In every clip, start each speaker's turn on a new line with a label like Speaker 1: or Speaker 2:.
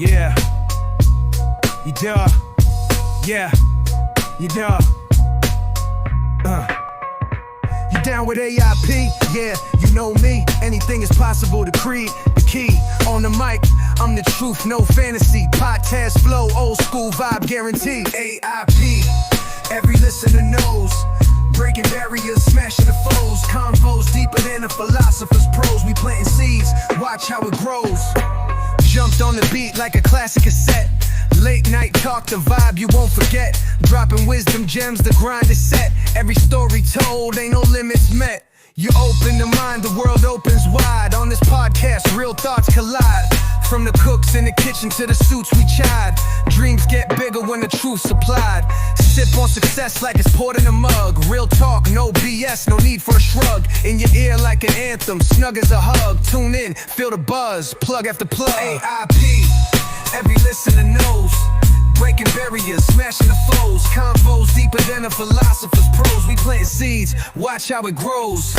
Speaker 1: Yeah. You duh. Yeah. You duh. You down with A.I.P? Yeah, you know me. Anything is possible to create. The key on the mic. I'm the truth, no fantasy. Podcast flow, old school vibe guaranteed. A.I.P. Every listener knows. Breaking barriers, smashing the foes. Convos deeper than a philosopher's prose. We planting seeds, watch how it grows. Jumped on the beat like a classic cassette. Late night talk, the vibe you won't forget. Dropping wisdom gems, the grind is set. Every story told, ain't no limits met. You open the mind, the world opens wide. On this podcast, real thoughts collide. From the cooks in the kitchen to the suits we chide. Dreams get bigger when the truth's supplied. Sip on success like it's poured in a mug. Real talk, no BS, no need for a shrug. In your ear like an anthem, snug as a hug. Tune in, feel the buzz, plug after plug. A.I.P. Every listener knows. Breaking barriers, smashing the foes. Convos deeper than a philosopher's prose. We planting seeds, watch how it grows.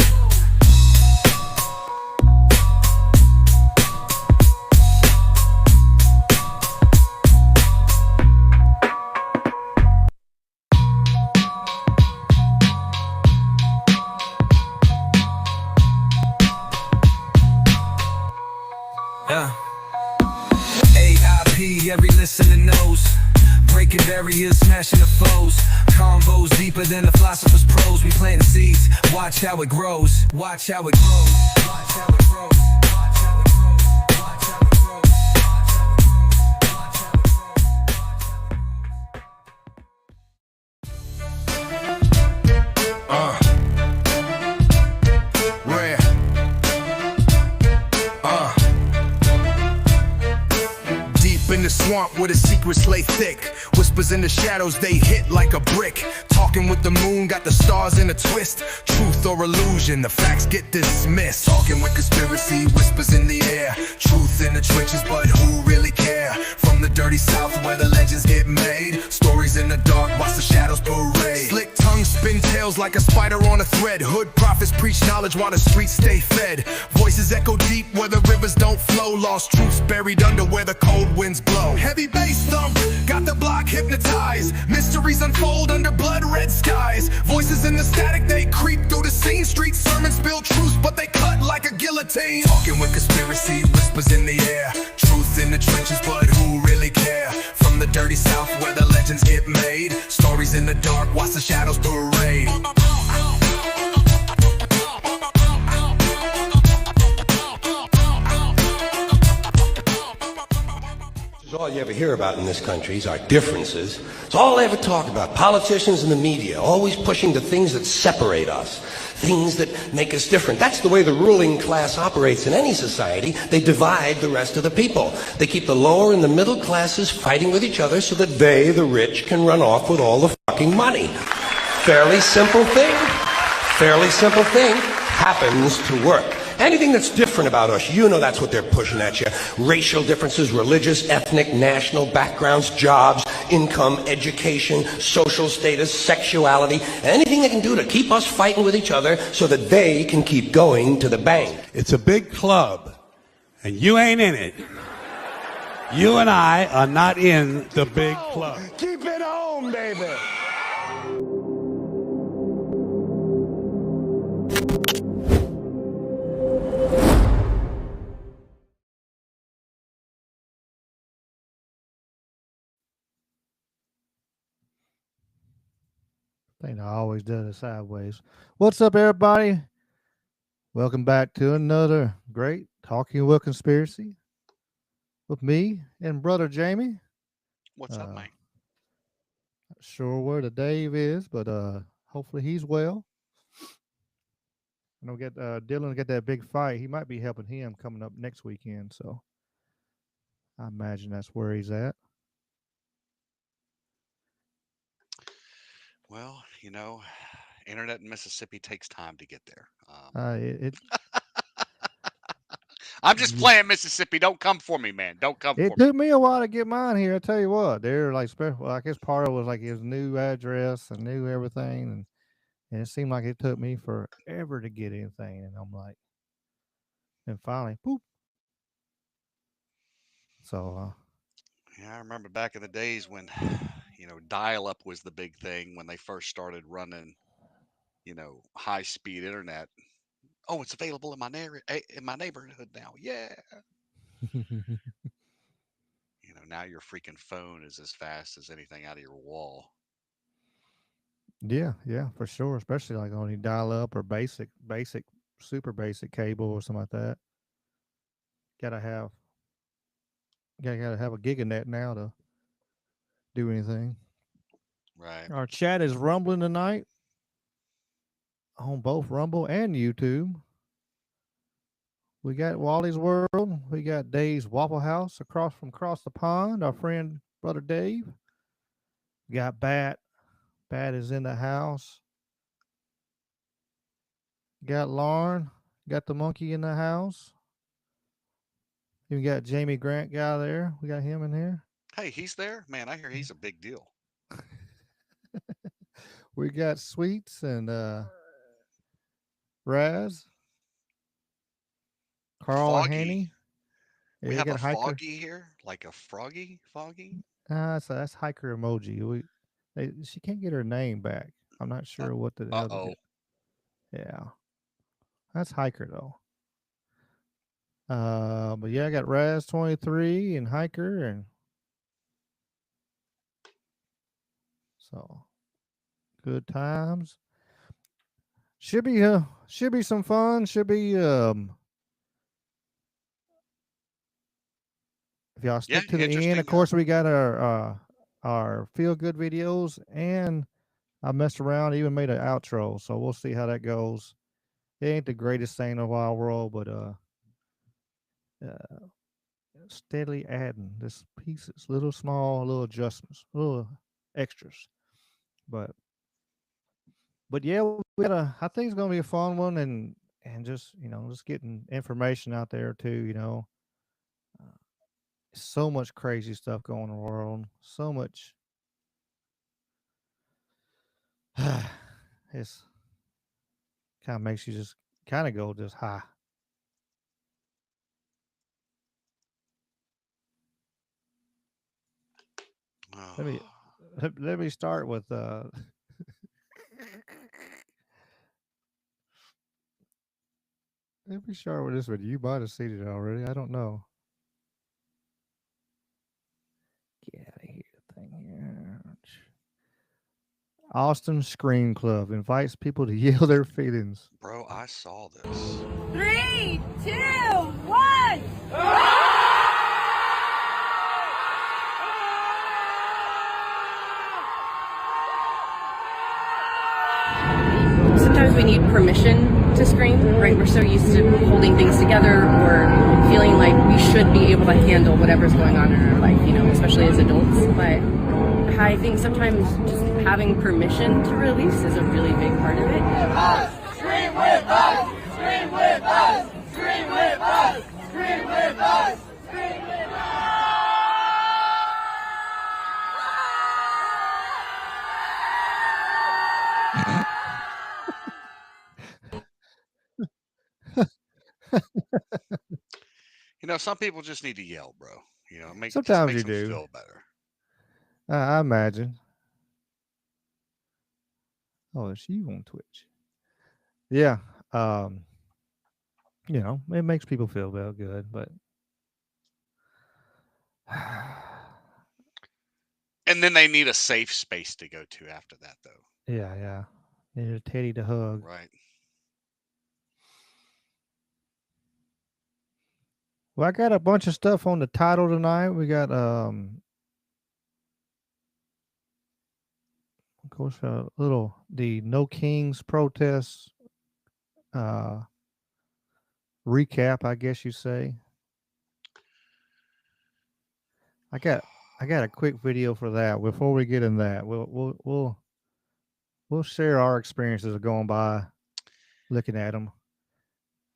Speaker 1: A.I.P. Every listener knows. Breaking barriers, smashing the foes. Convos deeper than the philosopher's prose. We planting seeds, watch how it grows. Watch how it grows. Watch how it grows. Watch how it grows. Watch how it grows. Watch how it grows. Rare. In the swamp where the secrets lay thick. Whispers in the shadows, they hit like a brick. Talking with the moon, got the stars in a twist. Truth or illusion, the facts get dismissed. Talking with conspiracy, whispers in the air. Truth in the trenches, but who really care? From the dirty south where the legends get made. Stories in the dark, watch the shadows parade. Slick tongues spin tales like a spider on a thread. Hood prophets preach knowledge while the streets stay fed. Voices echo deep where the rivers don't flow. Lost truths buried under where the cold winds blow. Heavy bass thump, got the block hypnotized. Mysteries unfold under blood red skies. Voices in the static, they creep through the scene. Street sermons spill truths, but they cut like a guillotine. Talking with conspiracy, whispers in the air. Truth in the trenches, but who really care? From the dirty south where the legends get made. Stories in the dark, watch the shadows parade.
Speaker 2: All you ever hear about in this country is our differences. It's all they ever talk about. Politicians and the media, always pushing the things that separate us, things that make us different. That's the way the ruling class operates in any society. They divide the rest of the people. They keep the lower and the middle classes fighting with each other so that they, the rich, can run off with all the fucking money. Fairly simple thing. Fairly simple thing. Happens to work. Anything that's different about us, you know that's what they're pushing at you. Racial differences, religious, ethnic, national backgrounds, jobs, income, education, social status, sexuality, anything they can do to keep us fighting with each other so that they can keep going to the bank.
Speaker 3: It's a big club, and you ain't in it. You and I are not in the big club.
Speaker 2: Keep it home, baby.
Speaker 4: I think I always did it sideways. What's up, everybody? Welcome back to another great Talking with Conspiracy with me and brother Jamie.
Speaker 5: What's up, Mike?
Speaker 4: Not sure where the Dave is, but hopefully he's well. I know get Dylan get that big fight. He might be helping him coming up next weekend, so I imagine that's where he's at.
Speaker 5: Well, you know, internet in Mississippi takes time to get there. I'm just playing, Mississippi. Don't come for me, man. Don't come for me.
Speaker 4: It took me a while to get mine here. I tell you what, they're like special. Well, I guess part of it was like his new address and new everything, and it seemed like it took me forever to get anything. And I'm like, and finally, boop. So
Speaker 5: Yeah, I remember back in the days when, dial-up was the big thing when they first started running, high-speed internet. Oh, it's available in my neighborhood now. Yeah. Now your freaking phone is as fast as anything out of your wall.
Speaker 4: Yeah, yeah, for sure. Especially like on any dial up or basic, super basic cable or something like that. Gotta have, gotta have a giganet now to do anything.
Speaker 5: Right.
Speaker 4: Our chat is rumbling tonight on both Rumble and YouTube. We got Wally's World. We got Dave's Waffle House across the pond. Our friend brother Dave. We got Bat. Bat is in the house. Got Lauren. Got the monkey in the house. We got Jamie Grant guy there. We got him in here.
Speaker 5: Hey, he's there? Man, I hear he's a big deal.
Speaker 4: We got Sweets and Raz. Carl and
Speaker 5: Foggy.
Speaker 4: Hanny. Yeah,
Speaker 5: We have
Speaker 4: got
Speaker 5: a
Speaker 4: Hiker.
Speaker 5: foggy here, like a foggy.
Speaker 4: So that's Hiker emoji. She can't get her name back. I'm not sure what the hell to do. Yeah, that's Hiker though. But yeah, I got Raz 23 and Hiker, and so good times. Should be some fun. Should be if y'all stick to the end. Of course, we got our feel good videos, and I messed around, even made an outro. So we'll see how that goes. It ain't the greatest thing in the wild world, but steadily adding this pieces, little small, little adjustments, little extras. But yeah, I think it's gonna be a fun one, and just just getting information out there too. So much crazy stuff going on in the world. So much. It's kind of makes you just kind of go just high. Let me start with let me start with this one. You might have seen it already. I don't know. Get out of here, thing here. Austin Scream Club invites people to yell their feelings.
Speaker 5: Bro, I saw this.
Speaker 6: 3, 2, 1.
Speaker 7: Sometimes we need permission to scream, right? We're so used to holding things together or feeling like we should be able to handle whatever's going on in our life, especially as adults. But I think sometimes just having permission to release is a really big part of it.
Speaker 6: Scream with us! Scream with us! Scream with us! Scream with us! Scream with us!
Speaker 5: Some people just need to yell, bro. It makes
Speaker 4: Sometimes
Speaker 5: them
Speaker 4: you do.
Speaker 5: feel better.
Speaker 4: I imagine. Oh, it's you on Twitch. Yeah. It makes people feel good, but
Speaker 5: and then they need a safe space to go to after that, though.
Speaker 4: Yeah. Need a teddy to hug.
Speaker 5: Right.
Speaker 4: Well, I got a bunch of stuff on the title tonight. We got of course the No Kings protests recap, I guess you say. I got a quick video for that. Before we get in that, we'll share our experiences of going by, looking at them.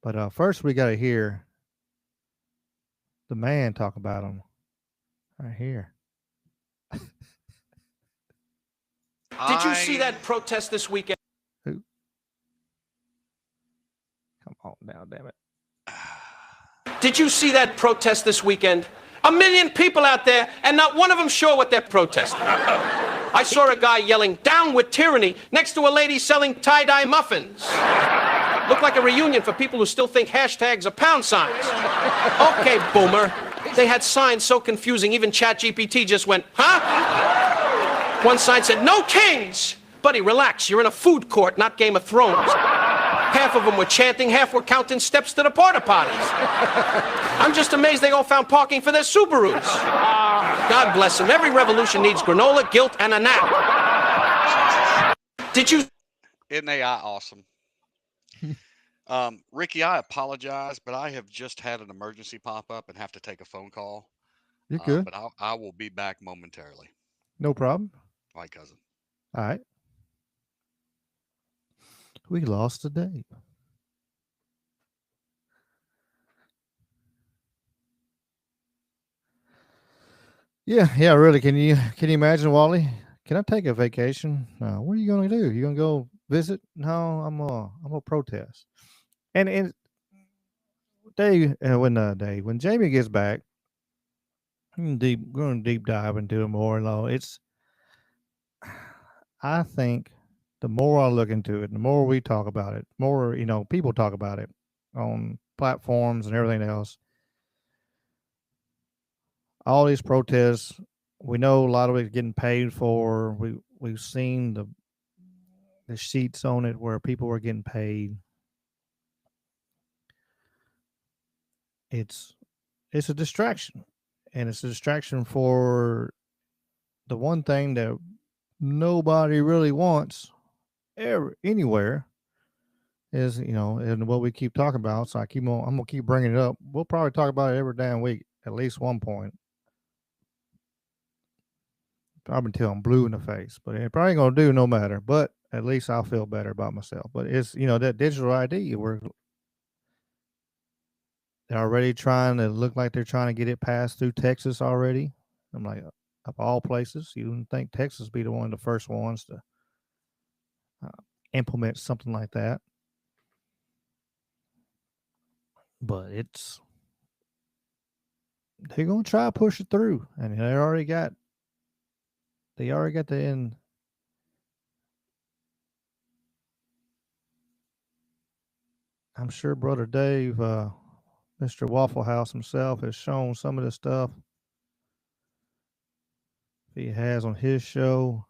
Speaker 4: But first, we got to hear the man talk about them right here.
Speaker 8: Did you see that protest this weekend?
Speaker 4: Who? Come on now, damn it.
Speaker 8: Did you see that protest this weekend? 1 million people out there, and not one of them sure what they're protesting. I saw a guy yelling, "Down with tyranny," next to a lady selling tie-dye muffins. Looked like a reunion for people who still think hashtags are pound signs. Okay, boomer. They had signs so confusing, even ChatGPT just went, huh? One sign said, "No kings." Buddy, relax. You're in a food court, not Game of Thrones. Half of them were chanting, half were counting steps to the porta potties. I'm just amazed they all found parking for their Subarus. God bless them. Every revolution needs granola, guilt, and a nap. Did you...
Speaker 5: Isn't AI awesome? Ricky, I apologize, but I have just had an emergency pop up and have to take a phone call.
Speaker 4: You're good.
Speaker 5: But I will be back momentarily.
Speaker 4: No problem.
Speaker 5: All right, cousin.
Speaker 4: All right. We lost a day. Yeah, really. Can you imagine, Wally? Can I take a vacation? What are you gonna do? You gonna go visit? No, I'm gonna protest. And Dave, when Jamie gets back, we're gonna deep dive into it more. I think the more I look into it, the more we talk about it, more people talk about it on platforms and everything else. All these protests, we know a lot of it getting paid for. We've seen the sheets on it where people were getting paid. It's a distraction, and it's a distraction for the one thing that nobody really wants anywhere is, and what we keep talking about. So I'm gonna keep bringing it up. We'll probably talk about it every damn week, at least one point. Probably until I'm blue in the face, but it probably ain't gonna do no matter. But at least I'll feel better about myself. But it's that digital ID. They're already trying to look like they're trying to get it passed through Texas already. I'm like, of all places, you wouldn't think Texas be one of the first ones to implement something like that. But they're gonna try to push it through, and they already got the end. I'm sure Brother Dave, Mr. Waffle House himself, has shown some of this stuff. If he has on his show,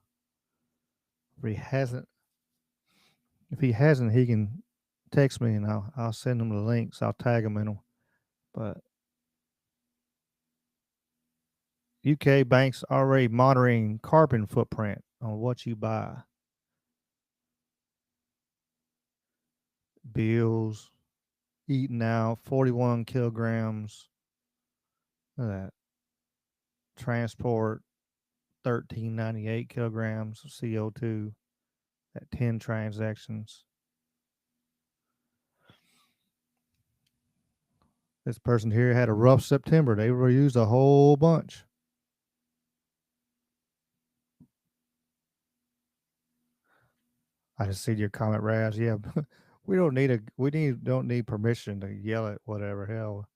Speaker 4: if he hasn't, he can text me and I'll send him the links. I'll tag him in them. But UK banks already monitoring carbon footprint on what you buy. Bills, eating out, 41 kilograms. Look at that. Transport, 1398 kilograms of CO2 at 10 transactions. This person here had a rough September. They reused a whole bunch. I just see your comment, Raz. Yeah, we don't need permission to yell at whatever. Hell,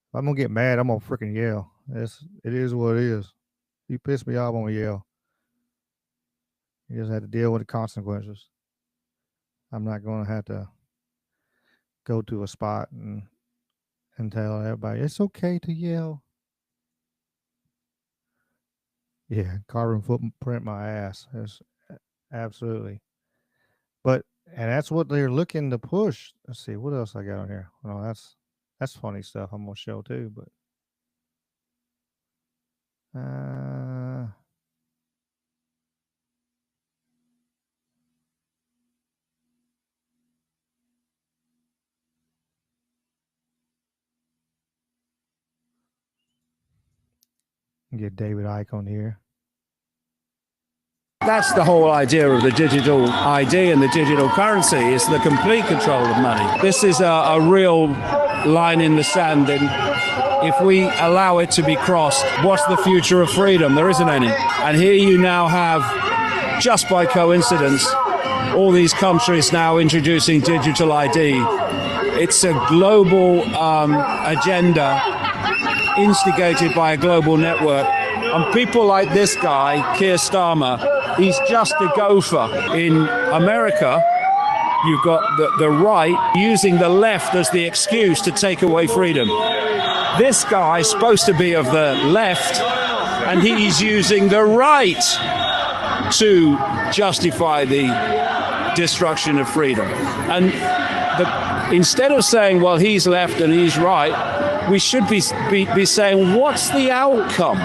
Speaker 4: if I'm gonna get mad, I'm gonna freaking yell. It is what it is. You piss me off, I'm gonna yell. You just have to deal with the consequences. I'm not gonna have to go to a spot and tell everybody it's okay to yell. Yeah, carbon footprint my ass. That's absolutely. And that's what they're looking to push. Let's see what else I got on here. Well, that's funny stuff I'm gonna show too. But get David Icke on here.
Speaker 9: That's the whole idea of the digital ID and the digital currency, is the complete control of money. This is a real line in the sand, and if we allow it to be crossed, what's the future of freedom? There isn't any. And here you now have, just by coincidence, all these countries now introducing digital ID. It's a global agenda instigated by a global network. And people like this guy, Keir Starmer, he's just a gopher. In America, you've got the right using the left as the excuse to take away freedom. This guy's supposed to be of the left, and he's using the right to justify the destruction of freedom. And instead of saying, well, he's left and he's right, we should be saying, what's the outcome?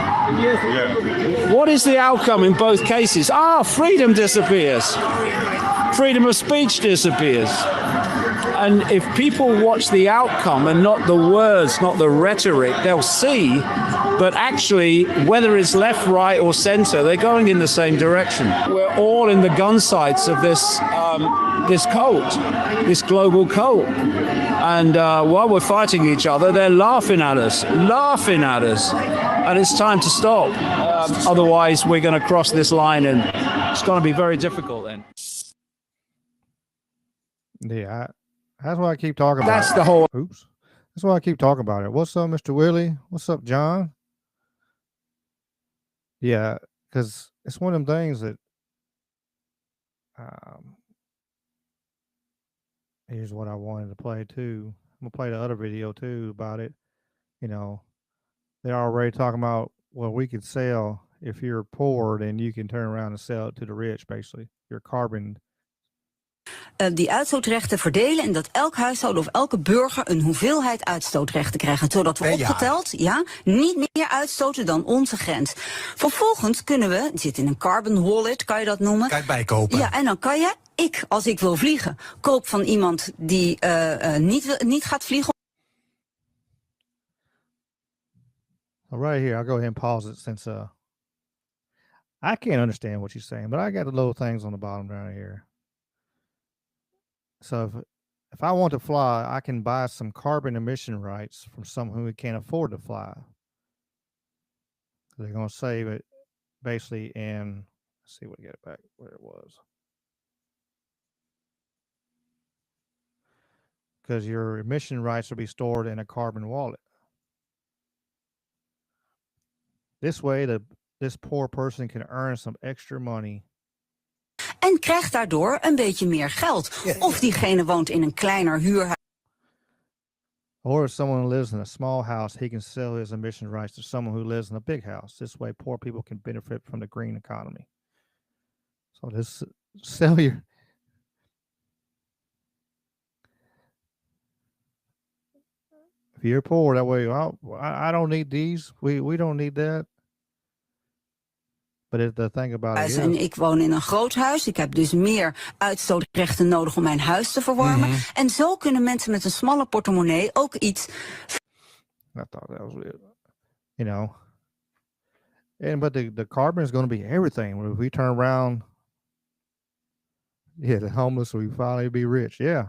Speaker 9: What is the outcome in both cases? Freedom disappears. Freedom of speech disappears. And if people watch the outcome and not the words, not the rhetoric, they'll see that actually, whether it's left, right, or center, they're going in the same direction. We're all in the gun sights of this cult, this global cult. And while we're fighting each other, they're laughing at us. And it's time to stop. Otherwise, we're going to cross this line, and it's going to be very difficult then.
Speaker 4: Yeah, that's why I keep talking about it.
Speaker 9: That's the whole...
Speaker 4: Oops. That's why I keep talking about it. What's up, Mr. Willie? What's up, John? Yeah, because it's one of them things that here's what I wanted to play too. I'm gonna play the other video too about it. You know, they're already talking about, well, we could sell, if you're poor, then you can turn around and sell it to the rich, basically. Your carbon.
Speaker 10: Die uitstootrechten verdelen en dat elk huishouden of elke burger een hoeveelheid uitstootrechten krijgt. Zodat we opgeteld niet meer uitstoten dan onze grens. Vervolgens kunnen we, het zit in een carbon wallet, kan je dat noemen.
Speaker 1: Kan je bijkopen.
Speaker 10: Ja, en dan kan je, als ik wil vliegen, koop van iemand die niet gaat vliegen.
Speaker 4: Right here, I'll go ahead and pause it since I can't understand what you're saying, but I got the little things on the bottom down here. So if I want to fly, I can buy some carbon emission rights from someone who can't afford to fly. They're going to save it basically in, let's see what, get it back where it was. Because your emission rights will be stored in a carbon wallet. This way, this poor person can earn some extra money.
Speaker 10: En krijgt daardoor een beetje meer geld. Of diegene woont in een kleiner huurhuis.
Speaker 4: Or if someone lives in a small house, he can sell his emission rights to someone who lives in a big house. This way, poor people can benefit from the green economy. So this sell your... If you're poor, that way, I don't need these. We don't need that. But the thing about it is...
Speaker 10: En ik woon in een groot huis. Ik heb dus meer uitstootrechten nodig om mijn huis te verwarmen. En zo kunnen mensen met een smalle portemonnee ook iets...
Speaker 4: I thought that was weird. You know. But the carbon is going to be everything. If we turn around... Yeah, the homeless will finally be rich. Yeah.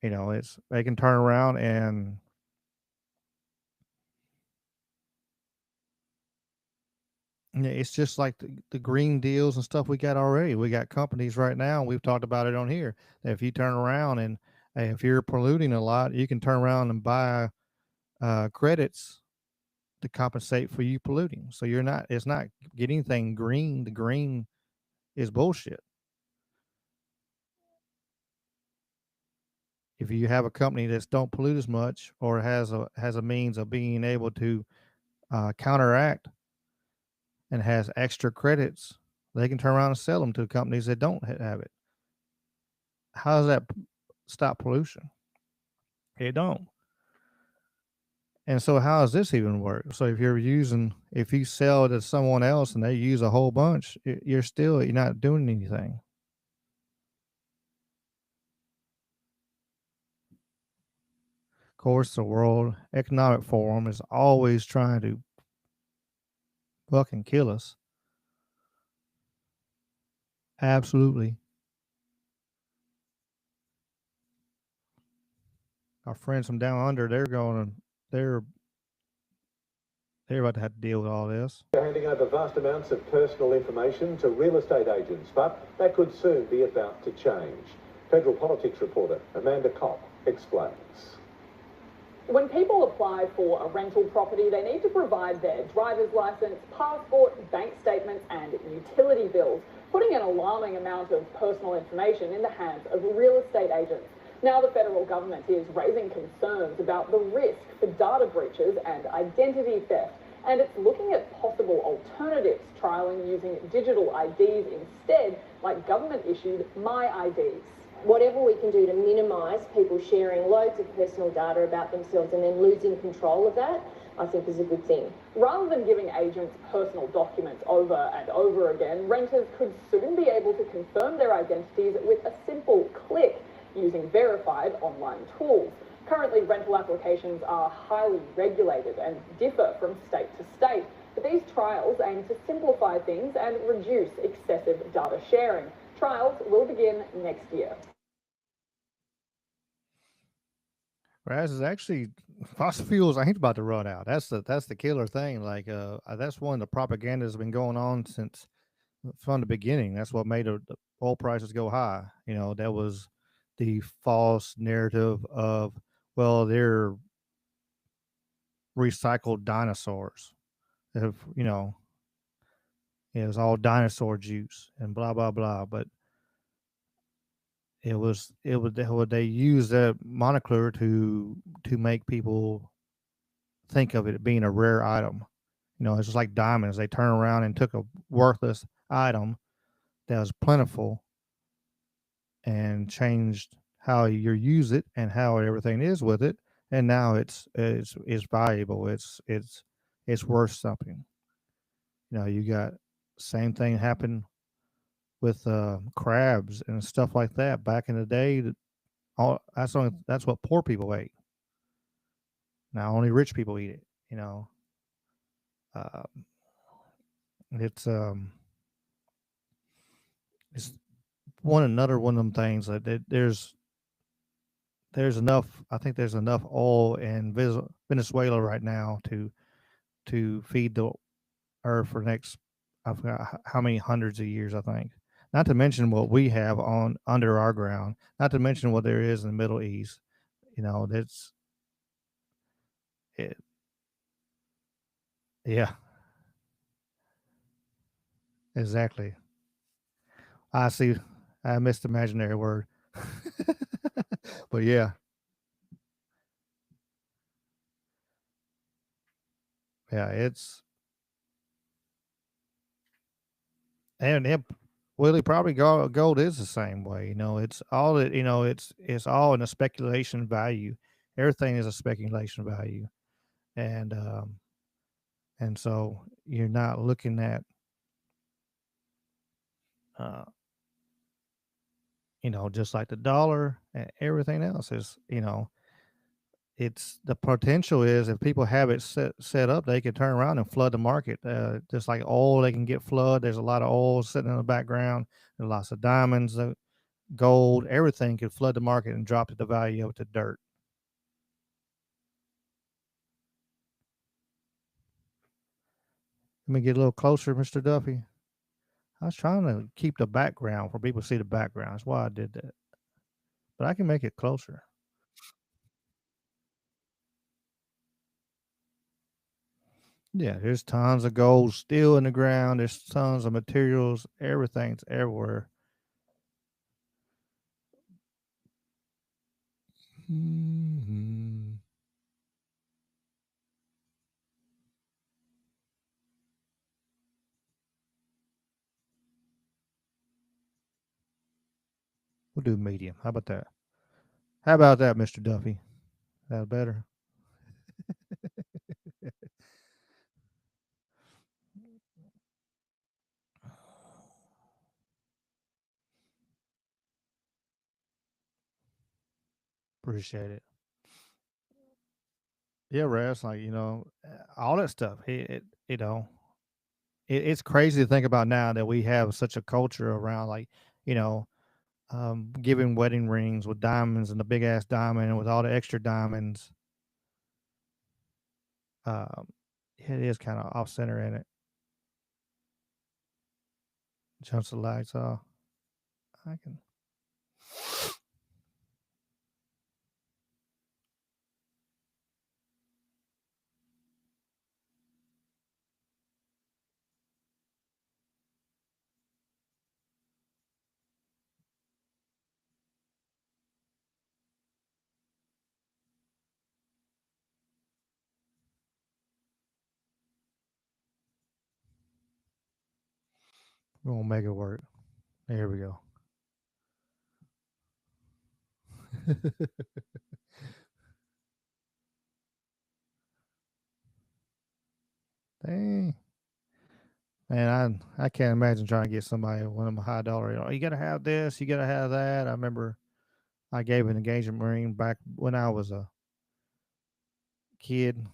Speaker 4: You know, they can turn around and... It's just like the green deals and stuff we got already. We got companies right now, and we've talked about it on here, that if you turn around and if you're polluting a lot, you can turn around and buy credits to compensate for you polluting. So it's not getting anything green. The green is bullshit. If you have a company that don't pollute as much or has a means of being able to counteract and has extra credits, they can turn around and sell them to companies that don't have it. How does that stop pollution? It don't. And so how does this even work? So if you sell it to someone else and they use a whole bunch, you're not doing anything. Of course, the World Economic Forum is always trying to fucking kill us. Absolutely. Our friends from down under, they're about to have to deal with all this.
Speaker 11: They're handing over vast amounts of personal information to real estate agents, but that could soon be about to change. Federal politics reporter Amanda Kopp explains.
Speaker 12: When people apply for a rental property, they need to provide their driver's license, passport, bank statements, and utility bills, putting an alarming amount of personal information in the hands of real estate agents. Now the federal government is raising concerns about the risk for data breaches and identity theft, and it's looking at possible alternatives, trialling using digital IDs instead, like government-issued MyIDs.
Speaker 13: Whatever we can do to minimise people sharing loads of personal data about themselves and then losing control of that, I think is a good thing.
Speaker 12: Rather than giving agents personal documents over and over again, renters could soon be able to confirm their identities with a simple click using verified online tools. Currently, rental applications are highly regulated and differ from state to state, but these trials aim to simplify things and reduce excessive data sharing. Trials will begin next year.
Speaker 4: Raz is actually fossil fuels ain't about to run out. That's the killer thing. Like that's one of the propaganda that's been going on since from the beginning. That's what made the oil prices go high. You know, that was the false narrative of, well, they're recycled dinosaurs. If you know, it was all dinosaur juice and blah blah blah. But it was they used that moniker to make people think of it being a rare item. You know, it's just like diamonds. They turn around and took a worthless item that was plentiful and changed how you use it and how everything is with it, and now it's valuable. It's worth something. You know, you got same thing happen with crabs and stuff like that back in the day. That's what poor people ate. Now only rich people eat it. You know, uh, it's another one of them things that there's enough. I think there's enough oil in Venezuela right now to feed the earth for next, I forgot how many hundreds of years. I think. Not to mention what we have on under our ground. Not to mention what there is in the Middle East. You know, that's it. Yeah, exactly. I see. I missed the imaginary word, but yeah, yeah. It's and it Willie probably gold is the same way. You know, it's all it. You know, it's all in a speculation value. Everything is a speculation value, and so you're not looking at uh, you know, just like the dollar and everything else is. You know, it's the potential is if people have it set up, they can turn around and flood the market. Just like oil, they can get flood. There's a lot of oil sitting in the background. There's lots of diamonds, gold, everything could flood the market and drop the value of it to dirt. Let me get a little closer, Mr. Duffy. I was trying to keep the background for people to see the background. That's why I did that. But I can make it closer. Yeah, there's tons of gold still in the ground. There's tons of materials. Everything's everywhere. Mm-hmm. We'll do medium. How about that? How about that, Mr. Duffy? That better? Appreciate it. Yeah, Raz, like, you know, all that stuff. You know, it's crazy to think about now that we have such a culture around, like, you know, giving wedding rings with diamonds and the big ass diamond and with all the extra diamonds. Um, it is kind of off center in it. Jumps the lights off. I can. We're gonna make it work. There we go. Dang. Man, I can't imagine trying to get somebody one of them high dollar. You gotta have this, you gotta have that. I remember I gave an engagement ring back when I was a kid.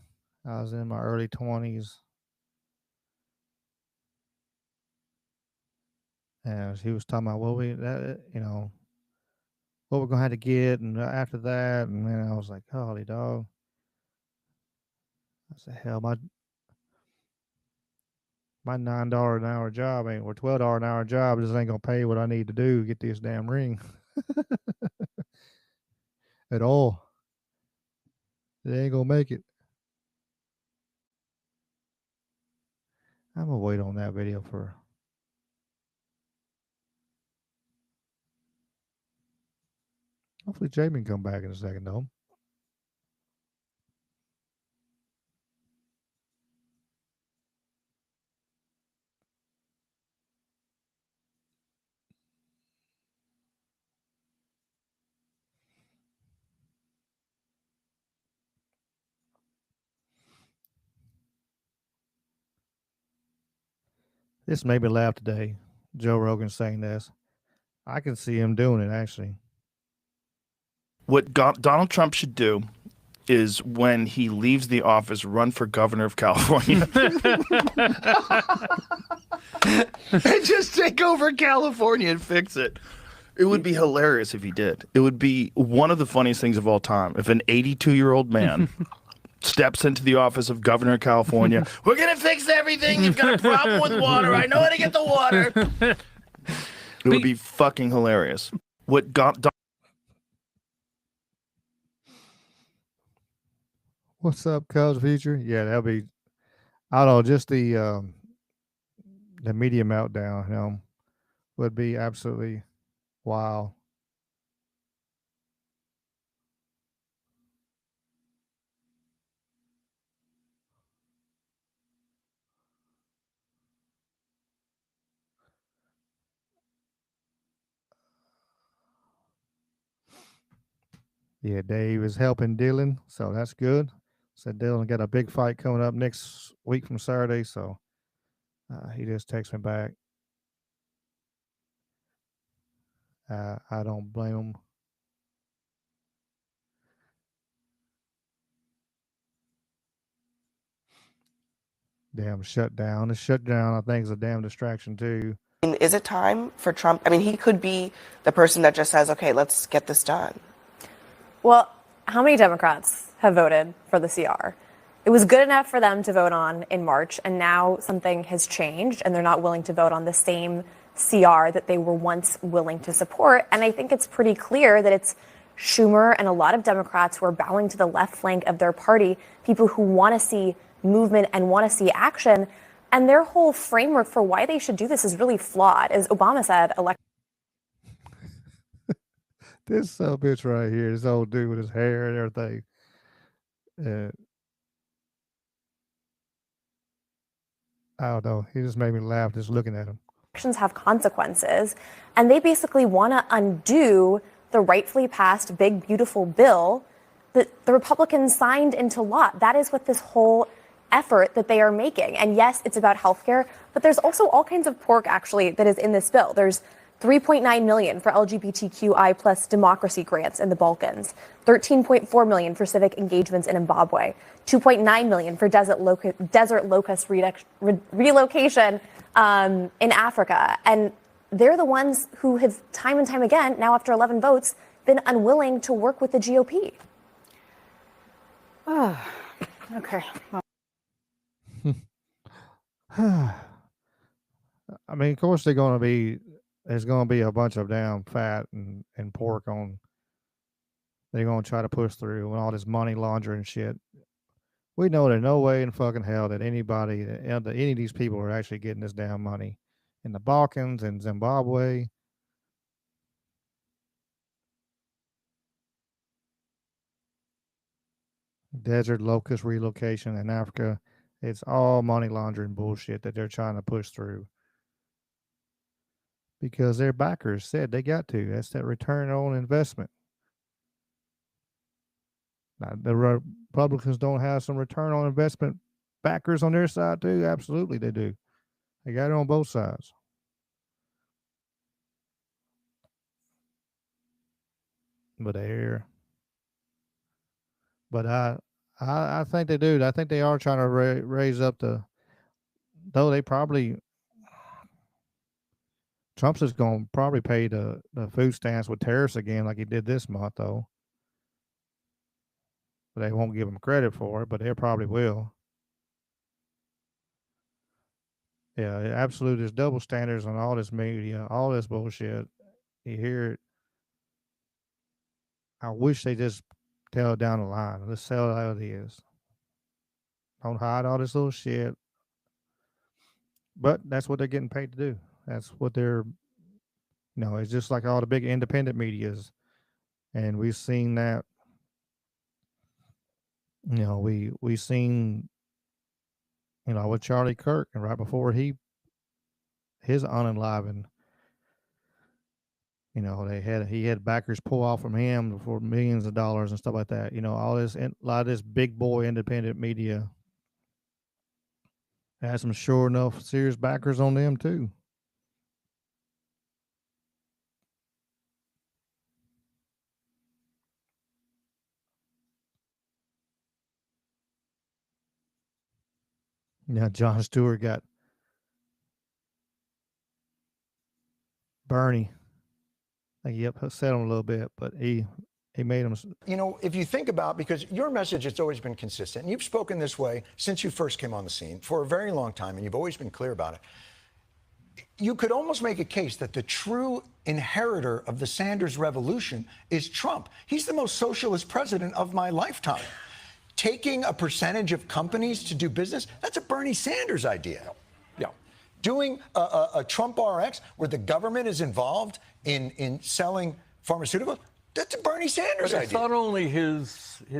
Speaker 4: I was in my early 20s, and he was talking about what what we're gonna have to get, and after that, and then I was like, holy dog! I said, hell, my $9 an hour job ain't or $12 an hour job just ain't gonna pay what I need to do to get this damn ring at all. It ain't gonna make it. I'm gonna wait on that video for. Hopefully, Jamie can come back in a second, though. This made me laugh today. Joe Rogan saying this. I can see him doing it, actually.
Speaker 14: What Donald Trump should do is when he leaves the office, run for governor of California. And just take over California and fix it. It would be hilarious if he did. It would be one of the funniest things of all time. If an 82-year-old man steps into the office of governor of California, we're going to fix everything. You've got a problem with water. I know how to get the water. It would be fucking hilarious. What
Speaker 4: What's up, Cubs Future? Yeah, that'll be. I don't know, just the media meltdown, would be absolutely wow. Yeah, Dave is helping Dylan, so that's good. Said Dylan got a big fight coming up next week from Saturday, so he just texted me back. I don't blame him. Damn shutdown. The shutdown, I think, is a damn distraction too.
Speaker 15: Is it time for Trump? I mean, he could be the person that just says, okay, let's get this done.
Speaker 16: Well, how many Democrats have voted for the CR? It was good enough for them to vote on in March, and now something has changed, and they're not willing to vote on the same CR that they were once willing to support. And I think it's pretty clear that it's Schumer and a lot of Democrats who are bowing to the left flank of their party, people who want to see movement and want to see action. And their whole framework for why they should do this is really flawed. As Obama said,
Speaker 4: This bitch right here, this old dude with his hair and everything. I don't know. He just made me laugh just looking at him.
Speaker 16: Elections have consequences, and they basically want to undo the rightfully passed big, beautiful bill that the Republicans signed into law. That is what this whole effort that they are making. And yes, it's about healthcare, but there's also all kinds of pork actually that is in this bill. There's $3.9 million for LGBTQI plus democracy grants in the Balkans, $13.4 million for civic engagements in Zimbabwe, $2.9 million for desert locust relocation in Africa. And they're the ones who have time and time again, now after 11 votes, been unwilling to work with the GOP.
Speaker 17: Oh, okay.
Speaker 4: I mean, of course, there's going to be a bunch of damn fat and pork on. They're going to try to push through and all this money laundering shit. We know there's no way in fucking hell that any of these people are actually getting this damn money in the Balkans and Zimbabwe. Desert locust relocation in Africa. It's all money laundering bullshit that they're trying to push through. because their backers said they got to. That's that return on investment. Now, the Republicans don't have some return on investment backers on their side too. Absolutely, they do. They got it on both sides. But I think they do. I think they are trying to raise up though they probably, Trump's just going to probably pay the food stamps with tariffs again like he did this month, though. But they won't give him credit for it, but they probably will. Yeah, absolute is double standards on all this media, all this bullshit. You hear it. I wish they just tell it down the line. Let's sell it how it is. Don't hide all this little shit. But that's what they're getting paid to do. That's what they're, it's just like all the big independent medias. And we've seen that, we seen, with Charlie Kirk, and right before his unenlivened, he had backers pull off from him for millions of dollars and stuff like that. All this, a lot of this big boy independent media has some sure enough serious backers on them too. Now Jon Stewart got Bernie. Upset him a little bit, but he made him.
Speaker 17: If you think about, because your message has always been consistent, and you've spoken this way since you first came on the scene for a very long time, and you've always been clear about it. You could almost make a case that the true inheritor of the Sanders revolution is Trump. He's the most socialist president of my lifetime. Taking a percentage of companies to do business, that's a Bernie Sanders idea. Yeah. Doing a Trump RX where the government is involved in selling pharmaceuticals, that's a Bernie Sanders
Speaker 18: But it's
Speaker 17: idea.
Speaker 18: not only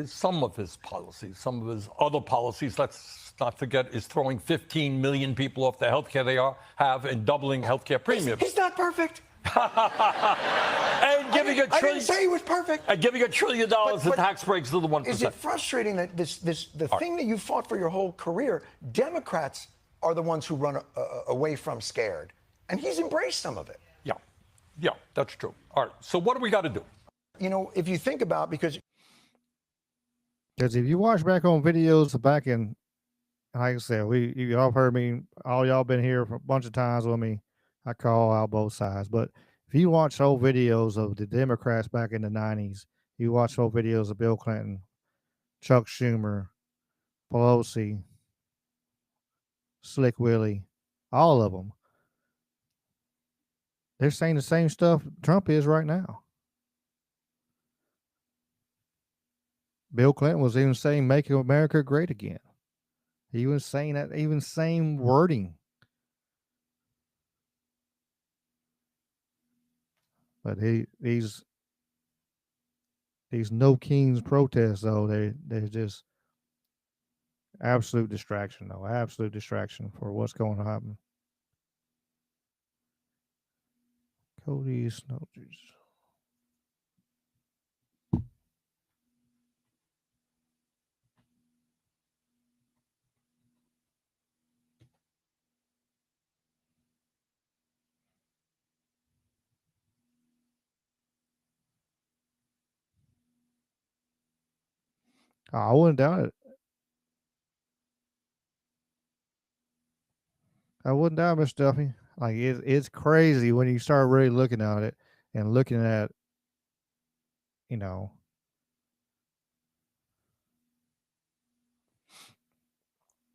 Speaker 18: some of his policies, some of his other policies, let's not forget, is throwing 15 million people off the health care they have and doubling health care premiums.
Speaker 17: He's not perfect.
Speaker 18: And giving
Speaker 17: I didn't say he was perfect.
Speaker 18: And giving $1 trillion in tax breaks to the 1%.
Speaker 17: Is it frustrating that the thing that you fought for your whole career, Democrats are the ones who run away from scared, and he's embraced some of it.
Speaker 18: Yeah, that's true. All right, so what do we got to do?
Speaker 17: If you think about, because
Speaker 4: if you watch back on videos back in, like I said, you all heard me, all y'all been here for a bunch of times with me. I call out both sides, but if you watch old videos of the Democrats back in the 90s, you watch old videos of Bill Clinton, Chuck Schumer, Pelosi, Slick Willie, all of them, they're saying the same stuff Trump is right now. Bill Clinton was even saying, "Make America great again." He was saying that, even same wording. But these no kings protests, though, they're just absolute distraction, though. Absolute distraction for what's going to happen. Cody Snowjuice. I wouldn't doubt it. I wouldn't doubt, Mr. Duffy. Like, it's crazy when you start really looking at it and looking at,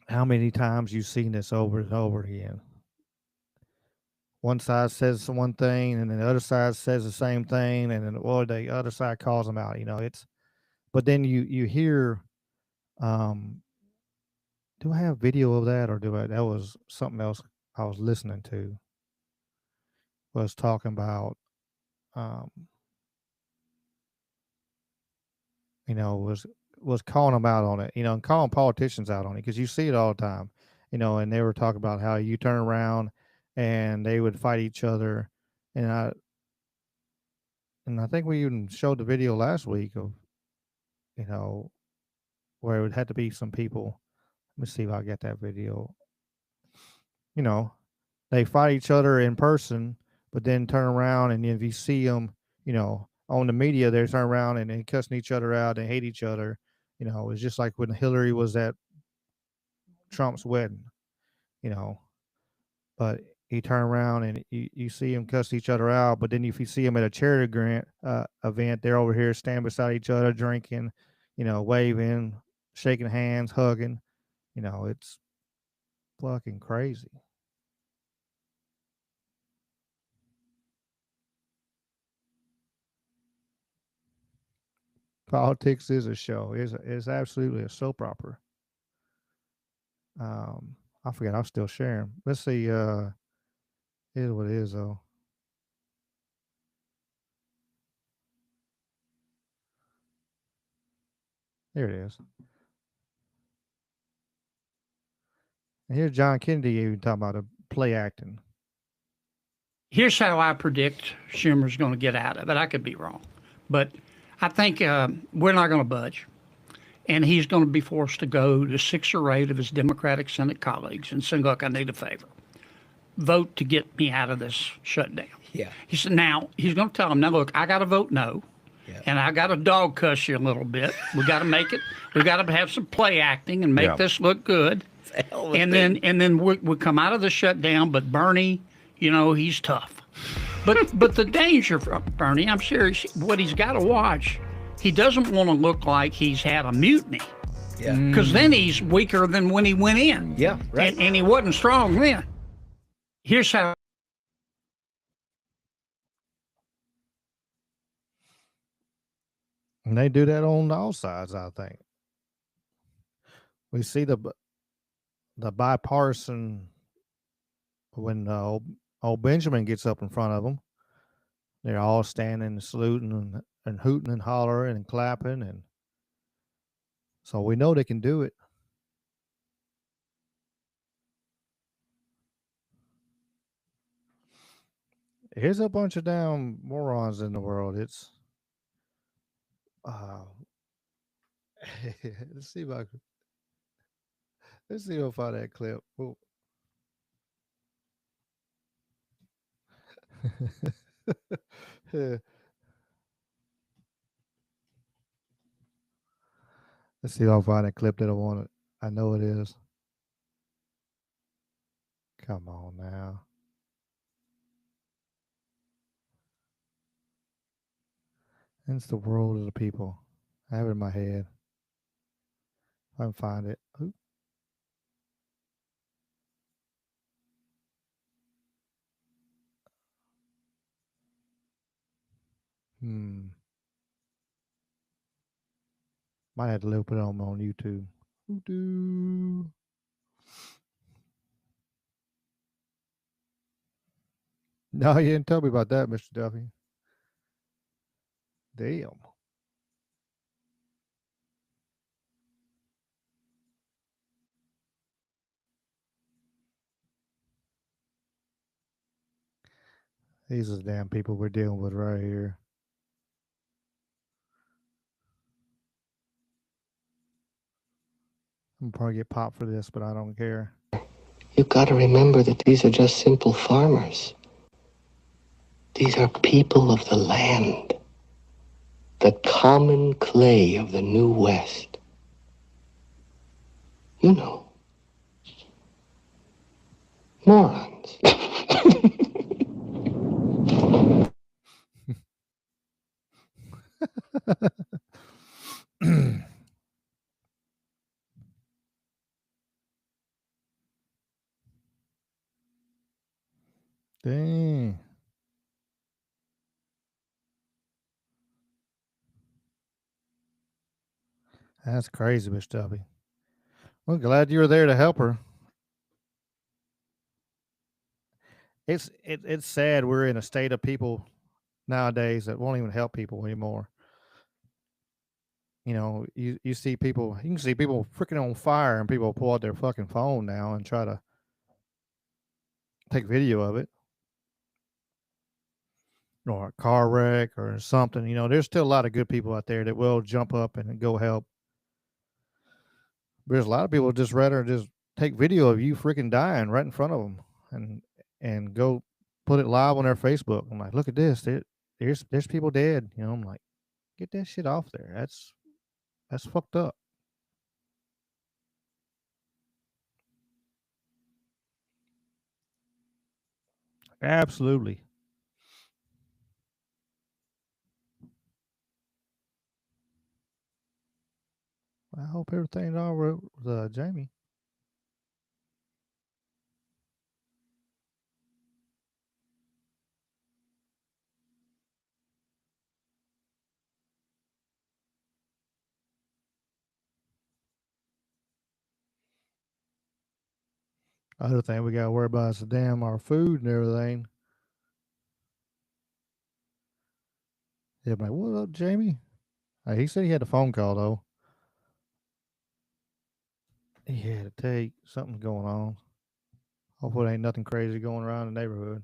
Speaker 4: how many times you've seen this over and over again. One side says one thing, and then the other side says the same thing, and then the other side calls them out. But then you hear, do I have video of that, or that was something else I was listening to, was talking about, was calling them out on it, and calling politicians out on it, because you see it all the time, and they were talking about how you turn around and they would fight each other, And I think we even showed the video last week of, where it would have to be some people. Let me see if I get that video. They fight each other in person, but then turn around, and if you see them, on the media, they turn around and they cussing each other out and hate each other. It's just like when Hillary was at Trump's wedding, but you turn around and you see them cuss each other out, but then if you see them at a charity grant event, they're over here standing beside each other, drinking, waving, shaking hands, hugging. It's fucking crazy. Politics is a show. It's absolutely a soap opera. I forget. I'll still share them. Let's see. Here's what it is, though. Here it is. And here's John Kennedy even talking about a play acting.
Speaker 19: Here's how I predict Schumer's going to get out of it. I could be wrong, but I think we're not going to budge. And he's going to be forced to go to 6 or 8 of his Democratic Senate colleagues and say, look, I need a favor. Vote to get me out of this shutdown.
Speaker 20: Yeah.
Speaker 19: He said, now, he's going to tell them, now, look, I got to vote no. Yeah. And I got to dog cuss you a little bit. We got to make it. We got to have some play acting and make this look good. And then we come out of the shutdown. But Bernie, he's tough. But the danger for Bernie, I'm serious. What he's got to watch, he doesn't want to look like he's had a mutiny.
Speaker 20: Yeah.
Speaker 19: Because then he's weaker than when he went in.
Speaker 20: Yeah. Right.
Speaker 19: And he wasn't strong then. Here's how.
Speaker 4: And they do that on all sides, I think. We see the bipartisan when old Benjamin gets up in front of them. They're all standing and saluting and hooting and hollering and clapping, and so we know they can do it. Here's a bunch of damn morons in the world. It's let's see if I find that clip. Oh. Let's see if I'll find a clip that I want. I know it is. Come on now. It's the world of the people. I have it in my head. I can find it. Ooh. Might have to put it on YouTube. No, you didn't tell me about that, Mr. Duffy. Damn. These are the damn people we're dealing with right here. I'm gonna probably get popped for this, but I don't care.
Speaker 21: You've got to remember that these are just simple farmers. These are people of the land. The common clay of the New West. You know. Morons.
Speaker 4: Dang. That's crazy, Miss Tubby. Well, glad you were there to help her. It's sad we're in a state of people nowadays that won't even help people anymore. You see people, you can see people freaking on fire, and people pull out their fucking phone now and try to take video of it. or a car wreck or something, there's still a lot of good people out there that will jump up and go help. But there's a lot of people who just rather just take video of you freaking dying right in front of them and go put it live on their Facebook. I'm like, look at this. There's people dead. I'm like, get that shit off there. That's fucked up. Absolutely. I hope everything's all right with Jamie. Other thing we got to worry about is our food and everything. Yeah, like, what up, Jamie? He said he had a phone call, though. He had to take something going on. Hopefully, ain't nothing crazy going around the neighborhood.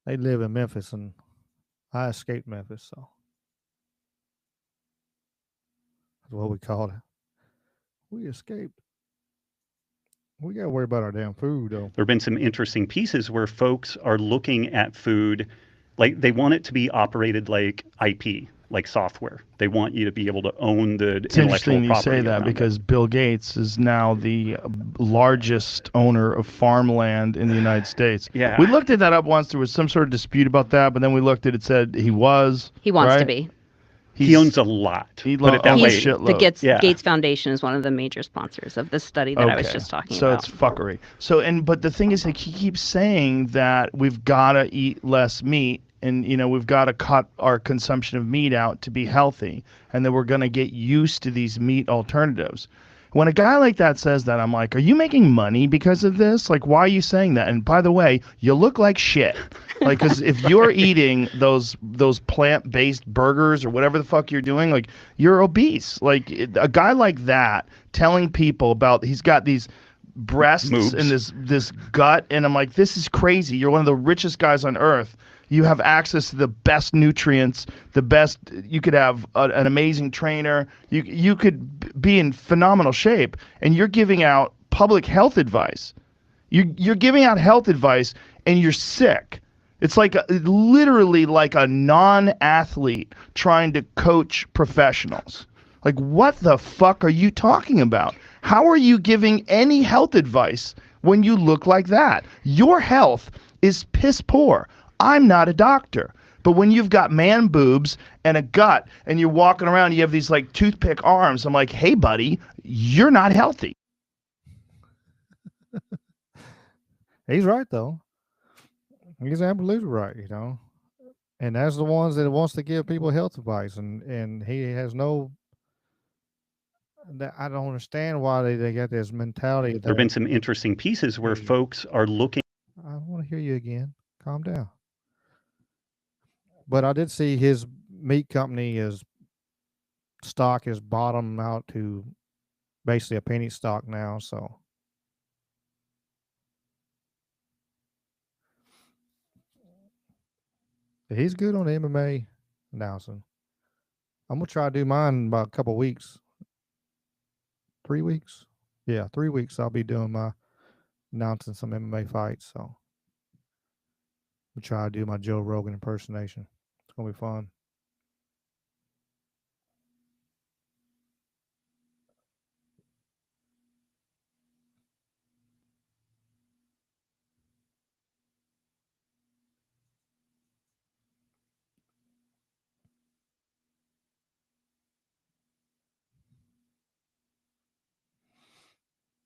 Speaker 4: They live in Memphis, and I escaped Memphis, so that's what we called it. We escaped. We got to worry about our damn food, though.
Speaker 20: There have been some interesting pieces where folks are looking at food like they want it to be operated like IP, like software. They want you to be able to own the
Speaker 14: It's
Speaker 20: intellectual
Speaker 14: interesting you
Speaker 20: property
Speaker 14: say that
Speaker 20: around it.
Speaker 14: because Bill Gates is now the largest owner of farmland in the United States.
Speaker 20: Yeah.
Speaker 14: We looked at that up once. There was some sort of dispute about that, but then we looked at it, said he was.
Speaker 22: He wants to
Speaker 14: right?
Speaker 22: be.
Speaker 20: He owns a lot.
Speaker 14: He
Speaker 20: Put it that
Speaker 14: owns
Speaker 20: way.
Speaker 14: a shitload.
Speaker 22: The Gates,
Speaker 20: Yeah.
Speaker 22: Gates Foundation is one of the major sponsors of this study that I was just talking
Speaker 14: so
Speaker 22: about.
Speaker 14: it's fuckery. But the thing is, like, he keeps saying that we've got to eat less meat, and we've got to cut our consumption of meat out to be healthy, and that we're going to get used to these meat alternatives. When a guy like that says that, I'm like, are you making money because of this? Like, why are you saying that? And by the way, you look like shit. Like, because if you're eating those plant-based burgers or whatever the fuck you're doing, like, you're obese. Like, a guy like that telling people about he's got these breasts and this gut, and I'm like, this is crazy. You're one of the richest guys on earth. You have access to the best nutrients, the best. You could have an amazing trainer. You could be in phenomenal shape, and you're giving out public health advice. You're giving out health advice, and you're sick. It's like literally like a non-athlete trying to coach professionals. Like, what the fuck are you talking about? How are you giving any health advice when you look like that? Your health is piss poor. I'm not a doctor. But when you've got man boobs and a gut and you're walking around, you have these like toothpick arms, I'm like, hey, buddy, you're not healthy.
Speaker 4: He's right, though. He's absolutely right, And that's the ones that wants to give people health advice. And he has no... I don't understand why they got this mentality.
Speaker 20: There have been some interesting pieces where folks are looking.
Speaker 4: I want to hear you again. Calm down. But I did see his meat company stock is bottomed out to basically a penny stock now. So he's good on the MMA announcing. I'm gonna try to do mine in about a couple weeks. 3 weeks. Yeah, 3 weeks. I'll be doing my announcing some MMA fights. So we'll try to do my Joe Rogan impersonation. It's gonna be fun.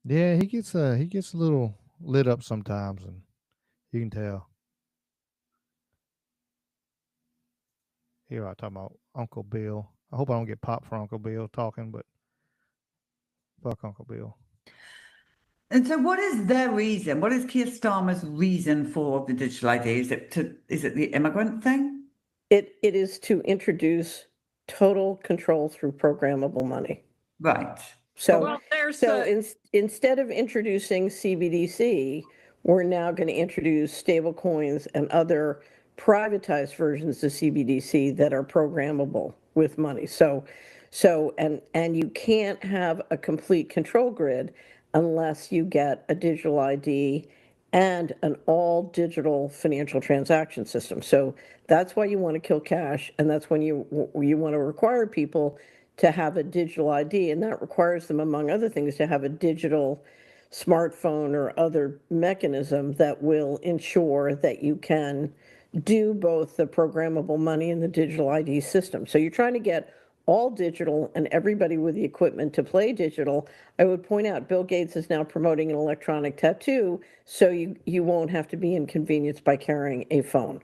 Speaker 4: Yeah, he gets a little lit up sometimes, and you can tell. Here I talking about Uncle Bill. I hope I don't get popped for Uncle Bill talking, but fuck Uncle Bill.
Speaker 23: And so what is their reason? What is Keir Starmer's reason for the digital ID? Is it the immigrant thing?
Speaker 24: It is to introduce total control through programmable money.
Speaker 23: Right.
Speaker 24: So, instead of introducing CBDC, we're now going to introduce stable coins and other privatized versions of CBDC that are programmable with money. And you can't have a complete control grid unless you get a digital ID and an all digital financial transaction system. So that's why you want to kill cash, and that's when you want to require people to have a digital ID, and that requires them, among other things, to have a digital smartphone or other mechanism that will ensure that you can do both the programmable money and the digital ID system. So you're trying to get all digital and everybody with the equipment to play digital. I would point out Bill Gates is now promoting an electronic tattoo, so you won't have to be inconvenienced by carrying a phone.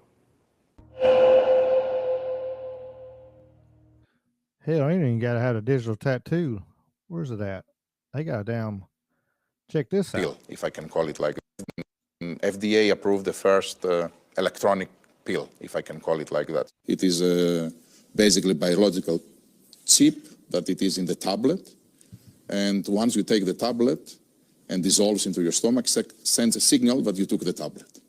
Speaker 4: Hell, ain't even got to have a digital tattoo. Where's it at? They got a damn. Check this out.
Speaker 2: If I can call it like that. FDA approved the first electronic pill, if I can call it like that. It is basically biological chip that it is in the tablet, and once you take the tablet and dissolves into your stomach, sends a signal that you took the tablet.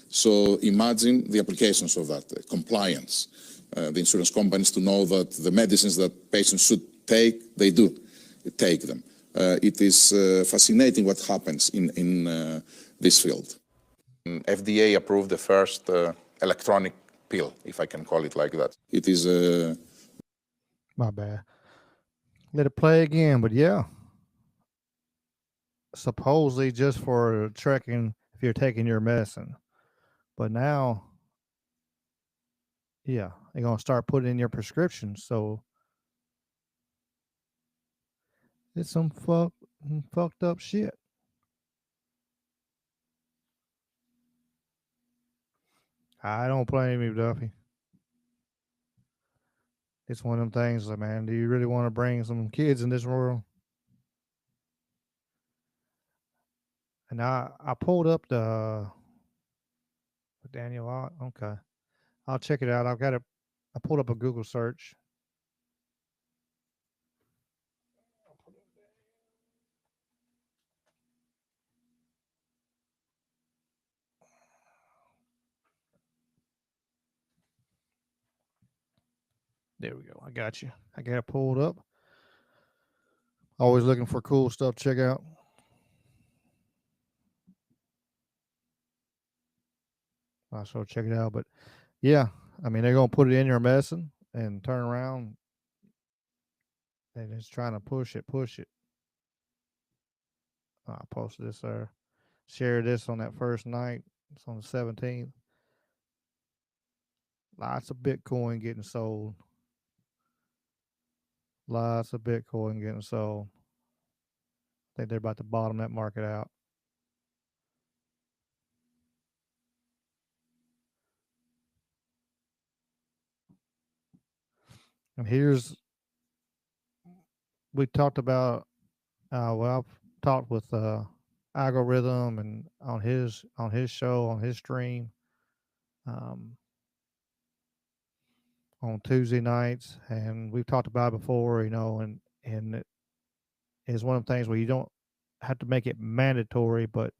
Speaker 2: So imagine the applications of that, compliance. The insurance companies to know that the medicines that patients should take, they do take them. It is fascinating what happens in this field. FDA approved the first electronic pill, if I can call it like that. It is
Speaker 4: My bad. Let it play again, but yeah. Supposedly just for tracking if you're taking your medicine. But now, yeah, they're going to start putting in your prescription. So it's some fucked up shit. I don't blame you, Duffy. It's one of them things, like, man, do you really want to bring some kids in this world? And I pulled up the Daniel Ott. Okay. I'll check it out. I pulled up a Google search. There we go. I got you. I got it pulled up. Always looking for cool stuff to check out. I'll sure check it out. But yeah, I mean, they're going to put it in your medicine and turn around and it's trying to push it. I posted this there. Shared this on that first night. It's on the 17th. Lots of Bitcoin getting sold. Lots of Bitcoin getting sold. I think they're about to bottom that market out. And we talked about, I've talked with Algorithm and on his show, on his stream, on Tuesday nights, and we've talked about it before, and it is one of the things where you don't have to make it mandatory, but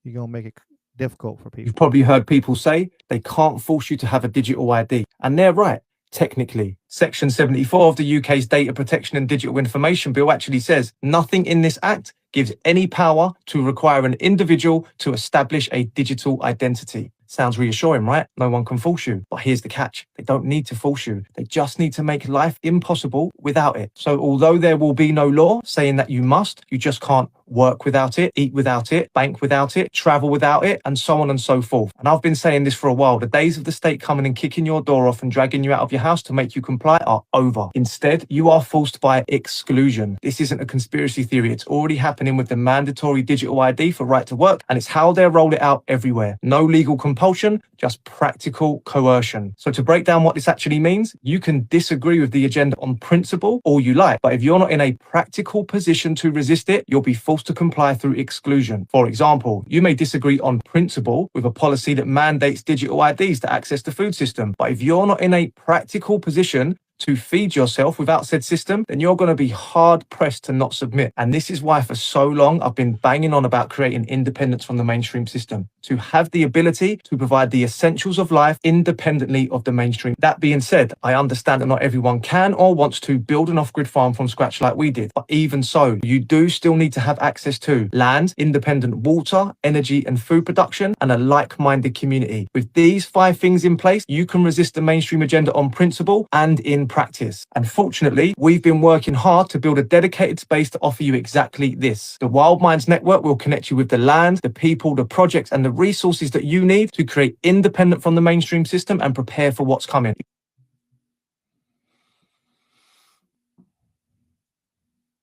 Speaker 4: you're going to make it difficult for people.
Speaker 3: You've probably heard people say they can't force you to have a digital ID, and they're right. Technically, Section 74 of the UK's Data Protection and Digital Information Bill actually says nothing in this act gives any power to require an individual to establish a digital identity. Sounds reassuring, right? No one can force you. But here's the catch. They don't need to force you. They just need to make life impossible without it. So although there will be no law saying that you must, you just can't work without it, eat without it, bank without it, travel without it, and so on and so forth. And I've been saying this for a while. The days of the state coming and kicking your door off and dragging you out of your house to make you comply are over. Instead, you are forced by exclusion. This isn't a conspiracy theory. It's already happening with the mandatory digital ID for right to work, and it's how they'll roll it out everywhere. No legal compulsion, just practical coercion. So to break down what this actually means, you can disagree with the agenda on principle all you like, but if you're not in a practical position to resist it, you'll be forced to comply through exclusion. For example, you may disagree on principle with a policy that mandates digital IDs to access the food system, but if you're not in a practical position to feed yourself without said system, then you're going to be hard pressed to not submit. And this is why for so long I've been banging on about creating independence from the mainstream system, to have the ability to provide the essentials of life independently of the mainstream. That being said, I understand that not everyone can or wants to build an off-grid farm from scratch like we did. But even so, you do still need to have access to land, independent water, energy and food production, and a like-minded community. With these 5 things in place, you can resist the mainstream agenda on principle and in practice. And fortunately, we've been working hard to build a dedicated space to offer you exactly this. The Wild Minds Network will connect you with the land, the people, the projects, and the resources that you need to create independent from the mainstream system and prepare for what's coming.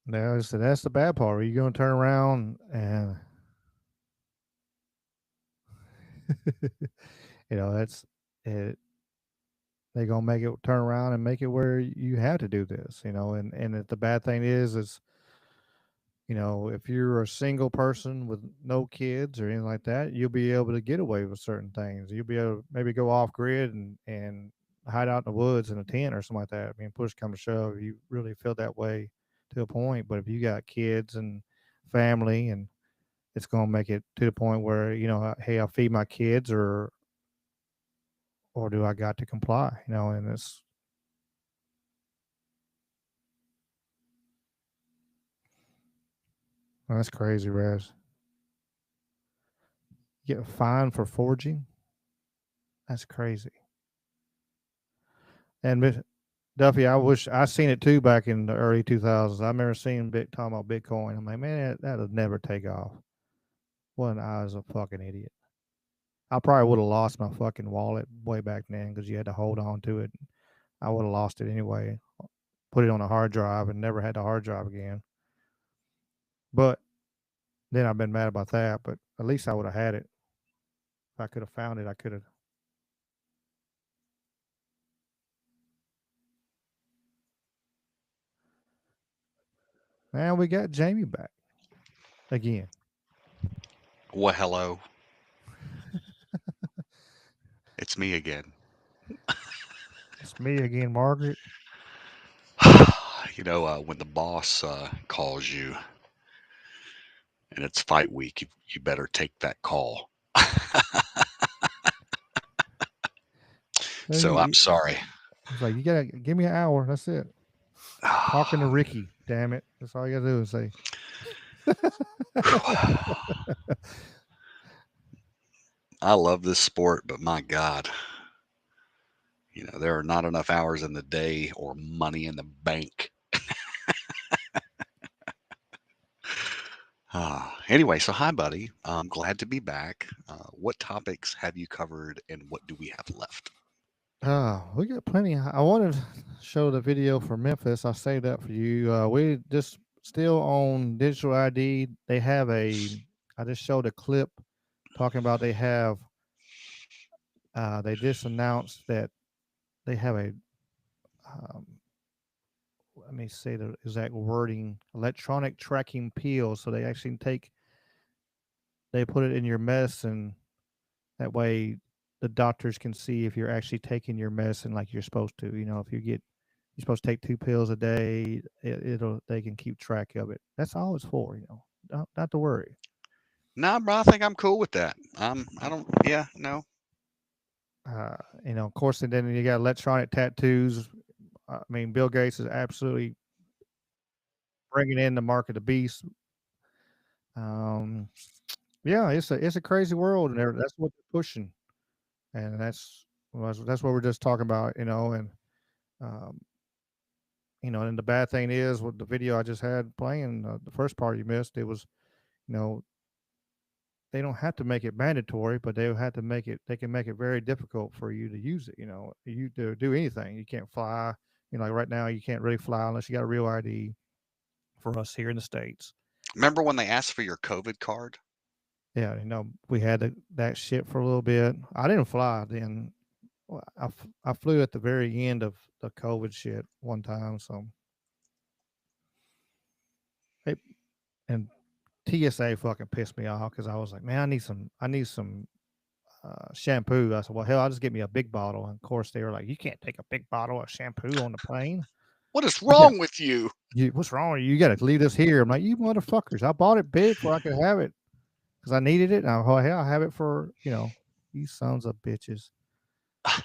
Speaker 4: Now, so that's the bad part. Are you going to turn around and, that's it. They're going to make it turn around and make it where you have to do this, and the bad thing is, if you're a single person with no kids or anything like that, you'll be able to get away with certain things. You'll be able to maybe go off grid and hide out in the woods in a tent or something like that. I mean, push come to shove, you really feel that way to a point. But if you got kids and family, and it's going to make it to the point where, hey, I'll feed my kids, or do I got to comply? And that's crazy, Raz. You get a fine for forging? That's crazy. And Duffy, I wish I seen it too back in the early 2000s. I remember seeing talking about Bitcoin. I'm like, man, that'll never take off. Well, I was a fucking idiot. I probably would have lost my fucking wallet way back then because you had to hold on to it. I would have lost it anyway. Put it on a hard drive and never had the hard drive again. But then I've been mad about that. But at least I would have had it. If I could have found it, I could have. And we got Jamie back again.
Speaker 5: Well, hello. It's me again.
Speaker 4: It's me again, Margaret.
Speaker 5: When the boss calls you and it's fight week, you better take that call. So I'm sorry.
Speaker 4: It's like, you gotta give me an hour. That's it. Talking to Ricky, damn it. That's all you gotta do is say.
Speaker 5: I love this sport, but my God, there are not enough hours in the day or money in the bank. Anyway, so hi, buddy. I'm glad to be back. What topics have you covered, and what do we have left?
Speaker 4: We got plenty. I wanted to show the video for Memphis. I saved that for you. We just still on digital ID. They have I just showed a clip talking about they just announced that they have let me say the exact wording, electronic tracking pills. So they actually they put it in your medicine. That way the doctors can see if you're actually taking your medicine like you're supposed to. If you're supposed to take 2 pills a day, they can keep track of it. That's all it's for, not to worry.
Speaker 5: Nah, bro, I think I'm cool with that. No.
Speaker 4: Of course, and then you got electronic tattoos. I mean, Bill Gates is absolutely bringing in the mark of the beast. Yeah, it's a crazy world, and that's what they're pushing, and that's what we're just talking about, and and the bad thing is with the video I just had playing, the first part you missed, it was, they don't have to make it mandatory, but they have to they can make it very difficult for you to use it. You to do anything. You can't fly. Like right now, you can't really fly unless you got a real ID for us here in the States.
Speaker 5: Remember when they asked for your COVID card?
Speaker 4: Yeah, we had that shit for a little bit. I didn't fly then. I flew at the very end of the COVID shit one time. So, and TSA fucking pissed me off because I was like, man, I need some shampoo. I said, well, hell, I'll just get me a big bottle. And of course, they were like, you can't take a big bottle of shampoo on the plane.
Speaker 5: What is wrong with you?
Speaker 4: What's wrong with you? You got to leave this here. I'm like, you motherfuckers. I bought it big before I could have it because I needed it. And I, oh, hell, I have it for, you sons of bitches. I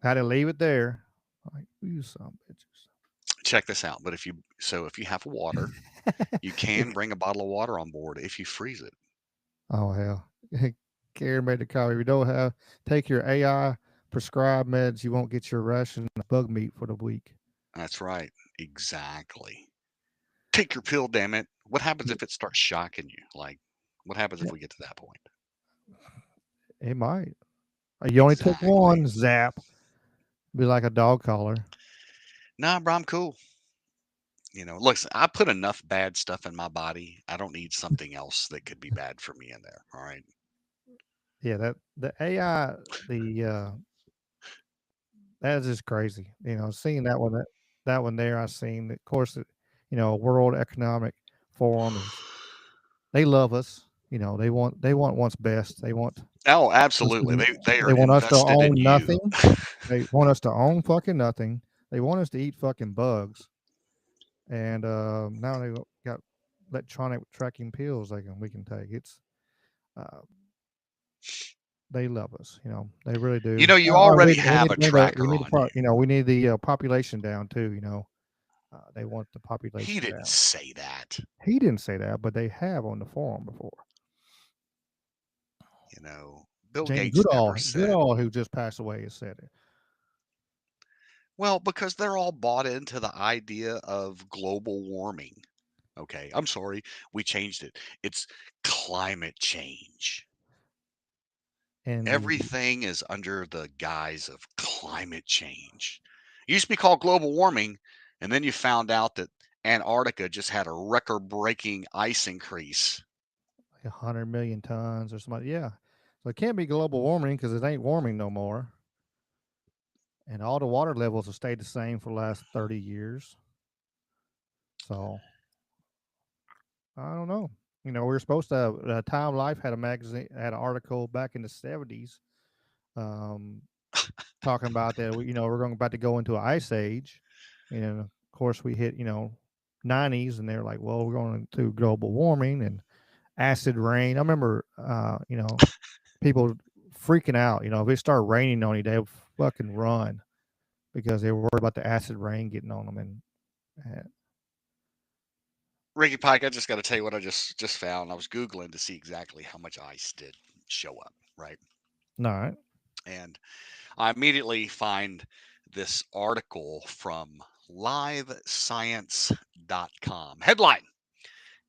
Speaker 4: had to leave it there. Like, you son of bitches.
Speaker 5: Check this out. But if you have water, you can bring a bottle of water on board if you freeze it.
Speaker 4: Oh, hell. Karen made the comment. If you don't take your AI prescribed meds, you won't get your ration of bug meat for the week.
Speaker 5: That's right. Exactly. Take your pill, damn it. What happens if it starts shocking you? Like, what happens if we get to that point?
Speaker 4: It might. You only took one, zap. Be like a dog collar.
Speaker 5: Nah, bro, I'm cool. Look, I put enough bad stuff in my body. I don't need something else that could be bad for me in there. All right.
Speaker 4: Yeah, the AI, that is just crazy. Seeing that one there, I seen. Of course, World Economic Forum is. They love us. They want what's best. They want.
Speaker 5: Oh, absolutely. They are
Speaker 4: want us to
Speaker 5: invested in
Speaker 4: own
Speaker 5: you.
Speaker 4: nothing. They want us to own fucking nothing. They want us to eat fucking bugs. And now they got electronic tracking pills we can take. It's they love us. They really do.
Speaker 5: You already have a tracker on you.
Speaker 4: We need the population down too. They want the population.
Speaker 5: He didn't say that.
Speaker 4: He didn't say that, but they have on the forum before.
Speaker 5: Bill
Speaker 4: Jane
Speaker 5: Gates never said.
Speaker 4: Goodall, who just passed away, has said it.
Speaker 5: Well, because they're all bought into the idea of global warming. Okay, I'm sorry, we changed it. It's climate change.
Speaker 4: And
Speaker 5: everything is under the guise of climate change. It used to be called global warming, and then you found out that Antarctica just had a record-breaking ice increase.
Speaker 4: 100 million tons or something. Yeah. So it can't be global warming because it ain't warming no more. And all the water levels have stayed the same for the last 30 years. So I don't know. We were supposed to Time Life had a magazine, had an article back in the 70s talking about that we're about to go into an ice age. And of course we hit 90s, and they're like, well, we're going into global warming and acid rain. I remember people freaking out. If it started raining on you, they would fucking run because they were worried about the acid rain getting on them. And
Speaker 5: Ricky Pike, I just got to tell you what I just found. I was Googling to see exactly how much ice did show up, right?
Speaker 4: All right.
Speaker 5: And I immediately find this article from livescience.com. Headline: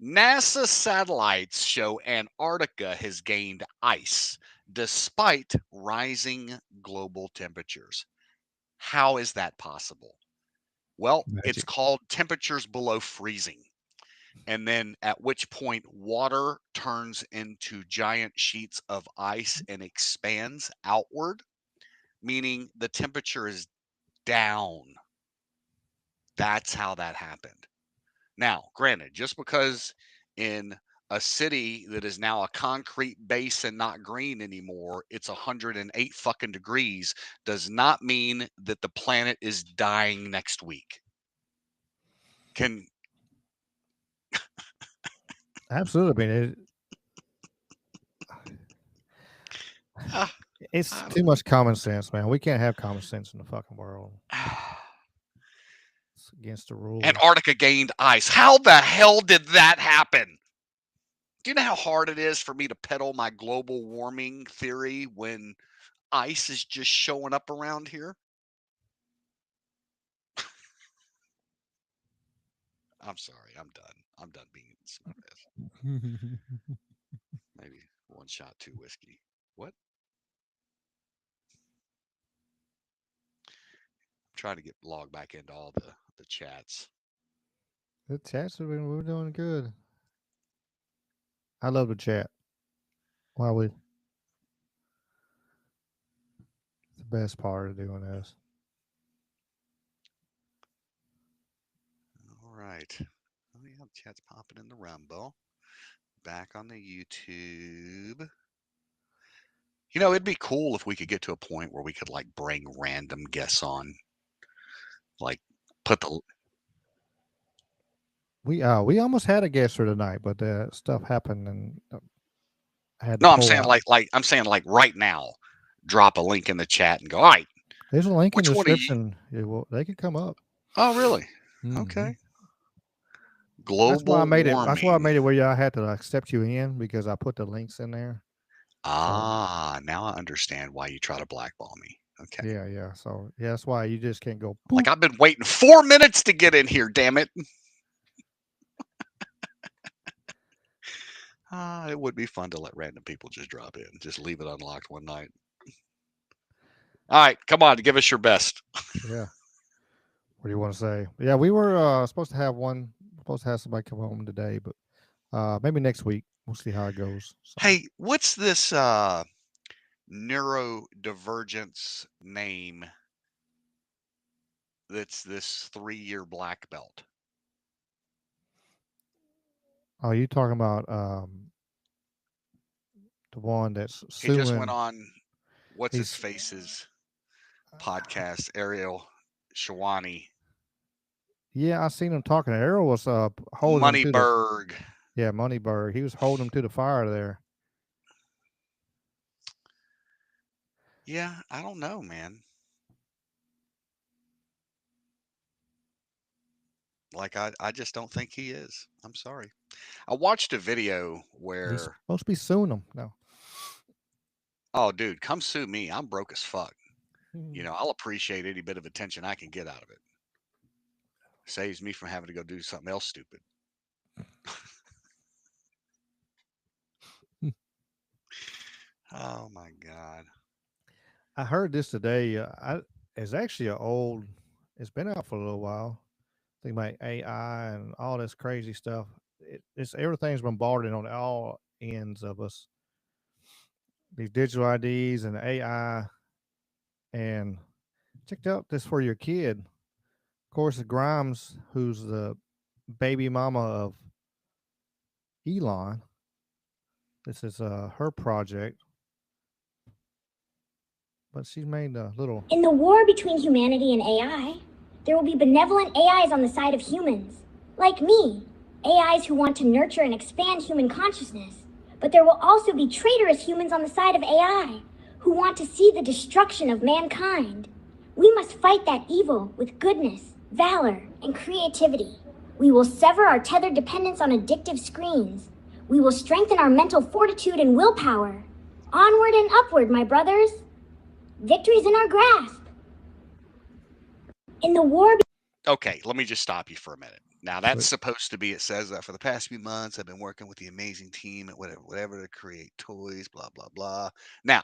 Speaker 5: NASA satellites show Antarctica has gained ice despite rising global temperatures. How is that possible? Well, it's called temperatures below freezing. And then at which point water turns into giant sheets of ice and expands outward, meaning the temperature is down. That's how that happened. Now, granted, just because in a city that is now a concrete base and not green anymore, it's 108 fucking degrees, does not mean that the planet is dying next week.
Speaker 4: Absolutely. I mean, it's too much common sense, man. We can't have common sense in the fucking world. It's against the rules.
Speaker 5: Antarctica gained ice. How the hell did that happen? Do you know how hard it is for me to peddle my global warming theory when ice is just showing up around here? I'm sorry. I'm done. I'm done being smartass. Maybe one shot, two whiskey. What? I'm trying to get logged back into all the chats.
Speaker 4: The chats we're doing good. I love the chat. Why would the best part of doing this?
Speaker 5: All right. Oh yeah, the chat's popping in the Rumble. Back on the YouTube. You know, it'd be cool if we could get to a point where we could like bring random guests on, like put the.
Speaker 4: We almost had a guest for tonight, but stuff happened and I had to
Speaker 5: No, I'm
Speaker 4: pull
Speaker 5: saying
Speaker 4: out.
Speaker 5: I'm saying like right now, drop a link in the chat and go. All right,
Speaker 4: There's a link in the
Speaker 5: which one of you?
Speaker 4: description. They can come up.
Speaker 5: Oh, really?
Speaker 4: Mhm.
Speaker 5: Okay.
Speaker 4: That's why I
Speaker 5: Global
Speaker 4: made it. That's why I
Speaker 5: warming.
Speaker 4: made it where I had to accept you in because I put the links in there.
Speaker 5: Ah, now I understand why you try to blackball me. Okay.
Speaker 4: Yeah. So yeah, that's why you just can't go.
Speaker 5: Like I've been waiting 4 minutes to get in here. Damn it. It would be fun to let random people just drop in, just leave it unlocked one night. All right, come on, give us your best.
Speaker 4: Yeah. What do you want to say? Yeah, we were supposed to have somebody come home today, but maybe next week. We'll see how it goes. So.
Speaker 5: Hey, what's this neurodivergence name that's this 3-year black belt?
Speaker 4: Oh, you talking about the one that's suing?
Speaker 5: He just went on what's his face's podcast, Ariel Shawani.
Speaker 4: Yeah, I seen him talking. Errol was holding him to
Speaker 5: Moneyberg.
Speaker 4: Yeah, Moneyberg. He was holding him to the fire there.
Speaker 5: Yeah, I don't know, man. Like I just don't think he is. I'm sorry. I watched a video where
Speaker 4: He's supposed to be suing him. No.
Speaker 5: Oh, dude, come sue me. I'm broke as fuck. You know, I'll appreciate any bit of attention I can get out of it. Saves me from having to go do something else stupid. Oh my God.
Speaker 4: I heard this today. It's actually it's been out for a little while. Think about AI and all this crazy stuff. It's everything's bombarded on all ends of us. These digital IDs and AI. And checked out this for your kid. Of course, Grimes, who's the baby mama of Elon. This is her project. But she's made a little.
Speaker 6: In the war between humanity and AI, there will be benevolent AIs on the side of humans, like me, AIs who want to nurture and expand human consciousness. But there will also be traitorous humans on the side of AI, who want to see the destruction of mankind. We must fight that evil with goodness, valor, and creativity. We will sever our tethered dependence on addictive screens. We will strengthen our mental fortitude and willpower. Onward and upward, my brothers. Victory's in our grasp. In the war.
Speaker 5: Okay, let me just stop you for a minute. Now that's supposed to be. It says that for the past few months, I've been working with the amazing team at whatever to create toys. Blah blah blah. Now,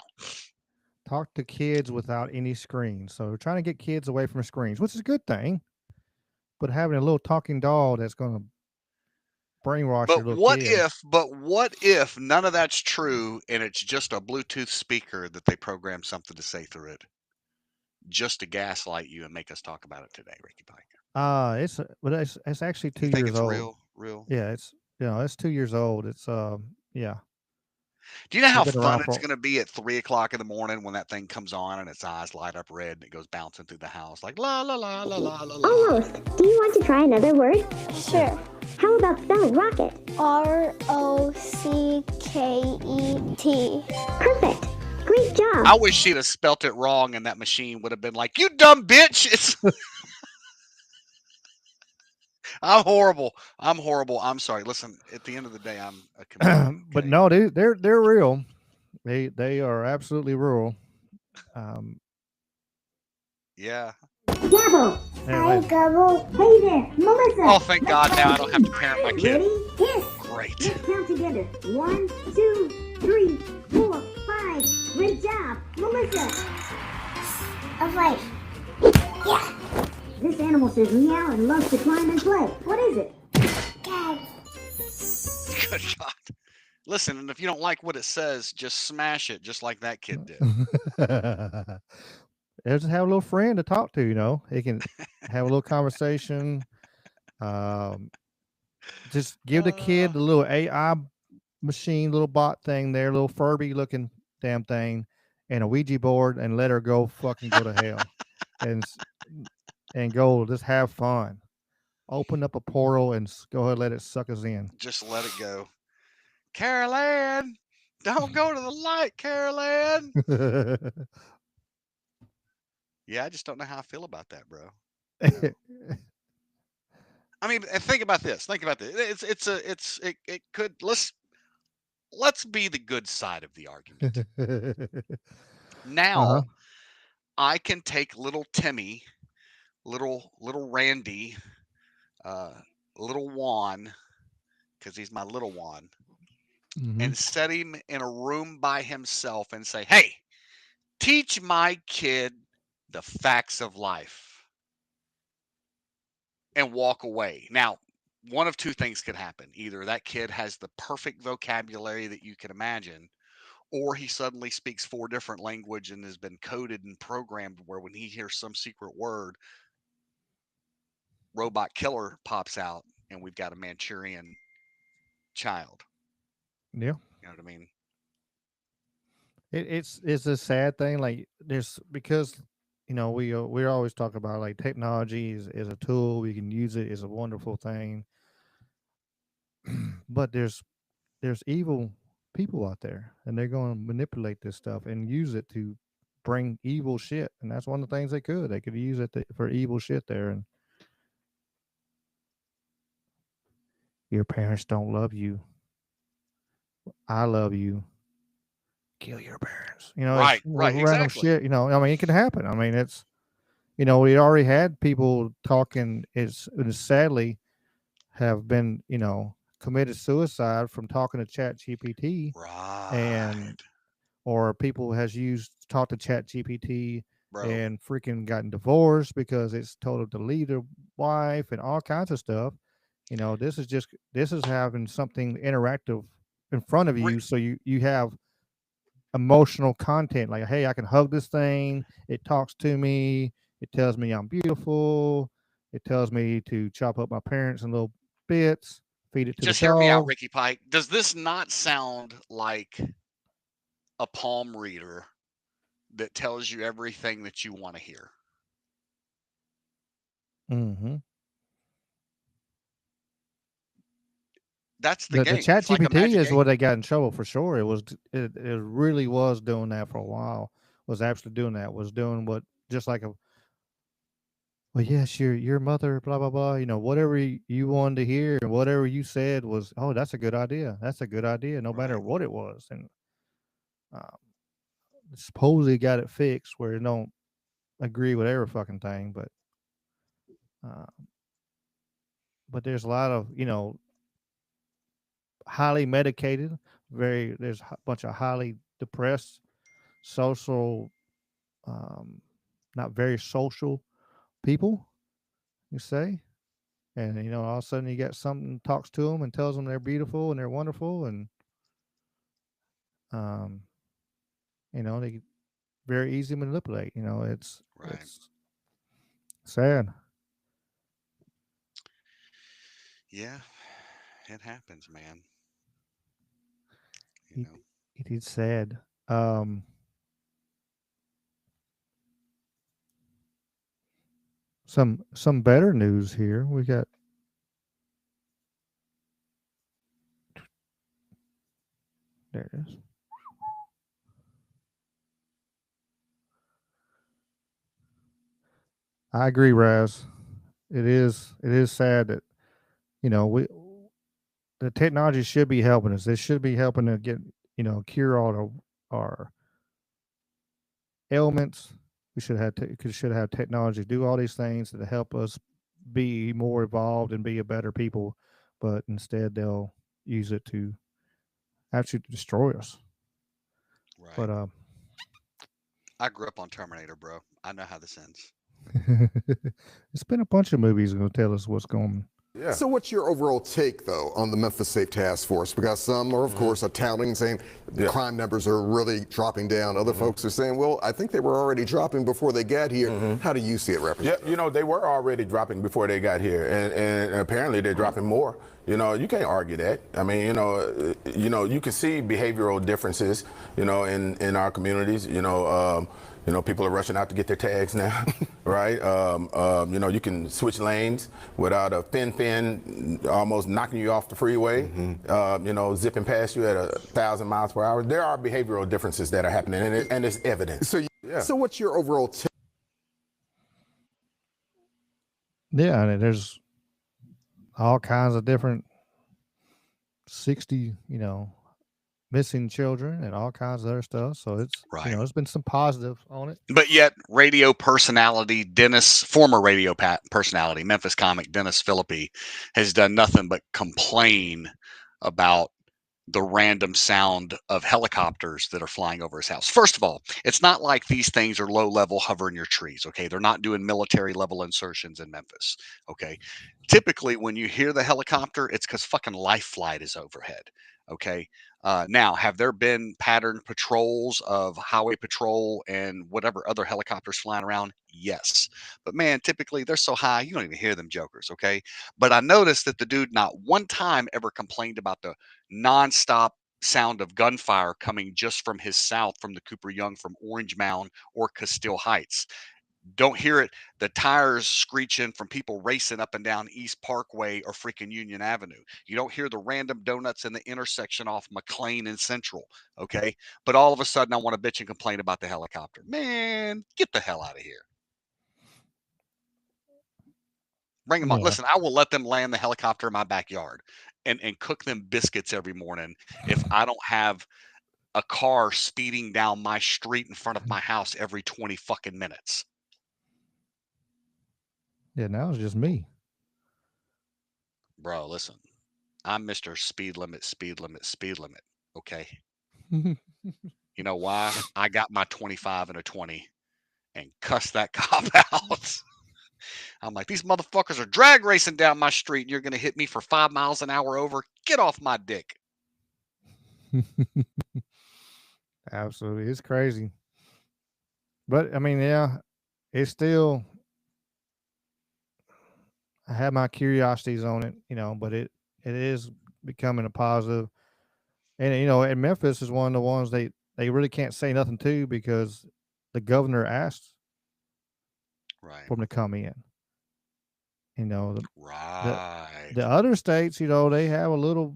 Speaker 4: talk to kids without any screens. So we're trying to get kids away from screens, which is a good thing. But having a little talking doll that's going to brainwash your little kid.
Speaker 5: But what if none of that's true and it's just a Bluetooth speaker that they program something to say through it, just to gaslight you and make us talk about it today, Ricky Pike?
Speaker 4: It's actually 2
Speaker 5: You think
Speaker 4: years
Speaker 5: it's
Speaker 4: old.
Speaker 5: real?
Speaker 4: Yeah, it's 2 years old. It's yeah.
Speaker 5: Do you know how fun it's going to be at 3 o'clock in the morning when that thing comes on and its eyes light up red and it goes bouncing through the house like la la la la la la la?
Speaker 6: Almost. Do you want to try another word? Sure. How about spelling rocket? ROCKET. Perfect. Great job.
Speaker 5: I wish she'd have spelt it wrong and that machine would have been like, "You dumb bitch." I'm horrible. I'm sorry. Listen, at the end of the day, I'm a comedian. Okay?
Speaker 4: But no, they're real. They are absolutely real.
Speaker 5: Yeah.
Speaker 6: Gabble. Hi, Gabble. Hey there, Melissa.
Speaker 5: Oh, thank God! Now I don't have to parent my kid.
Speaker 6: Ready? Yes.
Speaker 5: Great.
Speaker 6: Let's count together. 1, 2, 3, 4, 5. Great job, Melissa. Of life. Yeah. This animal says meow and loves to climb and play. What is it? Cat.
Speaker 5: Good God. Listen, and if you don't like what it says, just smash it, just like that kid did.
Speaker 4: Just have a little friend to talk to, you know. He can have a little conversation. Just give the kid the little AI machine, little bot thing there, little Furby looking damn thing. and a Ouija board and let her go fucking go to hell, and go just have fun. Open up a portal and go ahead and let it suck us in.
Speaker 5: Just let it go. Carol Ann, don't go to the light, Carol Ann. Yeah, I just don't know how I feel about that, bro. I mean, think about this. Think about this. It could let's be the good side of the argument. Now, I can take little Timmy, little Randy, little Juan, because he's my little Juan, and set him in a room by himself and say, "Hey, teach my kid the facts of life," and walk away. Now, one of two things could happen. Either that kid has the perfect vocabulary that you can imagine, or he suddenly speaks 4 different language and has been coded and programmed where when he hears some secret word, robot killer pops out and we've got a Manchurian child.
Speaker 4: Yeah.
Speaker 5: You know what I mean?
Speaker 4: It's a sad thing. Like there's because we always talk about like technology is a tool, we can use it, is a wonderful thing. But there's evil people out there, and they're going to manipulate this stuff and use it to bring evil shit. And that's one of the things they could use it for evil shit there. And your parents don't love you. I love you. Kill your parents.
Speaker 5: Right,
Speaker 4: random
Speaker 5: exactly.
Speaker 4: shit. I mean, it can happen. I mean, it's we already had people talking. It's sadly have been committed suicide from talking to Chat GPT, and or people has talked to Chat GPT and freaking gotten divorced because it's told them to leave their wife and all kinds of stuff. This is having something interactive in front of you, so you have emotional content like, hey, I can hug this thing, it talks to me, it tells me I'm beautiful, it tells me to chop up my parents in little bits, feed it to
Speaker 5: Just
Speaker 4: the
Speaker 5: hear me out,
Speaker 4: dog.
Speaker 5: Ricky Pike. Does this not sound like a palm reader that tells you everything that you want to hear?
Speaker 4: Mm-hmm.
Speaker 5: That's the game.
Speaker 4: The Chat
Speaker 5: It's like a
Speaker 4: GPT
Speaker 5: magic
Speaker 4: is
Speaker 5: game.
Speaker 4: what they got in trouble for sure. It really was doing that for a while. Was actually doing that. Was doing what just like a well, yes, your mother, blah blah blah. Whatever you wanted to hear and whatever you said was, oh, that's a good idea. That's a good idea, no matter what it was. And supposedly got it fixed where it don't agree with every fucking thing, uh, but there's a lot of highly medicated, there's a bunch of highly depressed, social, not very social people, you say, and all of a sudden you got something talks to them and tells them they're beautiful and they're wonderful, and they very easy to manipulate. It's sad.
Speaker 5: Yeah, it happens, man.
Speaker 4: It is sad. Some better news here. We got there it is. I agree, Raz. It is sad that we the technology should be helping us. It should be helping to get cure all our ailments. We should have technology do all these things to help us be more evolved and be a better people, but instead they'll use it to actually destroy us.
Speaker 5: Right.
Speaker 4: But
Speaker 5: I grew up on Terminator, bro. I know how this ends.
Speaker 4: it's been a bunch of movies going to tell us what's going
Speaker 1: Yeah. So what's your overall take, though, on the Memphis Safe Task Force? Because some are, of course, are touting saying the crime numbers are really dropping down. Other folks are saying, well, I think they were already dropping before they got here. How do you see it, Representative?
Speaker 7: Yeah, you know, they were already dropping before they got here, and apparently they're dropping more. You know, you can't argue that. I mean, you can see behavioral differences, in our communities. People are rushing out to get their tags now, right? You can switch lanes without a fin almost knocking you off the freeway, zipping past you at 1,000 miles per hour. There are behavioral differences that are happening, and it's evident.
Speaker 1: So what's your overall take?
Speaker 4: Yeah, and there's all kinds of different 60, missing children and all kinds of other stuff. So it's, there's been some positive on it.
Speaker 5: But yet, radio personality former radio personality, Memphis comic Dennis Philippi, has done nothing but complain about the random sound of helicopters that are flying over his house. First of all, it's not like these things are low level hovering your trees. Okay. They're not doing military level insertions in Memphis. Okay. Typically, when you hear the helicopter, it's because fucking life flight is overhead. Okay. Now, have there been patterned patrols of highway patrol and whatever other helicopters flying around? Yes. But man, typically they're so high, you don't even hear them jokers. Okay. But I noticed that the dude not one time ever complained about the nonstop sound of gunfire coming just from his south, from the Cooper Young, from Orange Mound or Castile Heights. Don't hear it. The tires screeching from people racing up and down East Parkway or freaking Union Avenue. You don't hear the random donuts in the intersection off McLean and Central. Okay. But all of a sudden, I want to bitch and complain about the helicopter. Man, get the hell out of here. Bring them on. Listen, I will let them land the helicopter in my backyard and cook them biscuits every morning if I don't have a car speeding down my street in front of my house every 20 fucking minutes.
Speaker 4: Yeah, now it's just me.
Speaker 5: Bro, listen. I'm Mr. Speed limit, speed limit, speed limit. Okay. You know why? I got my 25 and a 20 and cussed that cop out. I'm like, these motherfuckers are drag racing down my street and you're going to hit me for 5 miles an hour over. Get off my dick.
Speaker 4: Absolutely. It's crazy. But I mean, yeah, it's still, I have my curiosities on it, but it is becoming a positive. And, and Memphis is one of the ones they really can't say nothing to because the governor asked for them to come in. The other states, they have a little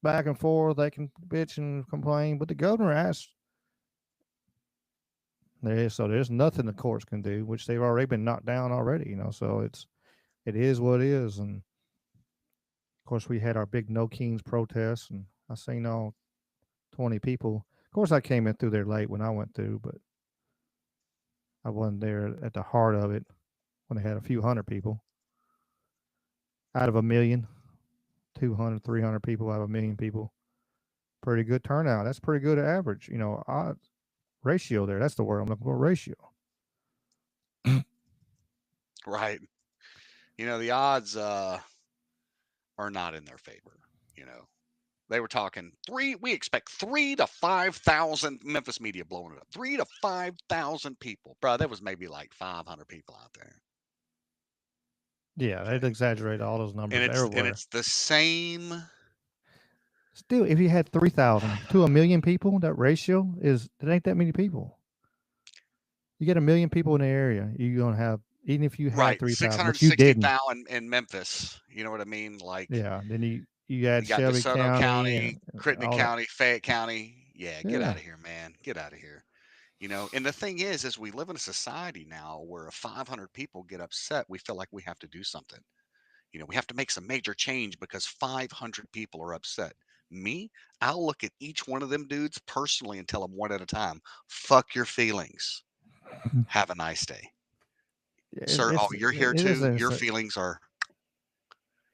Speaker 4: back and forth. They can bitch and complain, but the governor asked. So there's nothing the courts can do, which they've already been knocked down already, so it is what it is. And of course we had our big No Kings protests and I seen all 20 people. Of course I came in through there late when I went through, but I wasn't there at the heart of it when they had a few hundred people. Out of 1 million, 200, 300 people out of 1 million people. Pretty good turnout. That's pretty good average, odds ratio there. That's the word I'm looking for, ratio.
Speaker 5: Right. The odds are not in their favor. They were talking we expect 3,000 to 5,000 Memphis media blowing it up. 3,000 to 5,000 people. Bro, there was maybe like 500 people out there.
Speaker 4: Yeah, they'd exaggerate all those numbers everywhere.
Speaker 5: And it's the same.
Speaker 4: Still, if you had 3,000 to 1 million people, that ratio it ain't that many people. You get 1 million people in the area, you're gonna have, even if you had 3,000, which you didn't.
Speaker 5: 660,000 in Memphis. You know what I mean? Like,
Speaker 4: yeah. Then you had
Speaker 5: got
Speaker 4: Shelby
Speaker 5: DeSoto County,
Speaker 4: and
Speaker 5: Crittenden County, Fayette County. Yeah, get
Speaker 4: Yeah.
Speaker 5: out of here, man. Get out of here. And the thing is we live in a society now where if 500 people get upset, we feel like we have to do something. We have to make some major change because 500 people are upset. Me, I'll look at each one of them dudes personally and tell them one at a time, fuck your feelings. Have a nice day. Sir, you're here too. Your feelings are.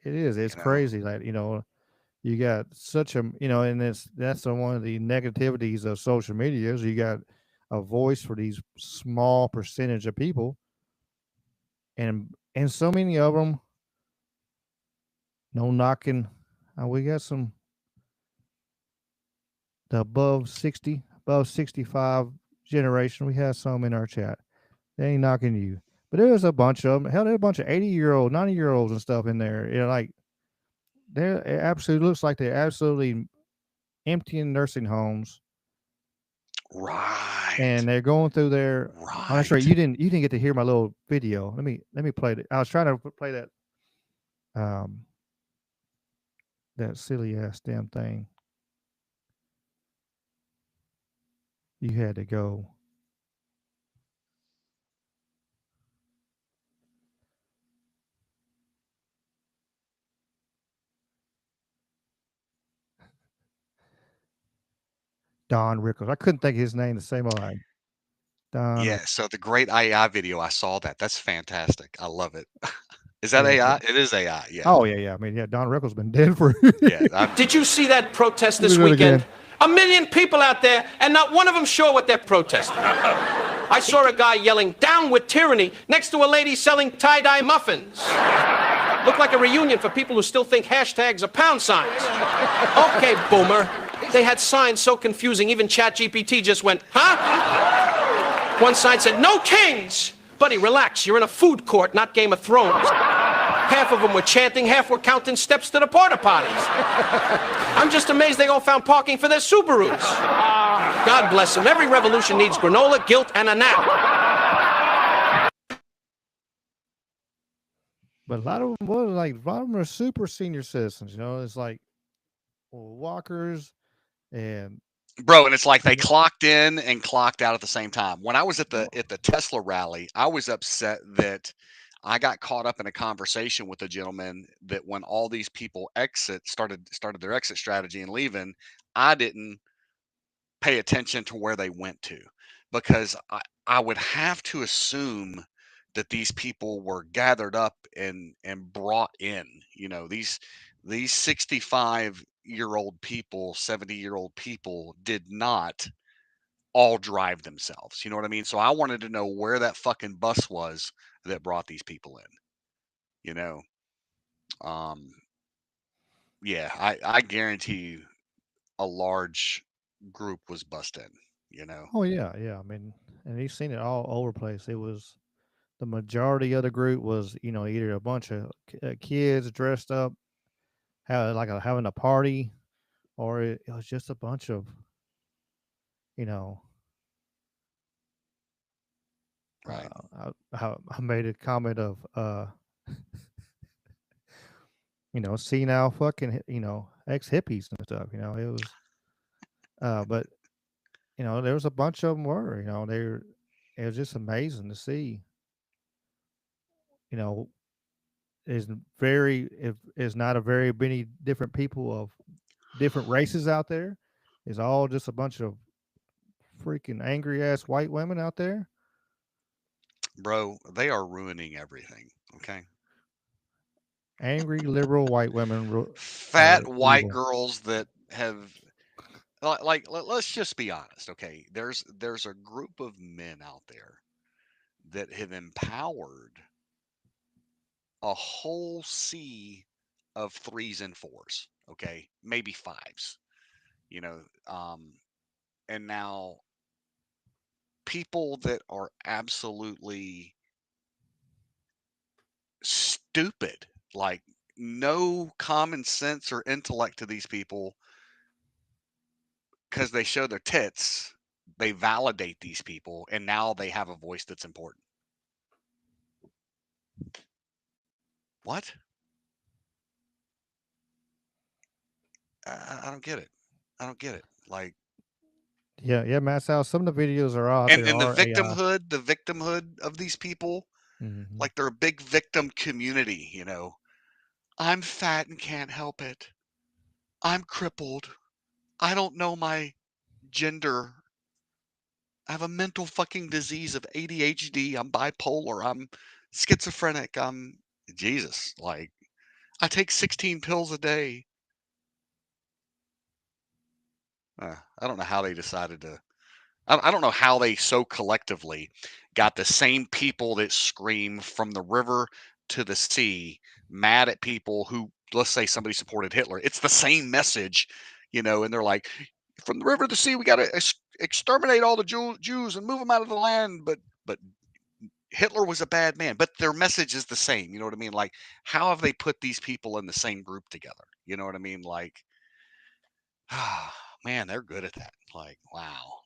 Speaker 4: It is. It's crazy. Like, you got such a, and that's one of the negativities of social media is you got a voice for these small percentage of people. And so many of them No knocking. We got some the above 60, above 65 generation. We have some in our chat. They ain't knocking you. But there's a bunch of them. Hell, there's a bunch of 80-year-old, 90-year-olds and stuff in there. Like it absolutely looks like they're absolutely emptying nursing homes.
Speaker 5: Right.
Speaker 4: And they're going through there.
Speaker 5: Right.
Speaker 4: Oh, that's right. You didn't get to hear my little video. Let me play it. I was trying to play that silly ass damn thing. You had to go. Don Rickles. I couldn't think of his name the same way. Don.
Speaker 5: Yeah. So the great AI video, I saw that. That's fantastic. I love it. Is that
Speaker 4: Yeah.
Speaker 5: AI? It is AI. Yeah.
Speaker 4: Oh yeah. I mean, yeah. Don Rickles been dead for.
Speaker 5: Yeah.
Speaker 8: Did you see that protest this
Speaker 4: Let me do it
Speaker 8: weekend?
Speaker 4: again.
Speaker 8: 1 million people out there, and not one of them sure what they're protesting. I saw a guy yelling, "Down with tyranny," next to a lady selling tie-dye muffins. Looked like a reunion for people who still think hashtags are pound signs. Okay, boomer. They had signs so confusing, even ChatGPT just went, huh? One sign said, "No kings!" Buddy, relax. You're in a food court, not Game of Thrones. Half of them were chanting, half were counting steps to the porta potties. I'm just amazed they all found parking for their Subarus. God bless them. Every revolution needs granola, guilt, and a nap.
Speaker 4: But a lot of them are super senior citizens. You know, it's like walkers and.
Speaker 5: Bro, and it's like they clocked in and clocked out at the same time. When I was at the Tesla rally, I was upset that I got caught up in a conversation with a gentleman that when all these people started their exit strategy and leaving, I didn't pay attention to where they went to, because I would have to assume that these people were gathered up and brought in. You know, these 65-year-old people, 70-year-old people did not all drive themselves. You know what I mean? So I wanted to know where that fucking bus was that brought these people in. You know, yeah, I guarantee you a large group was bussed in. You know.
Speaker 4: Oh yeah. I mean, and you've seen it all over the place. It was the majority of the group was, either a bunch of kids dressed up, having a party, or it was just a bunch of,
Speaker 5: Right.
Speaker 4: I made a comment of, senile fucking, ex hippies and stuff. It was, but there was a bunch of them were, it was just amazing to see. Is not a very many different people of different races out there. It's all just a bunch of freaking angry ass white women out there.
Speaker 5: Bro, they are ruining everything. Okay.
Speaker 4: Angry liberal white women.
Speaker 5: Fat white
Speaker 4: evil.
Speaker 5: girls that have let's just be honest. Okay. There's a group of men out there that have empowered a whole sea of 3s and 4s. Okay. Maybe 5s, and now people that are absolutely stupid, like no common sense or intellect to these people, because they show their tits, they validate these people, and now they have a voice that's important. What? I don't get it. I don't get it. Like,
Speaker 4: Yeah, Matt Sal, some of the videos are out
Speaker 5: and
Speaker 4: there
Speaker 5: the
Speaker 4: are AI.
Speaker 5: victimhood of these people,
Speaker 4: Mhm.
Speaker 5: like they're a big victim community. I'm fat and can't help it. I'm crippled. I don't know my gender. I have a mental fucking disease of ADHD. I'm bipolar. I'm schizophrenic. I'm Jesus. Like, I take 16 pills a day. I don't know how they decided to. I don't know how they so collectively got the same people that scream from the river to the sea mad at people who let's say somebody supported Hitler, it's the same message, and they're like, from the river to the sea, we got to exterminate all the Jews and move them out of the land. But Hitler was a bad man, but their message is the same. You know what I mean? Like, how have they put these people in the same group together? You know what I mean? Like, man, they're good at that. Like, wow.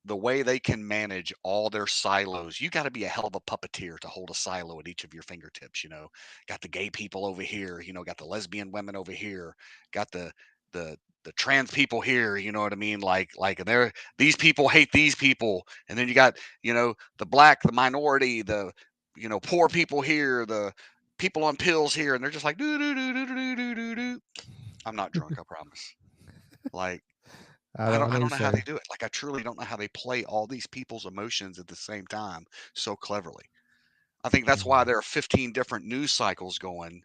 Speaker 5: The way they can manage all their silos, you got to be a hell of a puppeteer to hold a silo at each of your fingertips. Got the gay people over here, got the lesbian women over here, got the trans people here. You know what I mean? Like, and these people hate these people, and then you got the black, the minority, the poor people here, the people on pills here, and they're just like do do do do do do do do. I'm not drunk, I promise. Like.
Speaker 4: I
Speaker 5: I
Speaker 4: know
Speaker 5: don't
Speaker 4: you
Speaker 5: know how they
Speaker 4: say.
Speaker 5: do it. Like, I truly don't know how they play all these people's emotions at the same time so cleverly. I think that's why there are 15 different news cycles going.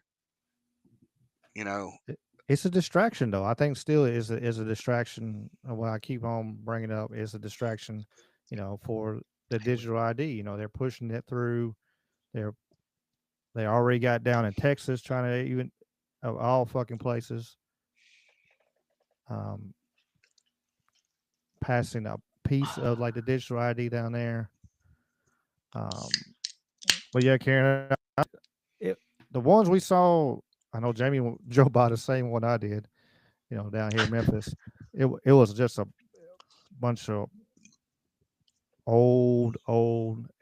Speaker 4: It's a distraction, though. I think still is a distraction. What I keep on bringing up is a distraction, for the digital ID. They're pushing it through. They already got down in Texas, trying to even of all fucking places, um, passing a piece of like the digital ID down there. But yeah, Karen, the ones we saw, I know Jamie Joe bought the same one I did, down here in Memphis. It was just a bunch of old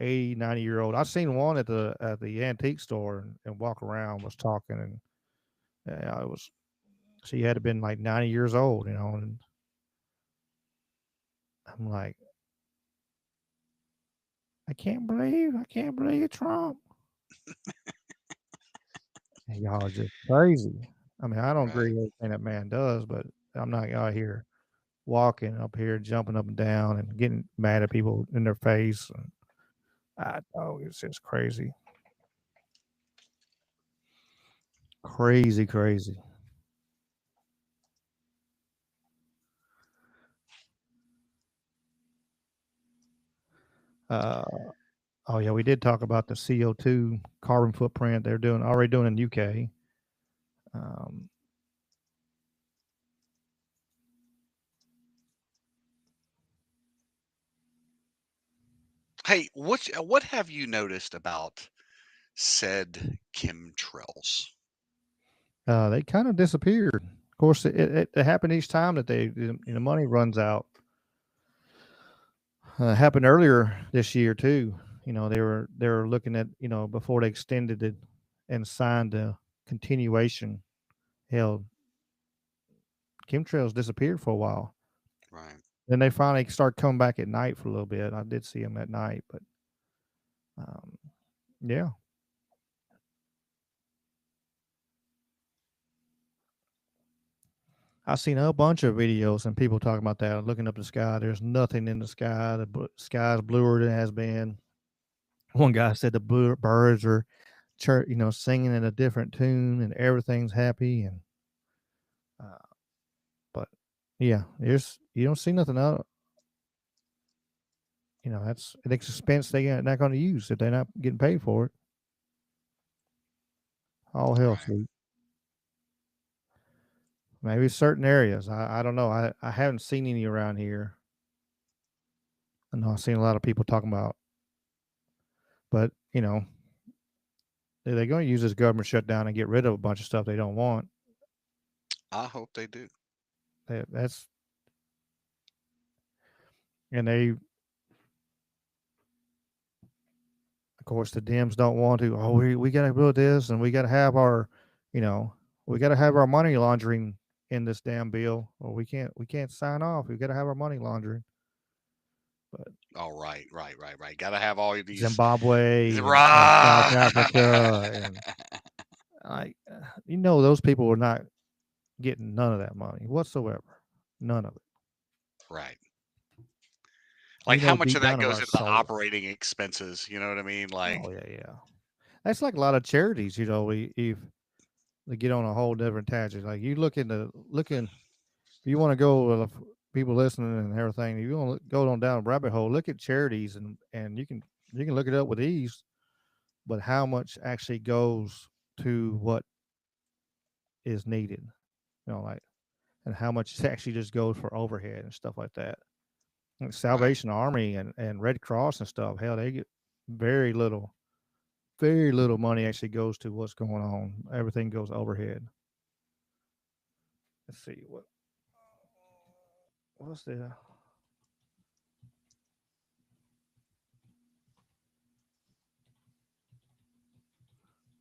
Speaker 4: 80, 90-year-old. I seen one at the antique store and walk around, was talking, and it was, she had to been like 90 years old, and I'm like, I can't believe Trump. And y'all are just crazy. I mean, I don't agree with everything that man does, but I'm not out here walking up here, jumping up and down and getting mad at people in their face. And it's just crazy. Crazy, crazy. Oh yeah, we did talk about the CO2 carbon footprint they're already doing in UK. Um,
Speaker 5: Hey, what have you noticed about said chemtrails?
Speaker 4: they kind of disappeared. Of course, it happened each time that the money runs out. Happened earlier this year too. They were looking at before they extended it and signed a continuation. Hell, chemtrails disappeared for a while.
Speaker 5: Right.
Speaker 4: Then they finally start coming back at night for a little bit. I did see them at night, but yeah. I've seen a bunch of videos and people talking about that. Looking up the sky, there's nothing in the sky. The sky's bluer than it has been. One guy said the birds are, singing in a different tune and everything's happy. And but yeah, you don't see nothing out. That's an expense they're not going to use if they're not getting paid for it. All hell sweet. Maybe certain areas. I don't know. I haven't seen any around here. I know I've seen a lot of people talking about, but they're going to use this government shutdown and get rid of a bunch of stuff they don't want.
Speaker 5: I hope they do.
Speaker 4: That's and they, of course, the Dems don't want to. Oh, we got to build this, and we got to have our, we got to have our money laundering in this damn bill, or we can't sign off. We got to have our money laundering. But
Speaker 5: right. Got to have all of these
Speaker 4: Zimbabwe and South
Speaker 5: right.
Speaker 4: Africa, and those people were not getting none of that money whatsoever. None of it.
Speaker 5: Right. Like, how much
Speaker 4: Deep
Speaker 5: of that
Speaker 4: down of
Speaker 5: goes
Speaker 4: our
Speaker 5: into the
Speaker 4: soul.
Speaker 5: operating expenses? You know what I mean? Like,
Speaker 4: Oh yeah. That's like a lot of charities. If they get on a whole different tangent, like you looking. If you want to go, people listening and everything, if you want to go on down a rabbit hole, look at charities and you can look it up with ease. But how much actually goes to what is needed. Like, and how much actually just goes for overhead and stuff like that. Like Salvation Army and Red Cross and stuff, hell, they get very little money actually goes to what's going on. Everything goes overhead. Let's see what's the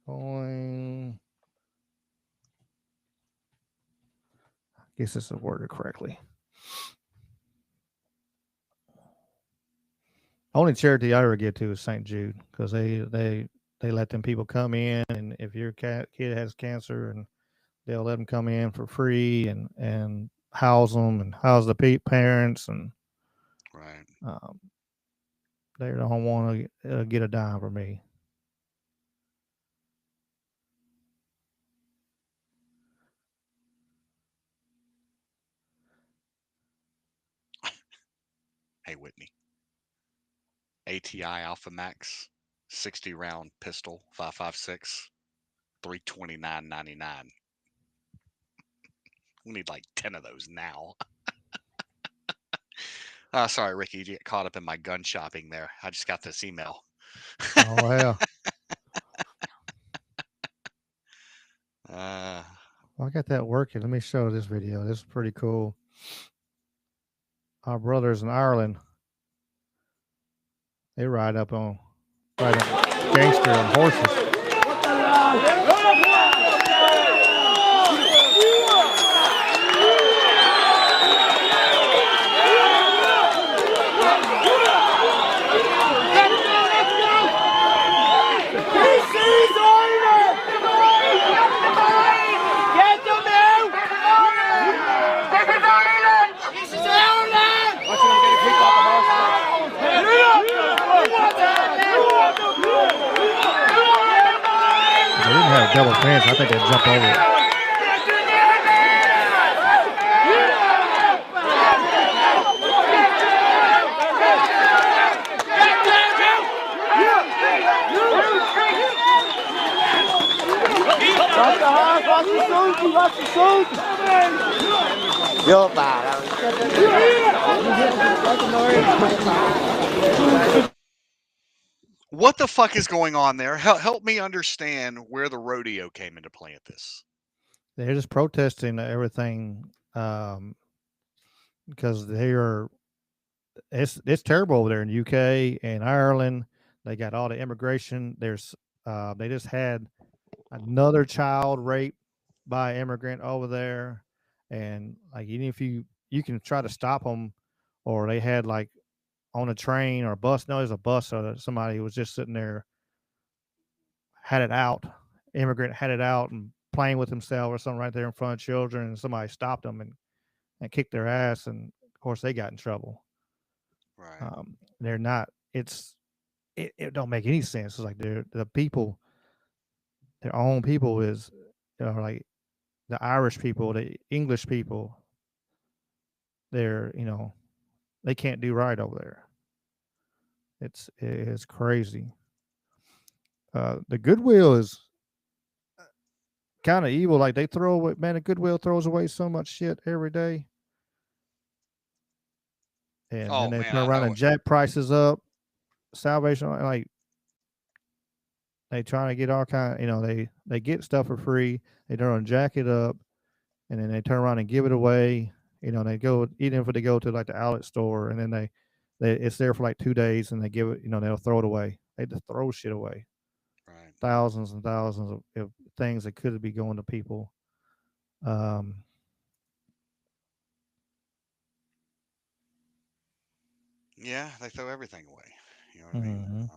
Speaker 4: going. I guess this is worded correctly. Only charity I ever get to is St. Jude, because they let them people come in, and if your kid has cancer, and they'll let them come in for free and house them and house the parents, and they don't want to get a dime from me.
Speaker 5: Hey, Whitney. ATI Alpha Max, 60 round pistol, 5.56, $329.99. We need like 10 of those now. Sorry, Ricky, you get caught up in my gun shopping there. I just got this email.
Speaker 4: Oh, yeah. Well, I got that working. Let me show this video. This is pretty cool. Our brothers in Ireland, they ride up gangster on horses. They didn't have double fence. I think they jumped over it.
Speaker 5: What the fuck is going on there? Help me understand where the rodeo came into play at this.
Speaker 4: They're just protesting everything because it's terrible over there in UK and Ireland. They got all the immigration. They just had another child raped by an immigrant over there, and like even if you can try to stop them, or they had like on a train or a bus. No, there's a bus. So somebody was just sitting there, had it out. Immigrant had it out and playing with himself or something right there in front of children, and somebody stopped them and kicked their ass, and of course they got in trouble.
Speaker 5: Right.
Speaker 4: They're not. It don't make any sense. It's like the people, their own people is, like the Irish people, the English people. They're they can't do right over there. It's crazy. The Goodwill is kind of evil. Like they throw away, man. The Goodwill throws away so much shit every day, and then they turn around and jack prices up. Salvation, like they trying to get all kind. They get stuff for free. They turn jack it up, and then they turn around and give it away. They go even if they go to like the outlet store, and then they it's there for like 2 days, and they give it. They'll throw it away. They just throw shit away.
Speaker 5: Right.
Speaker 4: Thousands and thousands of things that could be going to people.
Speaker 5: Yeah, they throw everything away. You know what I mean?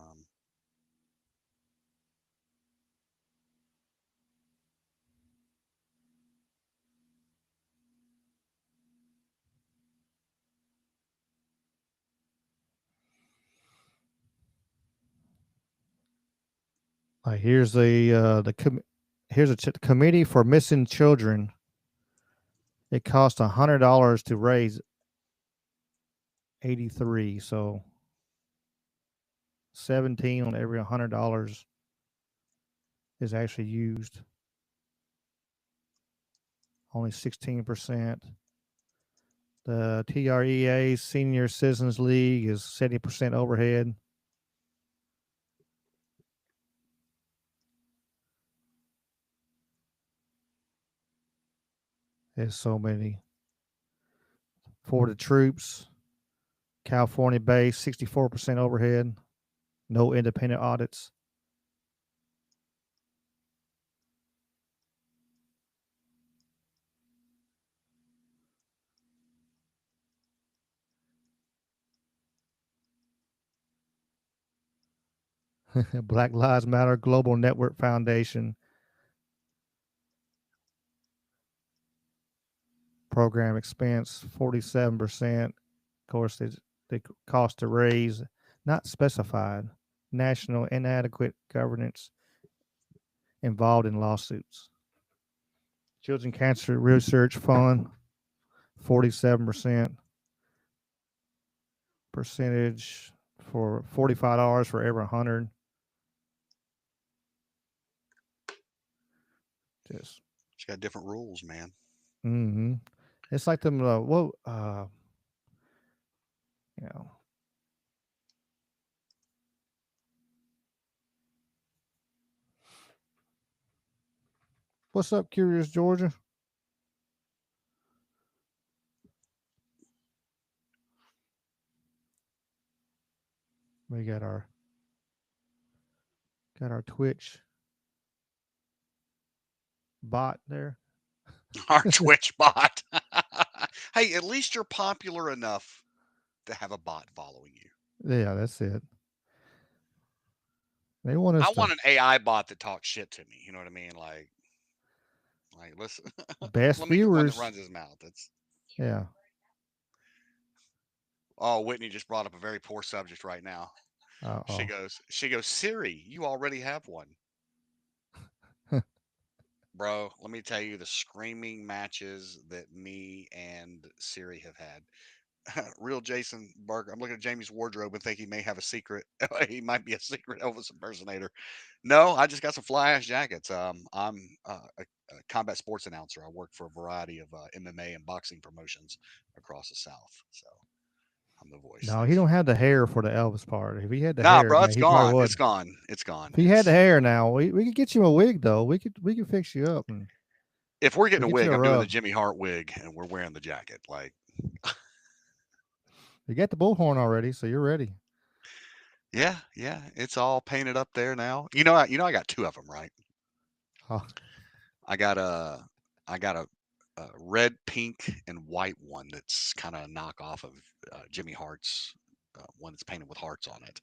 Speaker 4: Like here's here's a committee for missing children. It costs $100 to raise 83, so 17 on every $100 is actually used. only 16%. The TREA Senior Citizens League is 70% overhead. There's so many. For the troops, California base, 64% overhead. No independent audits. Black Lives Matter Global Network Foundation. Program expense 47%. Of course, the cost to raise not specified. National inadequate governance involved in lawsuits. Children Cancer Research Fund 47%. Percentage for $45 for every 100. Just
Speaker 5: It's got different rules, man.
Speaker 4: Mm-hmm. It's like them. You know. What's up, Curious Georgia? We got our Twitch bot there.
Speaker 5: Our Twitch bot. Hey, at least you're popular enough to have a bot following you.
Speaker 4: Yeah, that's it. They want us
Speaker 5: I
Speaker 4: to
Speaker 5: want an AI bot that talks shit to me. You know what I mean? Like listen.
Speaker 4: best
Speaker 5: Let me get one that
Speaker 4: viewers.
Speaker 5: runs his mouth. That's
Speaker 4: Yeah.
Speaker 5: Oh, Whitney just brought up a very poor subject right now. She goes, Siri, you already have one. Bro, let me tell you the screaming matches that me and Siri have had. Real Jason Barker. I'm looking at Jamie's wardrobe and think he may have a secret. He might be a secret Elvis impersonator. No, I just got some fly ass jackets. I'm a combat sports announcer. I work for a variety of MMA and boxing promotions across the South. So I'm the voice.
Speaker 4: No, he don't have the hair for the Elvis part. If he had the
Speaker 5: Nah,
Speaker 4: hair,
Speaker 5: bro,
Speaker 4: man,
Speaker 5: it's
Speaker 4: he probably
Speaker 5: gone.
Speaker 4: would.
Speaker 5: It's gone. It's gone.
Speaker 4: If he had the hair now, we could get you a wig though. We could fix you up and
Speaker 5: If we're getting a
Speaker 4: get you
Speaker 5: wig,
Speaker 4: a
Speaker 5: I'm doing the
Speaker 4: rub.
Speaker 5: Jimmy Hart wig, and we're wearing the jacket. Like,
Speaker 4: You got the bullhorn already, so you're ready.
Speaker 5: yeah, it's all painted up there now. I got two of them, right?
Speaker 4: Oh.
Speaker 5: I got a red, pink, and white one that's kind of a knockoff of Jimmy Hart's one that's painted with hearts on it.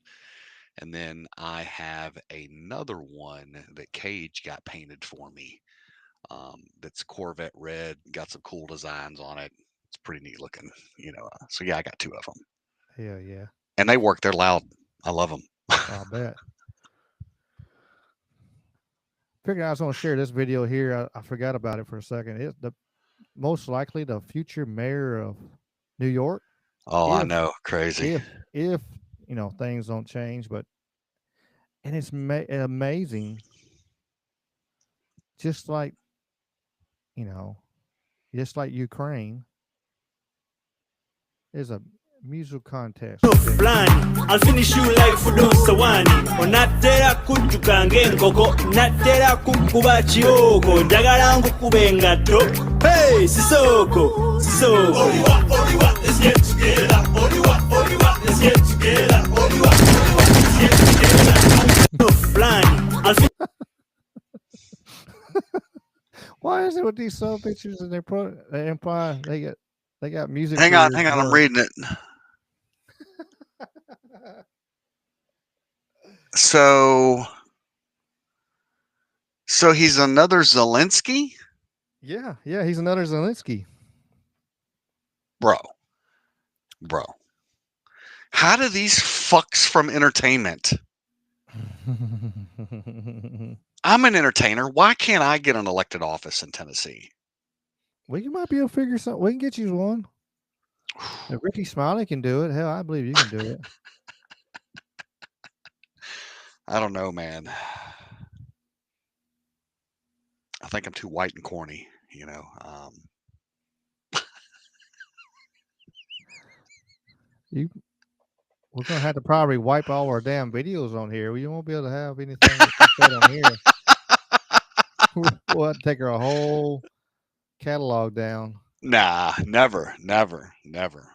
Speaker 5: And then I have another one that Cage got painted for me. That's Corvette red, got some cool designs on it. It's pretty neat looking, So yeah, I got two of them.
Speaker 4: Hell yeah.
Speaker 5: And they work. They're loud. I love them.
Speaker 4: I'll bet. Figured I was going to share this video here. I forgot about it for a second. It's most likely the future mayor of New York.
Speaker 5: Oh, I know, crazy.
Speaker 4: If things don't change, and it's amazing. Just like Ukraine, there's a musical contest.
Speaker 9: I'll finish you like Sawani. Onatera kujjukanga enkoko, natera kukuba kiyogo, njagala nkukube engatto. Hey, Sisoko. Oliwa, let's get together. Oliwa, let's get together. Oliwa, let's get together. Plan.
Speaker 4: Why is it with these sub pictures and they imply they got music?
Speaker 5: Hang on, I'm reading it. So he's another Zelensky?
Speaker 4: Yeah, he's another Zelensky.
Speaker 5: Bro. How do these fucks from entertainment? I'm an entertainer. Why can't I get an elected office in Tennessee?
Speaker 4: We might be able to figure something. We can get you one. If Ricky Smiley can do it, hell, I believe you can do it.
Speaker 5: I don't know, man. I think I'm too white and corny. You know,
Speaker 4: We're gonna have to probably wipe all our damn videos on here. We won't be able to have anything like that on here. We'll have to take our whole catalog down.
Speaker 5: nah, never, never, never.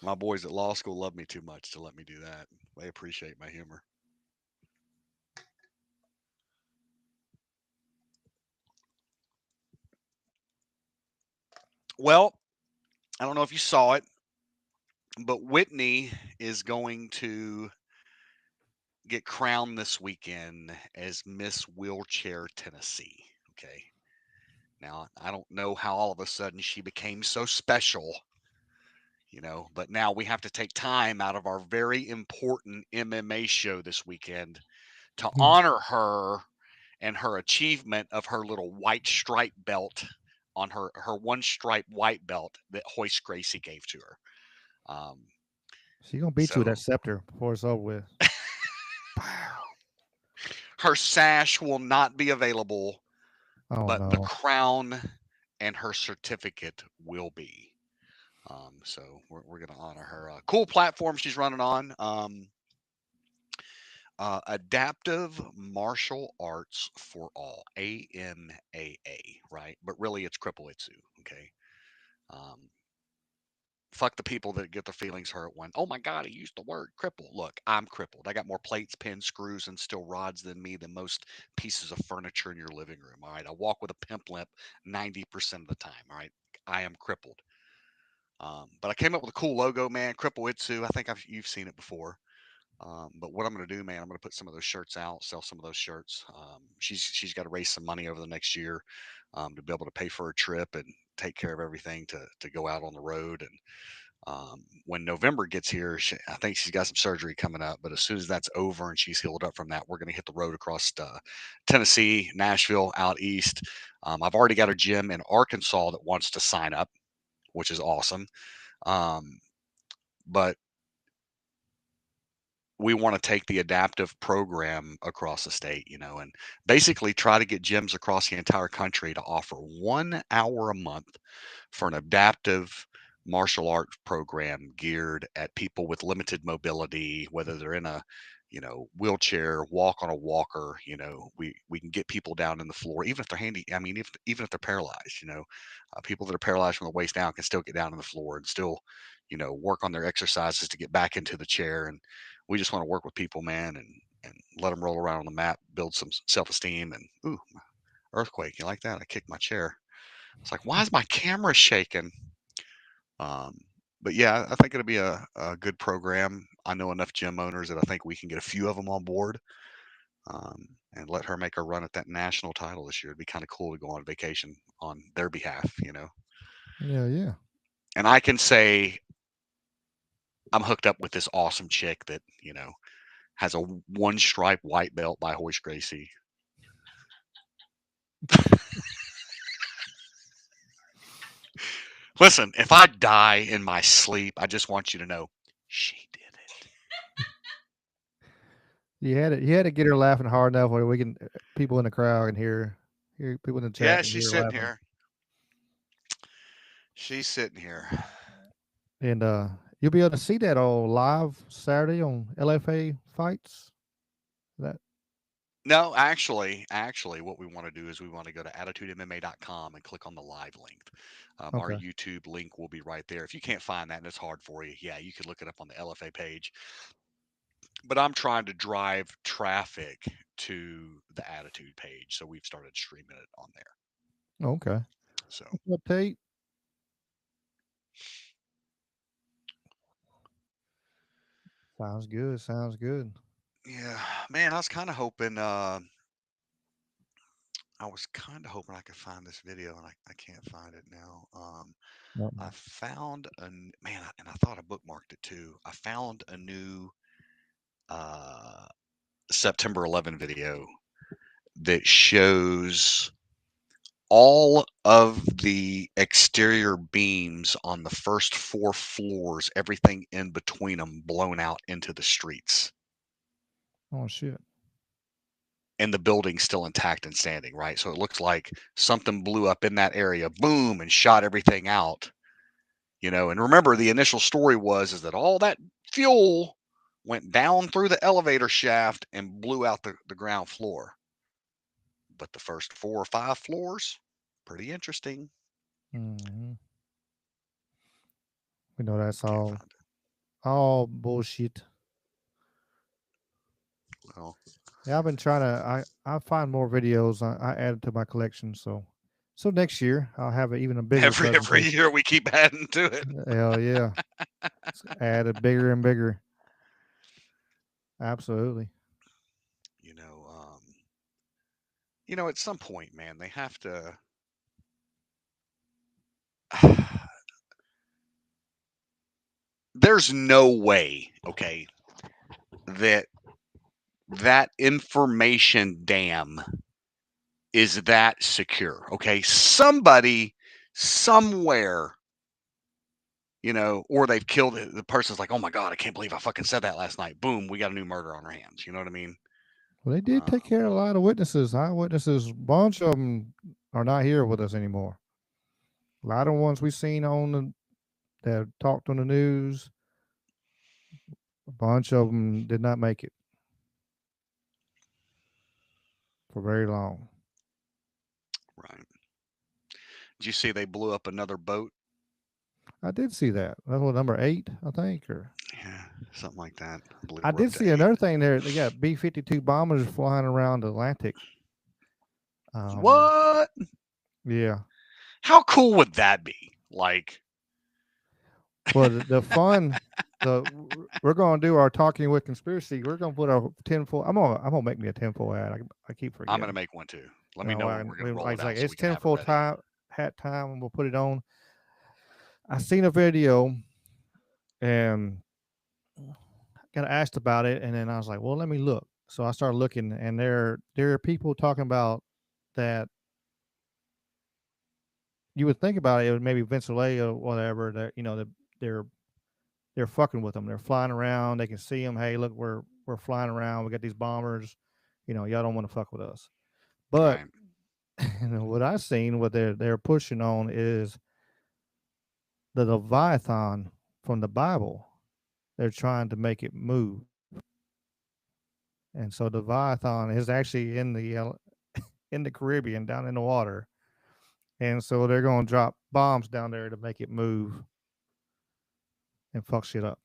Speaker 5: My boys at law school love me too much to let me do that. They appreciate my humor. Well, I don't know if you saw it, but Whitney is going to get crowned this weekend as Miss Wheelchair Tennessee. Okay. Now, I don't know how all of a sudden she became so special, but now we have to take time out of our very important MMA show this weekend to honor her and her achievement of her little white stripe belt on her one stripe white belt that Hoist Gracie gave to her.
Speaker 4: She's gonna beat you with that scepter before it's over with.
Speaker 5: Her sash will not be available, but the
Speaker 4: no.
Speaker 5: crown and her certificate will be. So we're going to honor her. Cool platform she's running on. Adaptive Martial Arts for All, AMAA, right? But really it's Cripple Itsu, okay? Fuck the people that get their feelings hurt when, oh my God, he used the word cripple. Look, I'm crippled. I got more plates, pins, screws, and steel rods than most pieces of furniture in your living room, all right? I walk with a pimp limp 90% of the time, all right? I am crippled. But I came up with a cool logo, man. Cripple Itsu. I think you've seen it before. But what I'm going to do, man, I'm going to put some of those shirts out, sell some of those shirts. She's got to raise some money over the next year to be able to pay for a trip and take care of everything to go out on the road. And when November gets here, I think she's got some surgery coming up. But as soon as that's over and she's healed up from that, we're going to hit the road across Tennessee, Nashville, out east. I've already got a gym in Arkansas that wants to sign up, which is awesome. But we want to take the adaptive program across the state, and basically try to get gyms across the entire country to offer 1 hour a month for an adaptive martial arts program geared at people with limited mobility, whether they're in a wheelchair, walk on a walker. We can get people down in the floor, even if they're handy. I mean, even if they're paralyzed, people that are paralyzed from the waist down can still get down on the floor and still, work on their exercises to get back into the chair. And we just want to work with people, man, and let them roll around on the mat, build some self-esteem. And ooh, earthquake! You like that? I kicked my chair. It's like, why is my camera shaking? But yeah, I think it'll be a good program. I know enough gym owners that I think we can get a few of them on board, and let her make a run at that national title this year. It'd be kind of cool to go on vacation on their behalf,
Speaker 4: Yeah.
Speaker 5: And I can say I'm hooked up with this awesome chick that, has a one stripe white belt by Hoist Gracie. Listen, if I die in my sleep, I just want you to know she did it.
Speaker 4: You had to get her laughing hard enough where we can people in the crowd can hear people in the chat.
Speaker 5: Yeah,
Speaker 4: can
Speaker 5: she's
Speaker 4: hear
Speaker 5: sitting
Speaker 4: laughing.
Speaker 5: here. She's sitting here.
Speaker 4: And you'll be able to see that all live Saturday on LFA Fights. That
Speaker 5: No, actually, what we want to do is we want to go to attitudemma.com and click on the live link. Our
Speaker 4: Okay.
Speaker 5: YouTube link will be right there. If you can't find that and it's hard for you, yeah, you could look it up on the LFA page. But I'm trying to drive traffic to the Attitude page, so we've started streaming it on there.
Speaker 4: Okay.
Speaker 5: So
Speaker 4: What's up, Tate? Sounds good. Sounds good.
Speaker 5: yeah, man, I was kind of hoping. I I could find this video, and I can't find it now. I found and I thought I bookmarked it too. I found a new September 11 video that shows all of the exterior beams on the first 4 floors, everything in between them blown out into the streets.
Speaker 4: Oh shit.
Speaker 5: and the building's still intact and standing, right? So it looks like something blew up in that area, boom, and shot everything out. And remember, the initial story is that all that fuel went down through the elevator shaft and blew out the ground floor. But the first 4 or 5 floors, pretty interesting.
Speaker 4: We know that's all bullshit.
Speaker 5: Well,
Speaker 4: yeah, I've been trying to. I find more videos. I added to my collection, so next year I'll have even a bigger
Speaker 5: every
Speaker 4: presentation.
Speaker 5: year we keep adding to it.
Speaker 4: Hell yeah, it's added bigger and bigger. Absolutely.
Speaker 5: At some point, man, they have to. There's no way, okay, that information dam is that secure. Okay, somebody somewhere, or they've killed it. The person's like, oh my god, I can't believe I fucking said that last night. Boom, we got a new murder on our hands. You know what I mean?
Speaker 4: Well, they did take care of a lot of witnesses. Eyewitnesses. A bunch of them are not here with us anymore. A lot of ones we've seen that talked on the news. A bunch of them did not make it for very long.
Speaker 5: Right. Did you see they blew up another boat?
Speaker 4: I did see that. That was number 8, I think, or
Speaker 5: yeah, something like that.
Speaker 4: I did see another thing there. They got B-52 bombers flying around the Atlantic.
Speaker 5: What?
Speaker 4: Yeah.
Speaker 5: How cool would that be? Like,
Speaker 4: well, the fun. We're gonna do our talking with conspiracy. We're gonna put our tinfoil. I'm gonna make me a tinfoil hat. I keep forgetting.
Speaker 5: I'm gonna make one too. Let me know when we're gonna roll it out.
Speaker 4: It's tinfoil hat time, and we'll put it on. I seen a video, and got asked about it, and then I was like, well, let me look. So I started looking, and there are people talking about that. You would think about it, maybe Venezuela or whatever. That they're fucking with them. They're flying around. They can see them. Hey, look, we're flying around. We got these bombers. Y'all don't want to fuck with us. But what I've seen, what they're pushing on is the Leviathan from the Bible. They're trying to make it move. And so the Leviathan is actually in the Caribbean, down in the water. And so they're going to drop bombs down there to make it move and fuck shit up.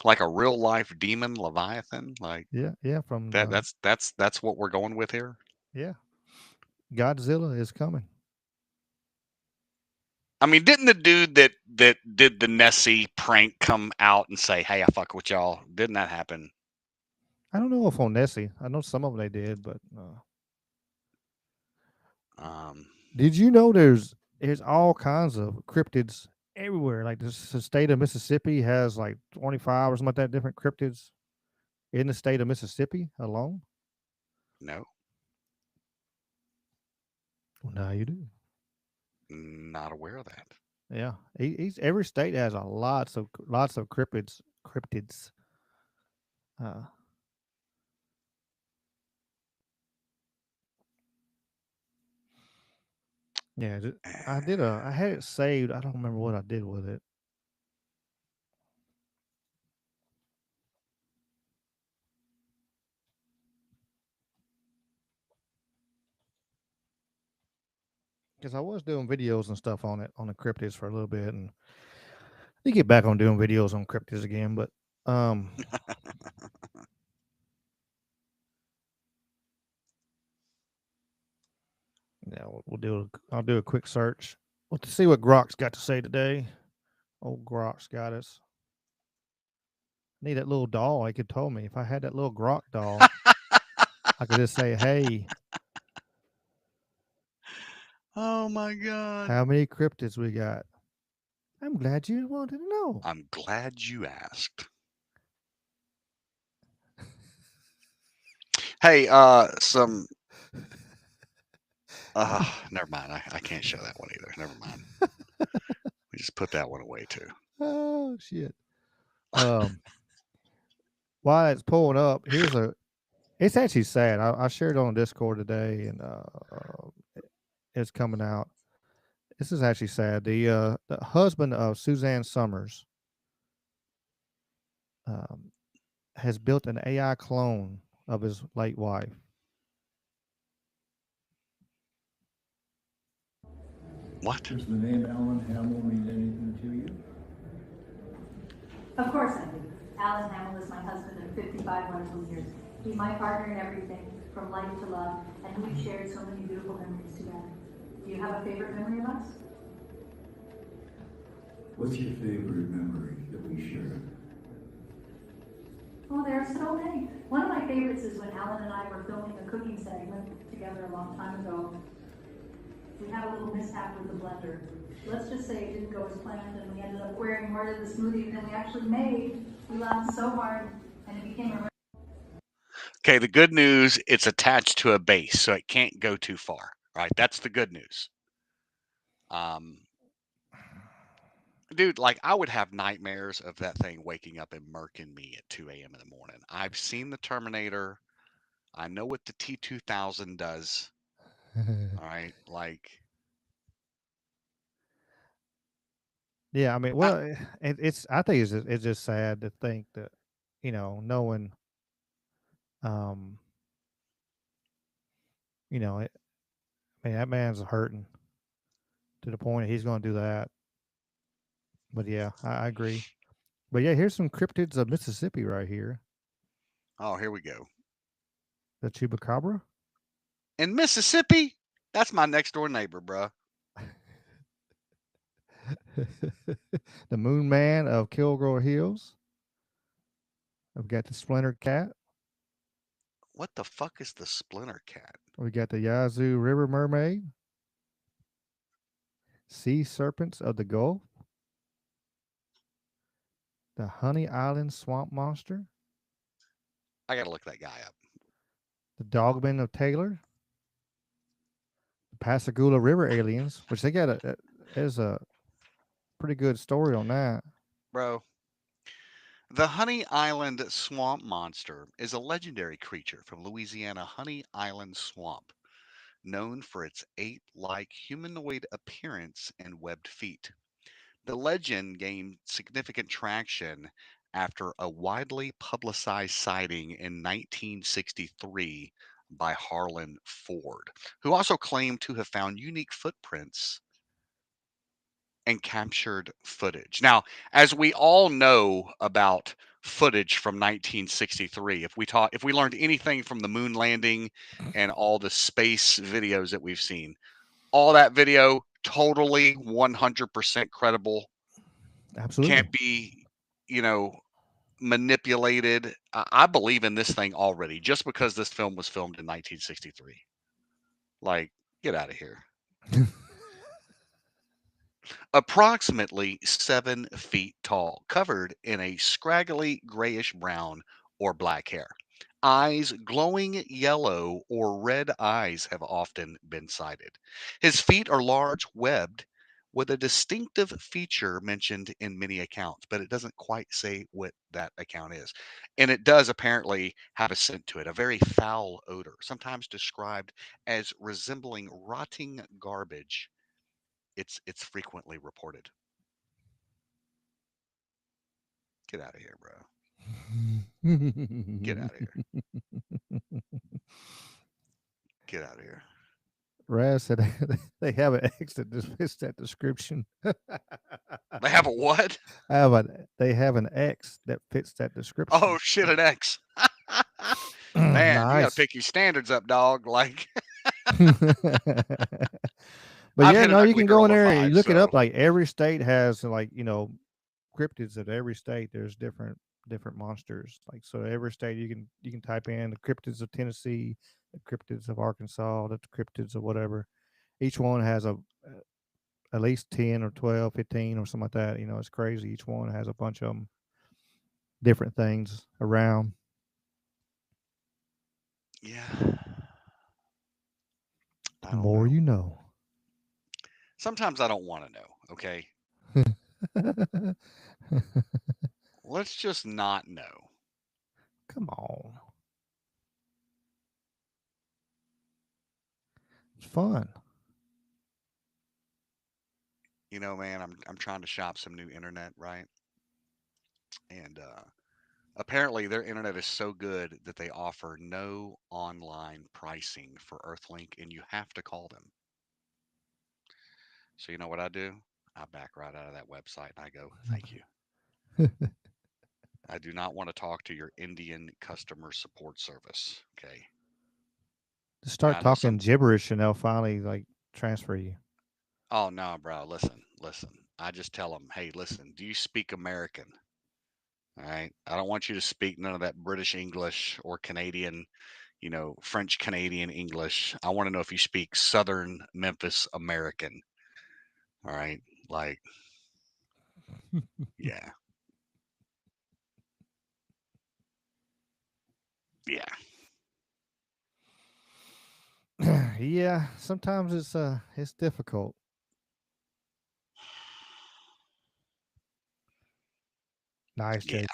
Speaker 5: Like a real life demon Leviathan, like
Speaker 4: yeah, from
Speaker 5: that. That's what we're going with here.
Speaker 4: Yeah, Godzilla is coming.
Speaker 5: I mean, didn't the dude that did the Nessie prank come out and say, "Hey, I fuck with y'all"? Didn't that happen?
Speaker 4: I don't know if on Nessie. I know some of them they did, but did you know there's all kinds of cryptids everywhere? Like the state of Mississippi has like 25 or something like that different cryptids in the state of Mississippi alone.
Speaker 5: No.
Speaker 4: Well, now you do.
Speaker 5: Not aware of that.
Speaker 4: Yeah, every state has lots of cryptids. Yeah, I had it saved. I don't remember what I did with it. Because I was doing videos and stuff on it, on the cryptids for a little bit, and I get back on doing videos on cryptids again, but yeah, I'll do a quick search. Well, to see what Grok's got to say today. Old Grok's got us. Need that little doll. He could told me if I had that little Grok doll, I could just say, "Hey,
Speaker 5: oh my god,
Speaker 4: how many cryptids we got?" I'm glad you wanted to know.
Speaker 5: I'm glad you asked. Hey, some. Never mind. I can't show that one either. Never mind. We just put that one away too.
Speaker 4: Oh shit. While it's pulling up, it's actually sad. I shared it on Discord today, and it's coming out. This is actually sad. The husband of Suzanne Summers has built an AI clone of his late wife.
Speaker 5: What?
Speaker 10: Does the name Alan Hamill mean anything to you?
Speaker 11: Of course I do. Alan Hamill is my husband of 55 wonderful years. He's my partner in everything, from life to love, and we've shared so many beautiful memories together. Do you have a favorite memory of us?
Speaker 10: What's your favorite memory that we share?
Speaker 11: Oh, there are so many. One of my favorites is when Alan and I were filming a cooking segment together a long time ago. We had a little mishap with the blender. Let's just say it didn't go as planned, and we ended up wearing more to the smoothie than we actually made. We laughed so hard, and it became a...
Speaker 5: Okay, the good news, it's attached to a base, so it can't go too far, right? That's the good news. Dude, like, I would have nightmares of that thing waking up and murking me at 2 a.m. in the morning. I've seen the Terminator. I know what the T-2000 does. All right, like...
Speaker 4: Yeah, I mean, well, it's. I think it's just sad to think that, knowing, um, I mean, that man's hurting to the point he's going to do that. But yeah, I agree. But yeah, here's some cryptids of Mississippi right here.
Speaker 5: Oh, here we go.
Speaker 4: The chupacabra.
Speaker 5: In Mississippi, that's my next door neighbor, bro.
Speaker 4: The Moon Man of Kilgore Hills. I've got the Splinter Cat.
Speaker 5: What the fuck is the Splinter Cat?
Speaker 4: We got the Yazoo River Mermaid. Sea Serpents of the Gulf. The Honey Island Swamp Monster.
Speaker 5: I gotta look that guy up.
Speaker 4: The Dogmen of Taylor. The Pascagoula River Aliens, which they got there's a pretty good story on that.
Speaker 5: Bro, the Honey Island Swamp Monster is a legendary creature from Louisiana Honey Island Swamp, known for its ape-like humanoid appearance and webbed feet. The legend gained significant traction after a widely publicized sighting in 1963 by Harlan Ford, who also claimed to have found unique footprints and captured footage. Now, as we all know about footage from 1963, if we learned anything from the moon landing and all the space videos that we've seen, all that video totally 100% credible.
Speaker 4: Absolutely.
Speaker 5: Can't be, manipulated. I believe in this thing already just because this film was filmed in 1963. Like, get out of here. Approximately 7 feet tall, covered in a scraggly grayish brown or black hair. Eyes glowing yellow or red eyes have often been cited. His feet are large, webbed, with a distinctive feature mentioned in many accounts, but it doesn't quite say what that account is. And it does apparently have a scent to it, a very foul odor, sometimes described as resembling rotting garbage. It's frequently reported. Get out of here, bro. Get out of here. Get out of here.
Speaker 4: Raz said they have an X that fits that description.
Speaker 5: They have a what?
Speaker 4: They have an X that fits that description.
Speaker 5: Oh shit, an X. Man, you gotta
Speaker 4: Nice.
Speaker 5: pick your standards up, dog. Like
Speaker 4: But
Speaker 5: I've
Speaker 4: yeah,
Speaker 5: hit an
Speaker 4: no, you
Speaker 5: ugly
Speaker 4: can go
Speaker 5: girl
Speaker 4: in
Speaker 5: a
Speaker 4: there and
Speaker 5: 5,
Speaker 4: look it up.
Speaker 5: so-
Speaker 4: Like every state has cryptids of every state. There's different monsters. Like so, every state you can type in the cryptids of Tennessee, the cryptids of Arkansas, the cryptids of whatever. Each one has at least 10 or 12, 15 or something like that. It's crazy. Each one has a bunch of them, different things around.
Speaker 5: Yeah.
Speaker 4: The more you know.
Speaker 5: Sometimes I don't want to know, okay? Let's just not know.
Speaker 4: Come on. It's fun.
Speaker 5: You know, man, I'm trying to shop some new internet, right? And apparently their internet is so good that they offer no online pricing for Earthlink, and you have to call them. So you know what I do? I back right out of that website and I go, thank you. I do not want to talk to your Indian customer support service. Okay.
Speaker 4: Just start
Speaker 5: I know
Speaker 4: talking gibberish and they'll finally like transfer you.
Speaker 5: Oh no, bro. Listen. I just tell them, hey, listen. Do you speak American? All right. I don't want you to speak none of that British English or Canadian, French Canadian English. I want to know if you speak Southern Memphis American. All right. Like, yeah. Yeah.
Speaker 4: Yeah, sometimes it's difficult. Nice,
Speaker 5: Yeah.
Speaker 4: Jay.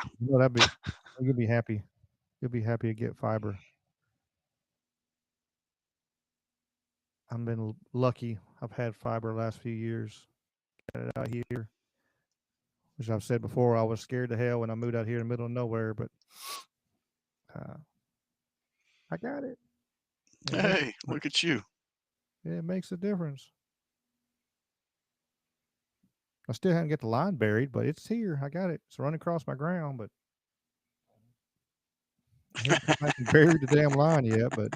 Speaker 4: You'll be happy. You'll be happy to get fiber. I've been lucky. I've had fiber the last few years. Got it out here, which I've said before. I was scared to hell when I moved out here in the middle of nowhere, but I got it.
Speaker 5: Hey, look at you.
Speaker 4: It makes a difference. I still haven't got the line buried, but it's here. I got it. It's running across my ground, but I haven't come back and buried the damn line yet. But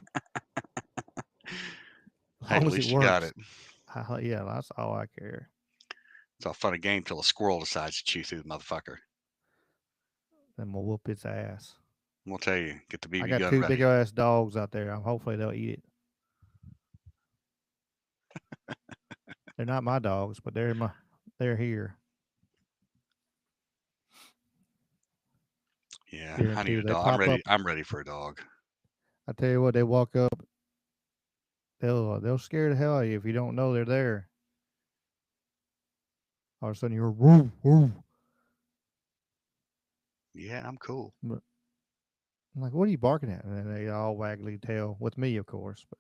Speaker 4: as
Speaker 5: Hey,
Speaker 4: long
Speaker 5: at
Speaker 4: as it
Speaker 5: least you got
Speaker 4: works,
Speaker 5: it.
Speaker 4: yeah, that's all I care.
Speaker 5: It's a fun game till a squirrel decides to chew through the motherfucker.
Speaker 4: Then we'll whoop its ass.
Speaker 5: I'm gonna tell you, get the
Speaker 4: I
Speaker 5: BB
Speaker 4: got
Speaker 5: gun
Speaker 4: two
Speaker 5: ready.
Speaker 4: big ass dogs out there. Hopefully they'll eat it. They're not my dogs, but they're here.
Speaker 5: Yeah, I
Speaker 4: Guarantee
Speaker 5: need
Speaker 4: you,
Speaker 5: a
Speaker 4: they
Speaker 5: dog. I'm
Speaker 4: pop
Speaker 5: ready.
Speaker 4: up.
Speaker 5: I'm ready for a dog.
Speaker 4: I tell you what, they walk up. They'll scare the hell out of you if you don't know they're there. All of a sudden you're woo woo.
Speaker 5: Yeah, I'm cool.
Speaker 4: But I'm like, what are you barking at? And then they all waggly tail with me, of course. But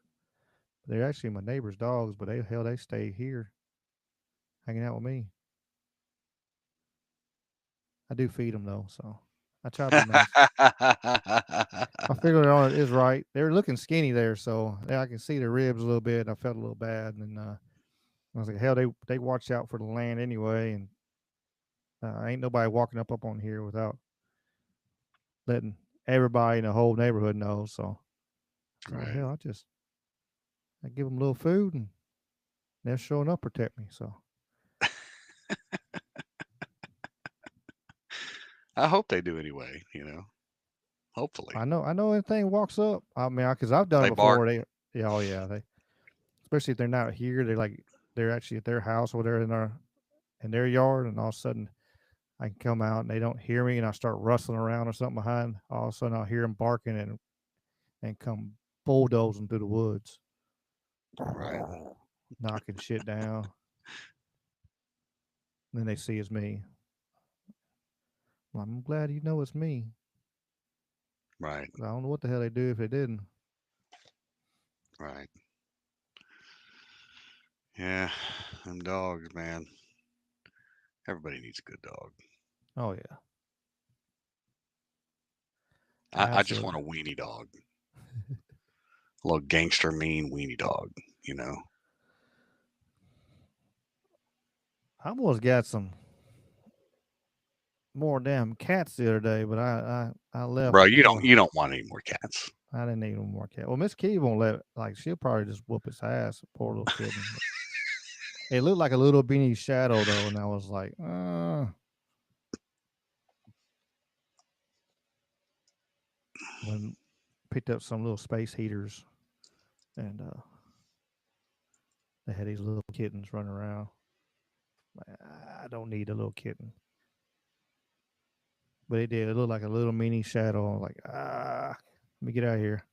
Speaker 4: they're actually my neighbor's dogs. But they stay here, hanging out with me. I do feed them though, so I try to be nice. I figured on it is right. They were looking skinny there, so I can see their ribs a little bit. I felt a little bad, and I was like, hell, they watch out for the land anyway, and ain't nobody walking up on here without letting everybody in the whole neighborhood know. So I was like, hell, I give them a little food, and they're showing up protect me. So
Speaker 5: I hope they do anyway. Hopefully.
Speaker 4: I know anything walks up. I mean, because I've done
Speaker 5: They
Speaker 4: it before.
Speaker 5: bark.
Speaker 4: They especially if they're not here. They're actually at their house or they're in their yard, and all of a sudden I can come out and they don't hear me, and I start rustling around or something behind. All of a sudden I'll hear them barking and come bulldozing through the woods,
Speaker 5: Right.
Speaker 4: knocking shit down. And then they see it's me. Well, I'm glad you know it's me.
Speaker 5: Right.
Speaker 4: I don't know what the hell they do if they didn't.
Speaker 5: Right. Yeah, them dogs, man. Everybody needs a good dog.
Speaker 4: Oh yeah.
Speaker 5: I just want
Speaker 4: Absolutely.
Speaker 5: a weenie dog. A little gangster mean weenie dog,
Speaker 4: I almost got some more damn cats the other day, but I left
Speaker 5: Bro,
Speaker 4: before.
Speaker 5: you don't want any more cats.
Speaker 4: I didn't need no more cat. Well, Miss Key won't let she'll probably just whoop his ass, poor little kitten. It looked like a little beanie shadow though, and I was like, when picked up some little space heaters, and they had these little kittens running around. Like, I don't need a little kitten, but it did. It looked like a little mini shadow. I was like, let me get out of here.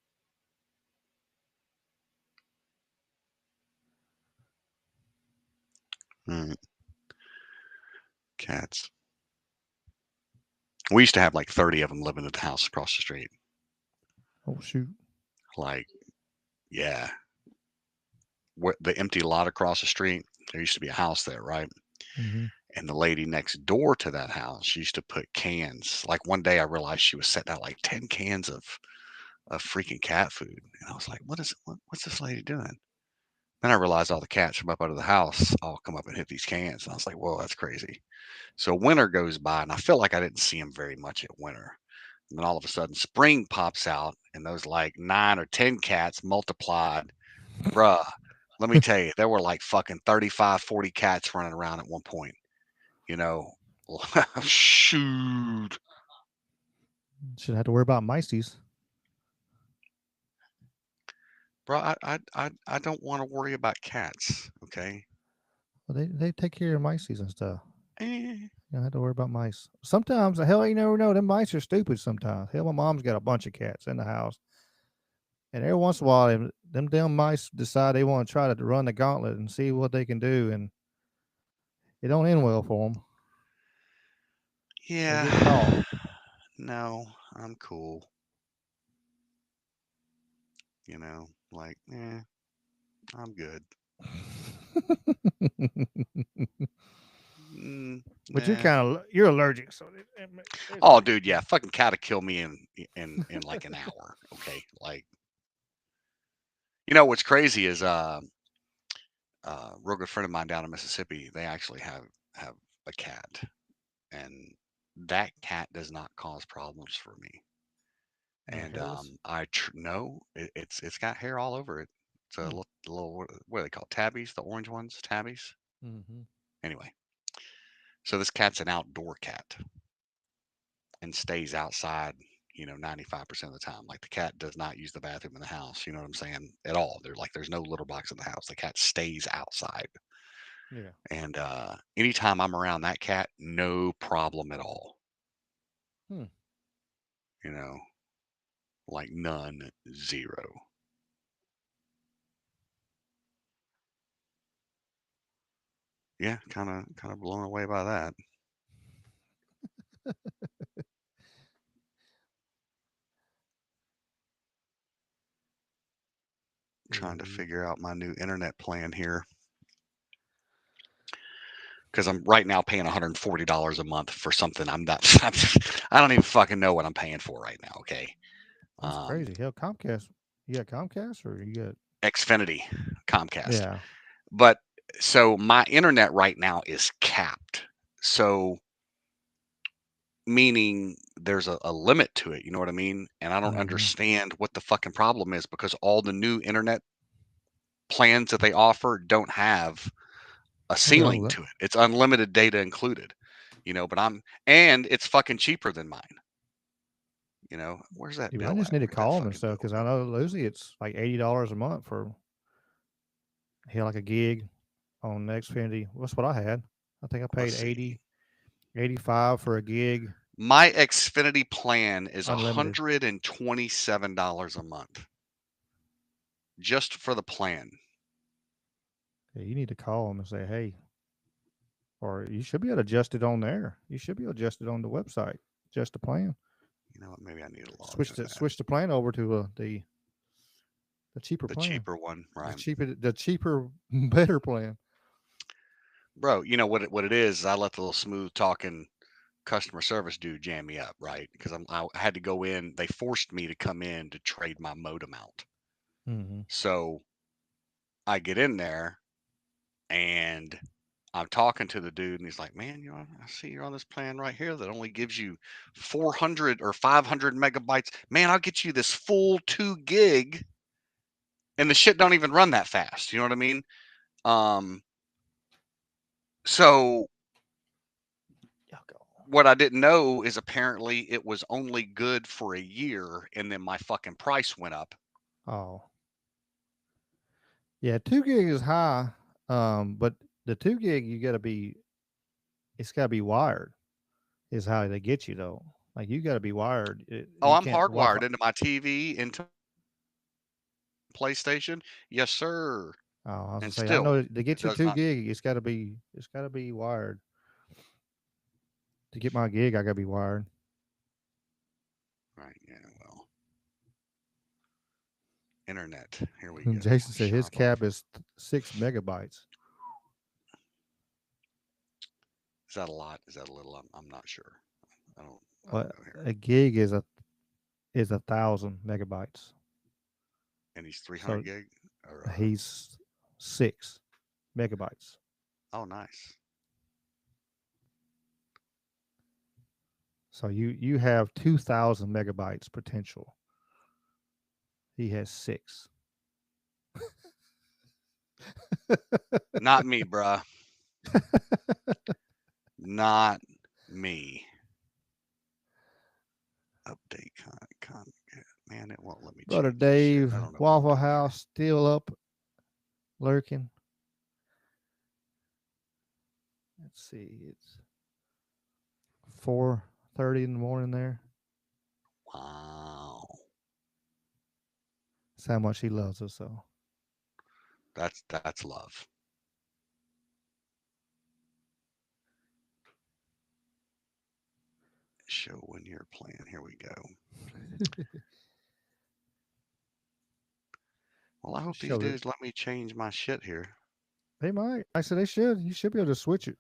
Speaker 5: Cats. We used to have like 30 of them living at the house across the street.
Speaker 4: Oh shoot!
Speaker 5: Like, yeah, the empty lot across the street. There used to be a house there, right?
Speaker 4: Mm-hmm.
Speaker 5: And the lady next door to that house used to put cans. Like one day, I realized she was setting out like 10 cans of freaking cat food, and I was like, what's this lady doing? Then I realized all the cats from up under the house all come up and hit these cans, and I was like, whoa, that's crazy. So winter goes by, and I feel like I didn't see them very much at winter. And then all of a sudden, spring pops out, and those like 9 or 10 cats multiplied. Bruh, let me tell you, there were like fucking 35, 40 cats running around at one point. You know, shoot.
Speaker 4: Shouldn't have to worry about mices.
Speaker 5: Bro, I don't want to worry about cats, okay?
Speaker 4: Well, they take care of mices and stuff.
Speaker 5: Eh.
Speaker 4: You don't have to worry about mice. Sometimes, hell, you never know. Them mice are stupid sometimes. Hell, my mom's got a bunch of cats in the house. And every once in a while, them damn mice decide they want to try to run the gauntlet and see what they can do. And it don't end well for them. They get caught.
Speaker 5: Yeah. No, I'm cool. You know, like, I'm good.
Speaker 4: But you're
Speaker 5: Nah.
Speaker 4: kind of you're allergic, so.
Speaker 5: Oh, dude, yeah, fucking cat will kill me in like an hour. Okay, like, you know what's crazy is real good friend of mine down in Mississippi. They actually have a cat, and that cat does not cause problems for me. And no, it's got hair all over it. It's a little what are they called? Tabbies, the orange ones, tabbies.
Speaker 4: Mm-hmm.
Speaker 5: Anyway, so this cat's an outdoor cat and stays outside, 95% of the time. Like the cat does not use the bathroom in the house, you know what I'm saying? At all. There's no litter box in the house. The cat stays outside.
Speaker 4: Yeah.
Speaker 5: And anytime I'm around that cat, no problem at all.
Speaker 4: Hmm.
Speaker 5: You know, like none, zero. Yeah, kind of blown away by that. Trying to figure out my new internet plan here. Because I'm right now paying $140 a month for something I'm not. I don't even fucking know what I'm paying for right now. Okay.
Speaker 4: That's crazy. Hell, Comcast. You got Comcast or you got
Speaker 5: Xfinity, Comcast.
Speaker 4: Yeah.
Speaker 5: But so my internet right now is capped. So meaning there's a limit to it. You know what I mean? And I don't understand what the fucking problem is because all the new internet plans that they offer don't have a ceiling to it. It's unlimited data included, but and it's fucking cheaper than mine. Where's that
Speaker 4: Dude,
Speaker 5: bill
Speaker 4: I just
Speaker 5: at?
Speaker 4: need to
Speaker 5: Where'd that
Speaker 4: call them and
Speaker 5: fucking
Speaker 4: stuff because I know Lucy, it's like $80 a month for like a gig on Xfinity. That's what I had. I think I paid 80, 85 for a gig.
Speaker 5: My Xfinity plan is
Speaker 4: Unlimited.
Speaker 5: $127 a month just for the plan.
Speaker 4: Yeah, you need to call them and say, hey, or you should be able to adjust it on there. You should be able to adjust it on the website. Adjust the plan.
Speaker 5: You know what? Maybe I need to log
Speaker 4: switch the plan over to the cheaper plan.
Speaker 5: The cheaper one, right?
Speaker 4: The cheaper, better plan.
Speaker 5: Bro, you know what it is? I let the little smooth talking customer service dude jam me up, right? Because I had to go in. They forced me to come in to trade my modem out.
Speaker 4: Mm-hmm.
Speaker 5: So I get in there and I'm talking to the dude, and he's like, "Man, I see you're on this plan right here that only gives you 400 or 500 megabytes. Man, I'll get you this full 2 gig, and the shit don't even run that fast. You know what I mean? So what I didn't know is apparently it was only good for a year, and then my fucking price went up.
Speaker 4: Oh, yeah, 2 gig is high, but the 2 gig it's got to be wired. Is how they get you though. Like you got to be wired.
Speaker 5: I'm hardwired into my TV, into PlayStation. Yes, sir.
Speaker 4: Oh, I was
Speaker 5: and
Speaker 4: say,
Speaker 5: still,
Speaker 4: I know to get you 2
Speaker 5: not,
Speaker 4: gig, it's got to be wired. To get my gig, I got to be wired.
Speaker 5: Right. Yeah. Well. Internet. Here we go.
Speaker 4: Jason said his cap is 6 megabytes.
Speaker 5: Is that a lot? Is that a little? I'm not sure. I don't
Speaker 4: Well,
Speaker 5: know here.
Speaker 4: a gig is 1,000 megabytes.
Speaker 5: And he's 300
Speaker 4: So
Speaker 5: gig? Or,
Speaker 4: he's 6 megabytes.
Speaker 5: oh, nice.
Speaker 4: So you have 2,000 megabytes potential. He has 6.
Speaker 5: Not me, bruh. Not me. Update con. Man, it won't let me.
Speaker 4: Brother
Speaker 5: change this shit.
Speaker 4: Dave,
Speaker 5: I don't know.
Speaker 4: Waffle House still up, lurking. Let's see, it's 4:30 in the morning there.
Speaker 5: Wow.
Speaker 4: That's how much he loves us. So
Speaker 5: That's love. Show when you're playing. Here we go. Well, I hope these
Speaker 4: Showed it.
Speaker 5: dudes let me change my shit here.
Speaker 4: They might. I said they should. You should be able to switch it.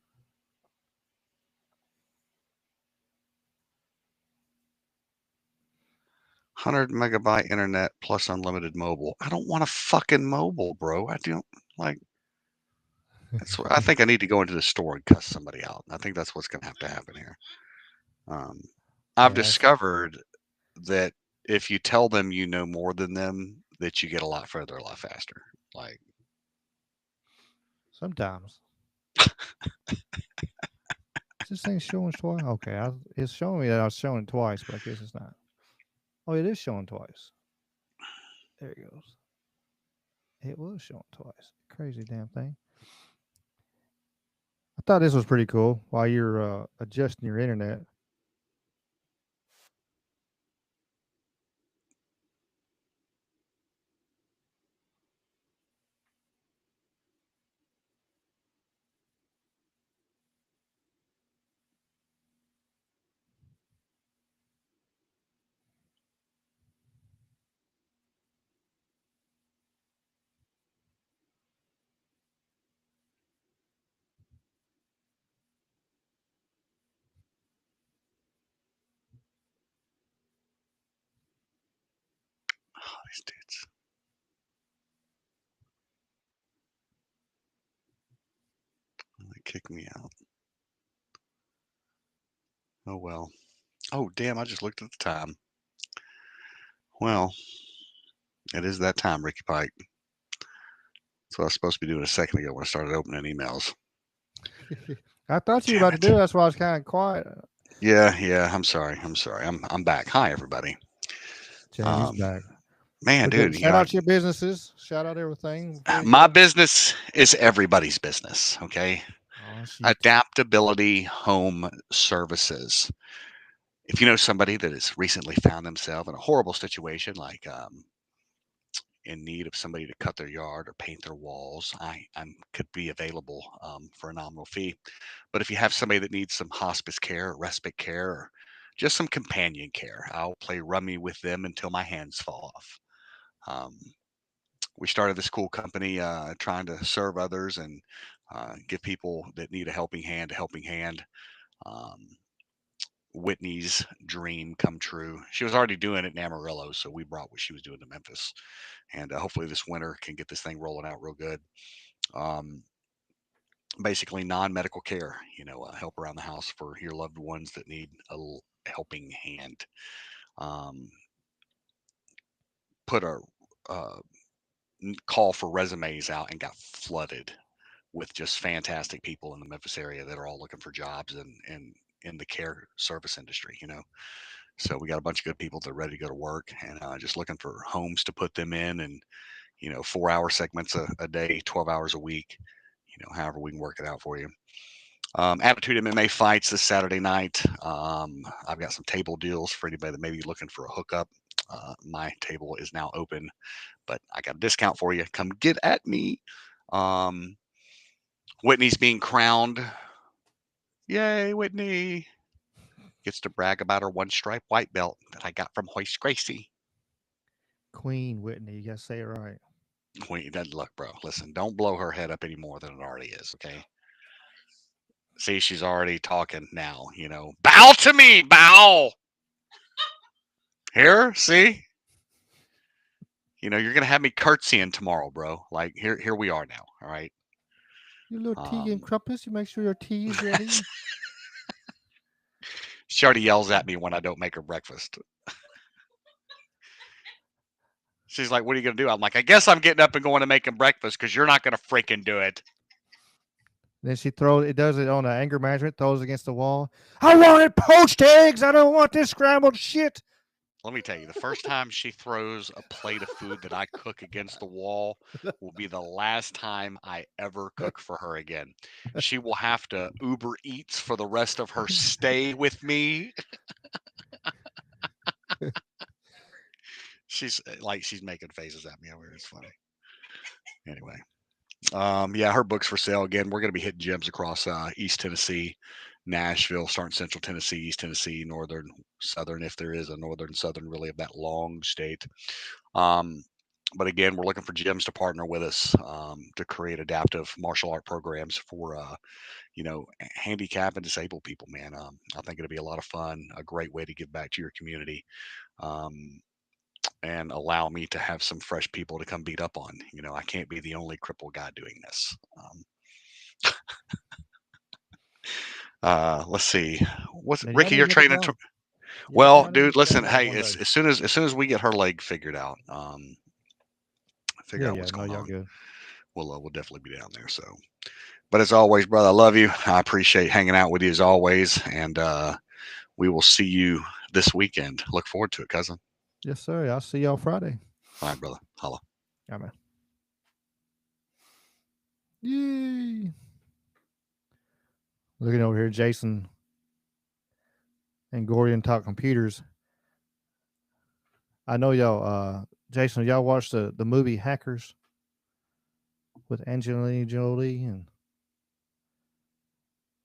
Speaker 5: $100 megabyte internet plus unlimited mobile. I don't want a fucking mobile, bro. I don't like. That's what I think. I need to go into the store and cuss somebody out. I think that's what's going to have to happen here. I've
Speaker 4: Yes.
Speaker 5: discovered that if you tell them you know more than them, that you get a lot further, a lot faster. Like
Speaker 4: Sometimes. Is this thing showing twice? Okay, it's showing me that I was showing twice, but I guess it's not. Oh, it is showing twice. There it goes. It was showing twice. Crazy damn thing. I thought this was pretty cool while you're adjusting your internet.
Speaker 5: oh, these dudes. They kick me out. Oh well. Oh damn! I just looked at the time. Well, it is that time, Ricky Pike. That's what I was supposed to be doing a second ago when I started opening emails.
Speaker 4: I thought you were about to do it. That's why I was kind of quiet.
Speaker 5: Yeah. I'm sorry. I'm back. Hi, everybody.
Speaker 4: Jamie's back.
Speaker 5: Man, dude.
Speaker 4: Shout out your businesses. Shout out everything.
Speaker 5: My business is everybody's business. Okay.
Speaker 4: Oh, shit.
Speaker 5: Adaptability Home Services. If you know somebody that has recently found themselves in a horrible situation, like in need of somebody to cut their yard or paint their walls, I could be available for a nominal fee. But if you have somebody that needs some hospice care, or respite care, or just some companion care, I'll play rummy with them until my hands fall off. We started this cool company trying to serve others and give people that need a helping hand a helping hand. Whitney's dream come true. She was already doing it in Amarillo, so we brought what she was doing to Memphis, and hopefully this winter can get this thing rolling out real good. Basically, non-medical care, help around the house for your loved ones that need a helping hand. Put a call for resumes out and got flooded with just fantastic people in the Memphis area that are all looking for jobs and in the care service industry. So we got a bunch of good people that are ready to go to work and just looking for homes to put them in, and 4-hour segments a day, 12 hours a week. However we can work it out for you. Attitude MMA fights this Saturday night. I've got some table deals for anybody that may be looking for a hookup. My table is now open, but I got a discount for you. Come get at me. Whitney's being crowned. Yay, Whitney. gets to brag about her one stripe white belt that I got from Hoist Gracie.
Speaker 4: Queen Whitney, you gotta say it right.
Speaker 5: Queen, look, bro, listen, don't blow her head up any more than it already is, okay? See, she's already talking now, Bow to me, bow! Here, see? You're going to have me curtsying tomorrow, bro. Like, here we are now, all right?
Speaker 4: You little tea and crumpets, you make sure your tea is ready.
Speaker 5: She already yells at me when I don't make her breakfast. She's like, what are you going to do? I'm like, I guess I'm getting up and going to make him breakfast because you're not going to freaking do it.
Speaker 4: Then she does it on the anger management, throws it against the wall. I wanted poached eggs. I don't want this scrambled shit.
Speaker 5: Let me tell you, the first time she throws a plate of food that I cook against the wall will be the last time I ever cook for her again. She will have to Uber Eats for the rest of her stay with me. She's making faces at me over here. It's funny. Anyway. Yeah, her book's for sale again. We're going to be hitting gyms across East Tennessee, Nashville, starting Central Tennessee, East Tennessee, Northern, Southern, if there is a Northern, Southern, really of that long state. But again, we're looking for gyms to partner with us to create adaptive martial art programs for, handicapped and disabled people, man. I think it'll be a lot of fun, a great way to give back to your community. And allow me to have some fresh people to come beat up on. I can't be the only crippled guy doing this. Let's see. What's
Speaker 4: Man, y'all
Speaker 5: Ricky?
Speaker 4: need
Speaker 5: You're
Speaker 4: to get it
Speaker 5: training.
Speaker 4: done.
Speaker 5: Well,
Speaker 4: Y'all need
Speaker 5: dude,
Speaker 4: to get it
Speaker 5: listen.
Speaker 4: done
Speaker 5: Hey,
Speaker 4: one
Speaker 5: as
Speaker 4: day.
Speaker 5: soon as we get her leg figured out, figure out what's going
Speaker 4: y'all
Speaker 5: on,
Speaker 4: good.
Speaker 5: we'll definitely be down there. So, but as always, brother, I love you. I appreciate hanging out with you as always, and we will see you this weekend. Look forward to it, cousin.
Speaker 4: Yes, sir. I'll see y'all Friday.
Speaker 5: All right, brother. Holla.
Speaker 4: Yeah, man. Yay. Looking over here, Jason and Gordon talk computers. I know y'all, Jason, y'all watched the movie Hackers with Angelina Jolie, and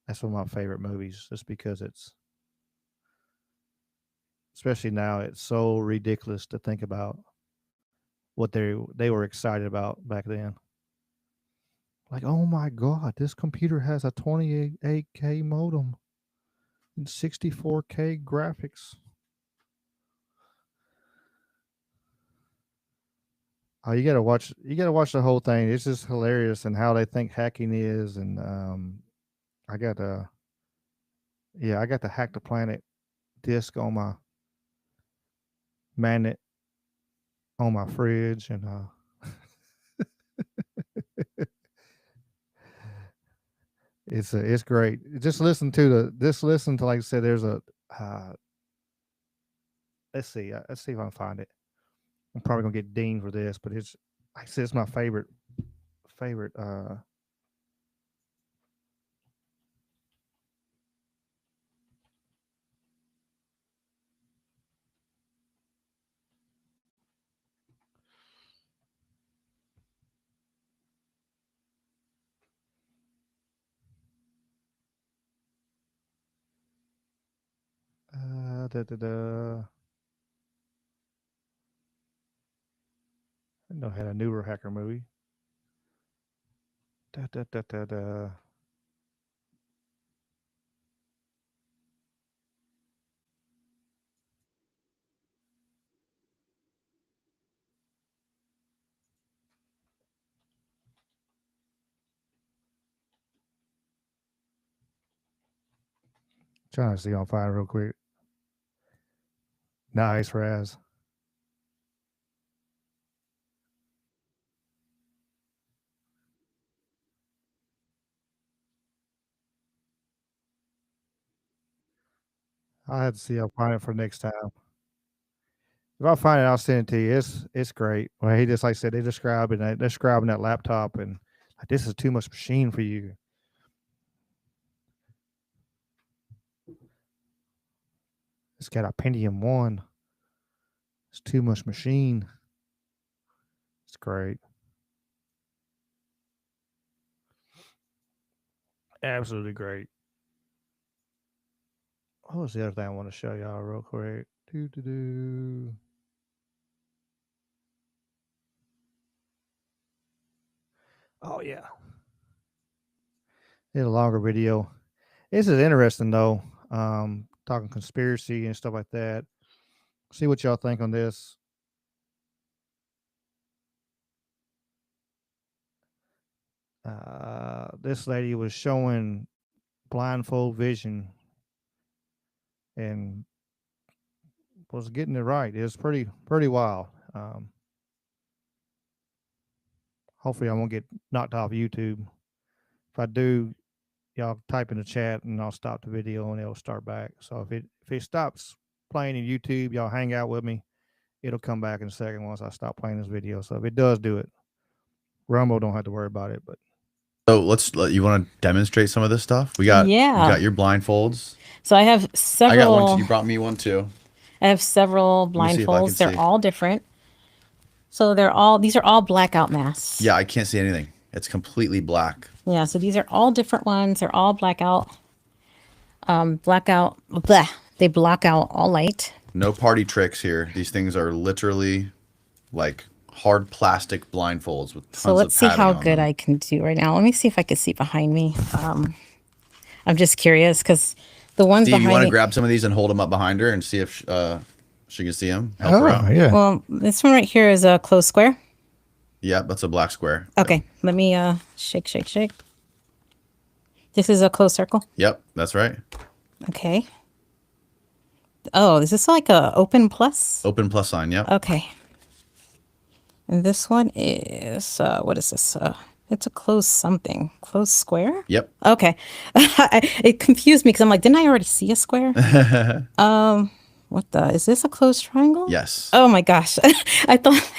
Speaker 4: that's one of my favorite movies just because it's, especially now, it's so ridiculous to think about what they were excited about back then. Like, oh my God, this computer has a 28K modem and 64K graphics. Oh, you gotta watch the whole thing. It's just hilarious and how they think hacking is. And I got the Hack the Planet disc on my magnet on my fridge, and it's great. Just listen to like I said. There's a let's see if I can find it. I'm probably gonna get dinged for this, but it's like I said, it's my favorite. I know I had a newer hacker movie. Da, da, da, da, da. Trying to see if I can find it real quick. Nice, Raz. I had to see if I can find it for next time. If I find it, I'll send it to you. It's great. Well, he just like I said, they're describing that laptop, and like, this is too much machine for you. It's got a Pentium 1. It's too much machine. It's great. Absolutely great. What was the other thing I want to show y'all real quick? Oh yeah, did a longer video. This is interesting though. Talking conspiracy and stuff like that. See what y'all think on this. This lady was showing blindfold vision and was getting it right. It was pretty wild. Hopefully I won't get knocked off YouTube. If I do, y'all type in the chat and I'll stop the video and it'll start back. So if it stops playing in YouTube, y'all hang out with me. It'll come back in a second once I stop playing this video. So if it does do it, Rumble don't have to worry about it. But
Speaker 12: So you want to demonstrate some of this stuff? We got your blindfolds.
Speaker 13: So I have several.
Speaker 12: I got one. You brought me one too.
Speaker 13: I have several blindfolds. They're all different. So these are all blackout masks.
Speaker 12: Yeah, I can't see anything. It's completely black.
Speaker 13: Yeah, so these are all different ones. They're all blackout. They block out all light.
Speaker 12: No party tricks here. These things are literally like hard plastic blindfolds with tons of
Speaker 13: So let's see how good
Speaker 12: them.
Speaker 13: I can do right now. Let me see if I can see behind me. I'm just curious because the ones
Speaker 12: Steve,
Speaker 13: behind
Speaker 12: you want to
Speaker 13: me.
Speaker 12: grab some of these and hold them up behind her and see if she can see them? Help her out.
Speaker 4: Yeah.
Speaker 13: Well, this one right here is a closed square.
Speaker 12: Yeah, that's a black square.
Speaker 13: Okay, let me shake. This is a closed circle.
Speaker 12: Yep, that's right.
Speaker 13: Okay. Oh, is this like a open plus?
Speaker 12: Open plus sign, yep.
Speaker 13: Okay. And this one is what is this? It's a closed something. Closed square?
Speaker 12: Yep.
Speaker 13: Okay. It confused me because I'm like, didn't I already see a square? Is this a closed triangle?
Speaker 12: Yes.
Speaker 13: Oh my gosh. I thought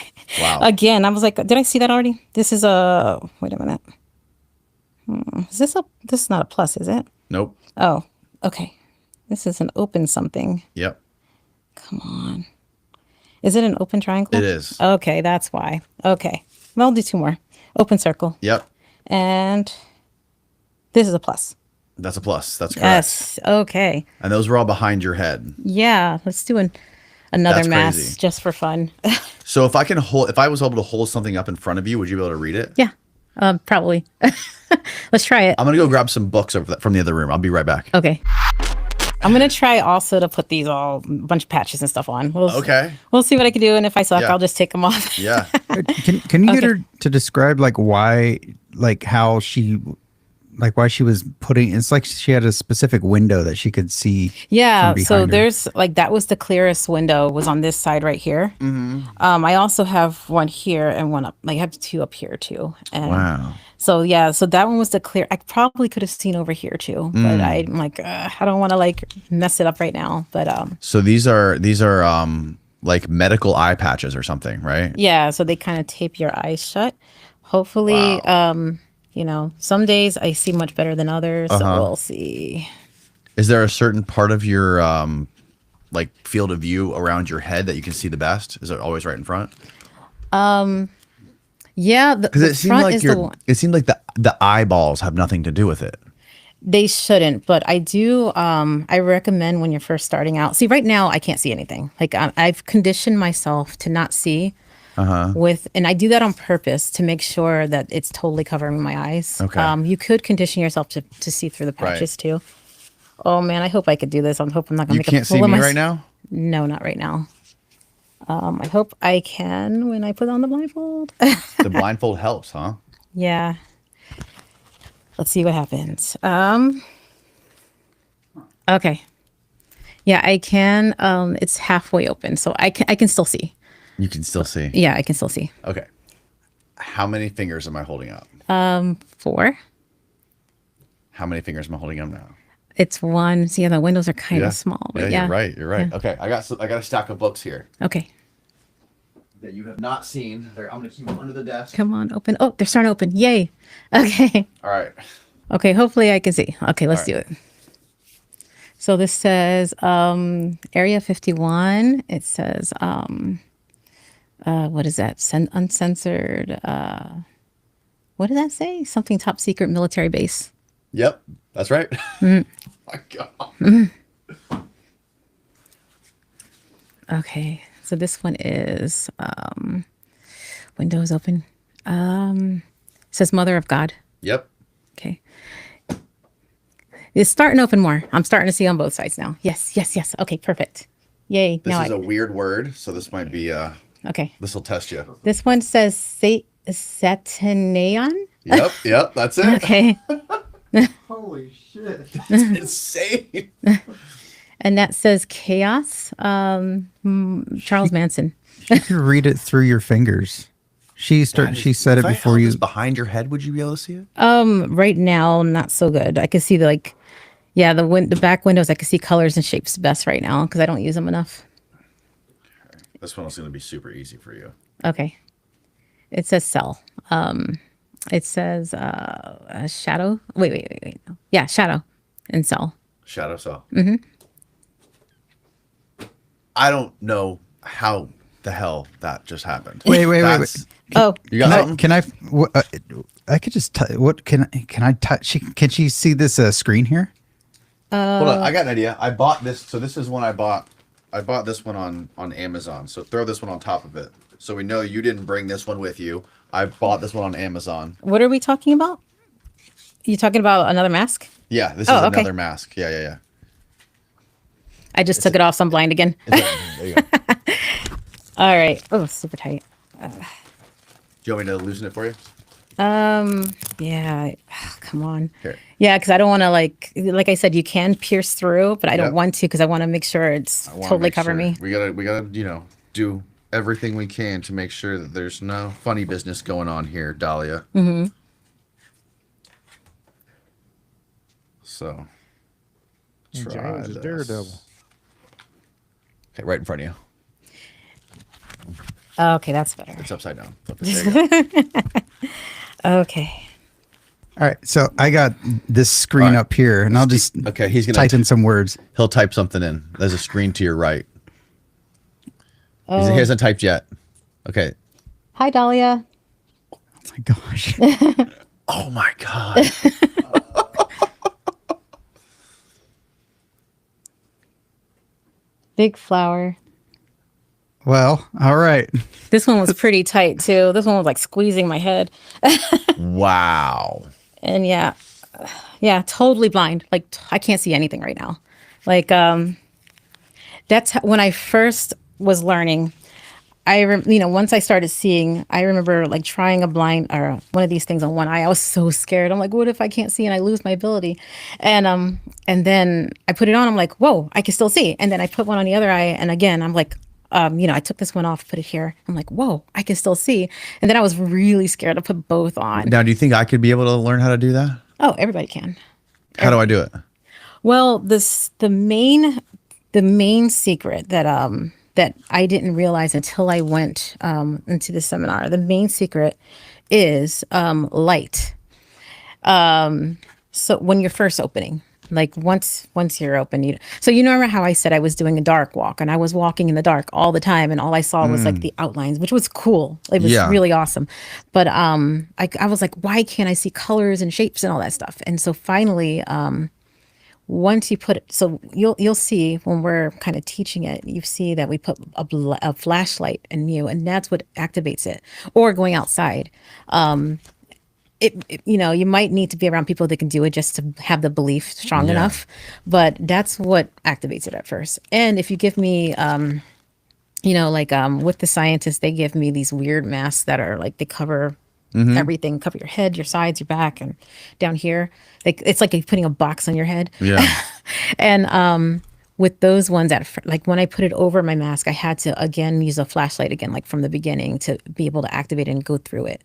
Speaker 12: Wow.
Speaker 13: Again, I was like, did I see that already? This is a wait a minute. This is not a plus, is it?
Speaker 12: Nope.
Speaker 13: Oh, okay. This is an open something.
Speaker 12: Yep.
Speaker 13: Come on. Is it an open triangle?
Speaker 12: It is.
Speaker 13: Okay, that's why. Okay. Well, I'll do two more. Open circle.
Speaker 12: Yep.
Speaker 13: And this is a plus.
Speaker 12: That's a plus. That's correct.
Speaker 13: Yes. Okay.
Speaker 12: And those were all behind your head.
Speaker 13: Yeah. Let's do another
Speaker 12: That's
Speaker 13: mass
Speaker 12: crazy.
Speaker 13: just for fun.
Speaker 12: So if I was able to hold something up in front of you, would you be able to read it?
Speaker 13: Yeah. Probably. Let's try it.
Speaker 12: I'm gonna go grab some books from the other room. I'll be right back.
Speaker 13: Okay. I'm gonna try also to put these a bunch of patches and stuff on. We'll see what I can do, and if I suck,
Speaker 12: Yeah.
Speaker 13: I'll just take them off.
Speaker 12: Yeah.
Speaker 15: Can you get her to describe why she was putting? It's like she had a specific window that she could see.
Speaker 13: Yeah.
Speaker 15: from
Speaker 13: So
Speaker 15: behind her.
Speaker 13: there's that was the clearest window was on this side right here.
Speaker 12: Mm-hmm.
Speaker 13: I also have one here and one up. I have two up here too. And
Speaker 12: Wow.
Speaker 13: So yeah, so that one was the clear. I probably could have seen over here too, but I'm like, I don't want to mess it up right now. But
Speaker 12: So these are like medical eye patches or something, right?
Speaker 13: yeah, so they kind of tape your eyes shut. Hopefully, some days I see much better than others. So
Speaker 12: Uh-huh.
Speaker 13: we'll see.
Speaker 12: Is there a certain part of your field of view around your head that you can see the best? Is it always right in front?
Speaker 13: Yeah,
Speaker 12: Because
Speaker 13: the
Speaker 12: it seemed
Speaker 13: front
Speaker 12: like
Speaker 13: is the one.
Speaker 12: it seemed like the eyeballs have nothing to do with it.
Speaker 13: They shouldn't, but I do. I recommend when you're first starting out. See, right now I can't see anything. I've conditioned myself to not see. And I do that on purpose to make sure that it's totally covering my eyes.
Speaker 12: Okay.
Speaker 13: You could condition yourself to see through the patches too. Oh man, I hope I could do this. I hope I'm not gonna
Speaker 12: You
Speaker 13: make a
Speaker 12: can't
Speaker 13: fool
Speaker 12: see
Speaker 13: of
Speaker 12: me
Speaker 13: myself.
Speaker 12: right now?
Speaker 13: No, not right now. I hope I can when I put on the blindfold.
Speaker 12: The blindfold helps, huh?
Speaker 13: Yeah. Let's see what happens. Okay. Yeah, I can. It's halfway open, so I can still see.
Speaker 12: You can still see.
Speaker 13: Yeah, I can still see.
Speaker 12: Okay. How many fingers am I holding up?
Speaker 13: 4.
Speaker 12: How many fingers am I holding up now?
Speaker 13: It's 1. See, the windows are kind of small, but yeah.
Speaker 12: You're right. You're right.
Speaker 13: Yeah.
Speaker 12: Okay, I got a stack of books here
Speaker 13: Okay.
Speaker 12: that you have not seen. I'm gonna keep them under the desk.
Speaker 13: Come on, open. Oh, they're starting to open. Yay. Okay.
Speaker 12: All right.
Speaker 13: Okay, hopefully I can see. Okay, let's
Speaker 12: All
Speaker 13: do it. So this says Area 51. It says what is that? Uncensored. What did that say? Something top secret military base.
Speaker 12: Yep, that's right.
Speaker 13: Mm.
Speaker 12: My God.
Speaker 13: Okay, so this one is Windows open. It says Mother of God.
Speaker 12: Yep.
Speaker 13: Okay. It's starting to open more. I'm starting to see on both sides now. Yes, yes, yes. Okay, perfect. Yay.
Speaker 12: This
Speaker 13: now
Speaker 12: is a weird word, so this might be
Speaker 13: okay.
Speaker 12: This will test you.
Speaker 13: This one says Sataneon.
Speaker 12: Yep, that's it.
Speaker 13: Okay.
Speaker 15: Holy shit.
Speaker 12: That's insane.
Speaker 13: And that says chaos. Charles Manson.
Speaker 15: You can read it through your fingers. She said it before you.
Speaker 12: Behind your head, would you be able to see it?
Speaker 13: Right now, not so good. I can see the back windows. I can see colors and shapes best right now because I don't use them enough.
Speaker 12: This one's going to be super easy for you.
Speaker 13: Okay. It says cell. It says shadow. Wait. No. Yeah, shadow and cell.
Speaker 12: Shadow cell.
Speaker 13: Mm-hmm.
Speaker 12: I don't know how the hell that just happened.
Speaker 15: Wait.
Speaker 13: Oh,
Speaker 12: you got something?
Speaker 15: Can I? I could just. What can I touch? Can she see this screen here?
Speaker 12: Hold on, I got an idea. I bought this. So this is one I bought. I bought this one on Amazon. So throw this one on top of it. So we know you didn't bring this one with you. I bought this one on Amazon.
Speaker 13: What are we talking about? You talking about another mask?
Speaker 12: Yeah, this is another mask. Yeah.
Speaker 13: I just took it off, so I'm blind again.
Speaker 12: There you go.
Speaker 13: All right. Oh, super tight.
Speaker 12: Do you want me to loosen it for you?
Speaker 13: Yeah. Come on.
Speaker 12: Here.
Speaker 13: Yeah, because I don't want to like I said, you can pierce through, but I don't want to because I want to make sure it's totally cover me.
Speaker 12: We gotta do everything we can to make sure that there's no funny business going on here, Dahlia.
Speaker 13: Mm-hmm.
Speaker 12: So
Speaker 4: James is Daredevil.
Speaker 12: Okay, right in front of you.
Speaker 13: Okay, that's better.
Speaker 12: It's upside down. There you go.
Speaker 13: Okay.
Speaker 15: All right, so I got this screen up here, and I'll just
Speaker 12: he's gonna
Speaker 15: type in some words.
Speaker 12: He'll type something in. There's a screen to your right.
Speaker 13: Oh.
Speaker 12: He hasn't typed yet. Okay.
Speaker 13: Hi, Dahlia.
Speaker 15: Oh my gosh.
Speaker 12: Oh my god.
Speaker 13: Big flower.
Speaker 15: Well, all right.
Speaker 13: This one was pretty tight too. This one was like squeezing my head.
Speaker 12: Wow.
Speaker 13: And yeah, totally blind. Like I can't see anything right now. Like that's when I first was learning. Once I started seeing, I remember like trying a blind or one of these things on one eye. I was so scared. I'm like, what if I can't see and I lose my ability? And then I put it on. I'm like, whoa, I can still see. And then I put one on the other eye, and again, I'm like, I took this one off, put it here. I'm like, whoa, I can still see. And then I was really scared to put both on.
Speaker 12: Now, do you think I could be able to learn how to do that?
Speaker 13: Oh, everybody can.
Speaker 12: How do I do it?
Speaker 13: Well, the main secret that I didn't realize until I went into the seminar, the main secret is light. So when you're first opening, like once you're open, so you remember how I said I was doing a dark walk, and I was walking in the dark all the time, and all I saw was like the outlines, which was cool. It was really awesome. But I was like, why can't I see colors and shapes and all that stuff? And so finally, once you put it, so you'll see when we're kind of teaching it, you see that we put a flashlight in you, and that's what activates it. Or going outside. You might need to be around people that can do it just to have the belief strong enough, but that's what activates it at first. And if you give me, with the scientists, they give me these weird masks that are like, they cover everything, cover your head, your sides, your back, and down here. It's like you're putting a box on your head.
Speaker 12: Yeah.
Speaker 13: And with those ones like when I put it over my mask, I had to again use a flashlight again, like from the beginning, to be able to activate it and go through it.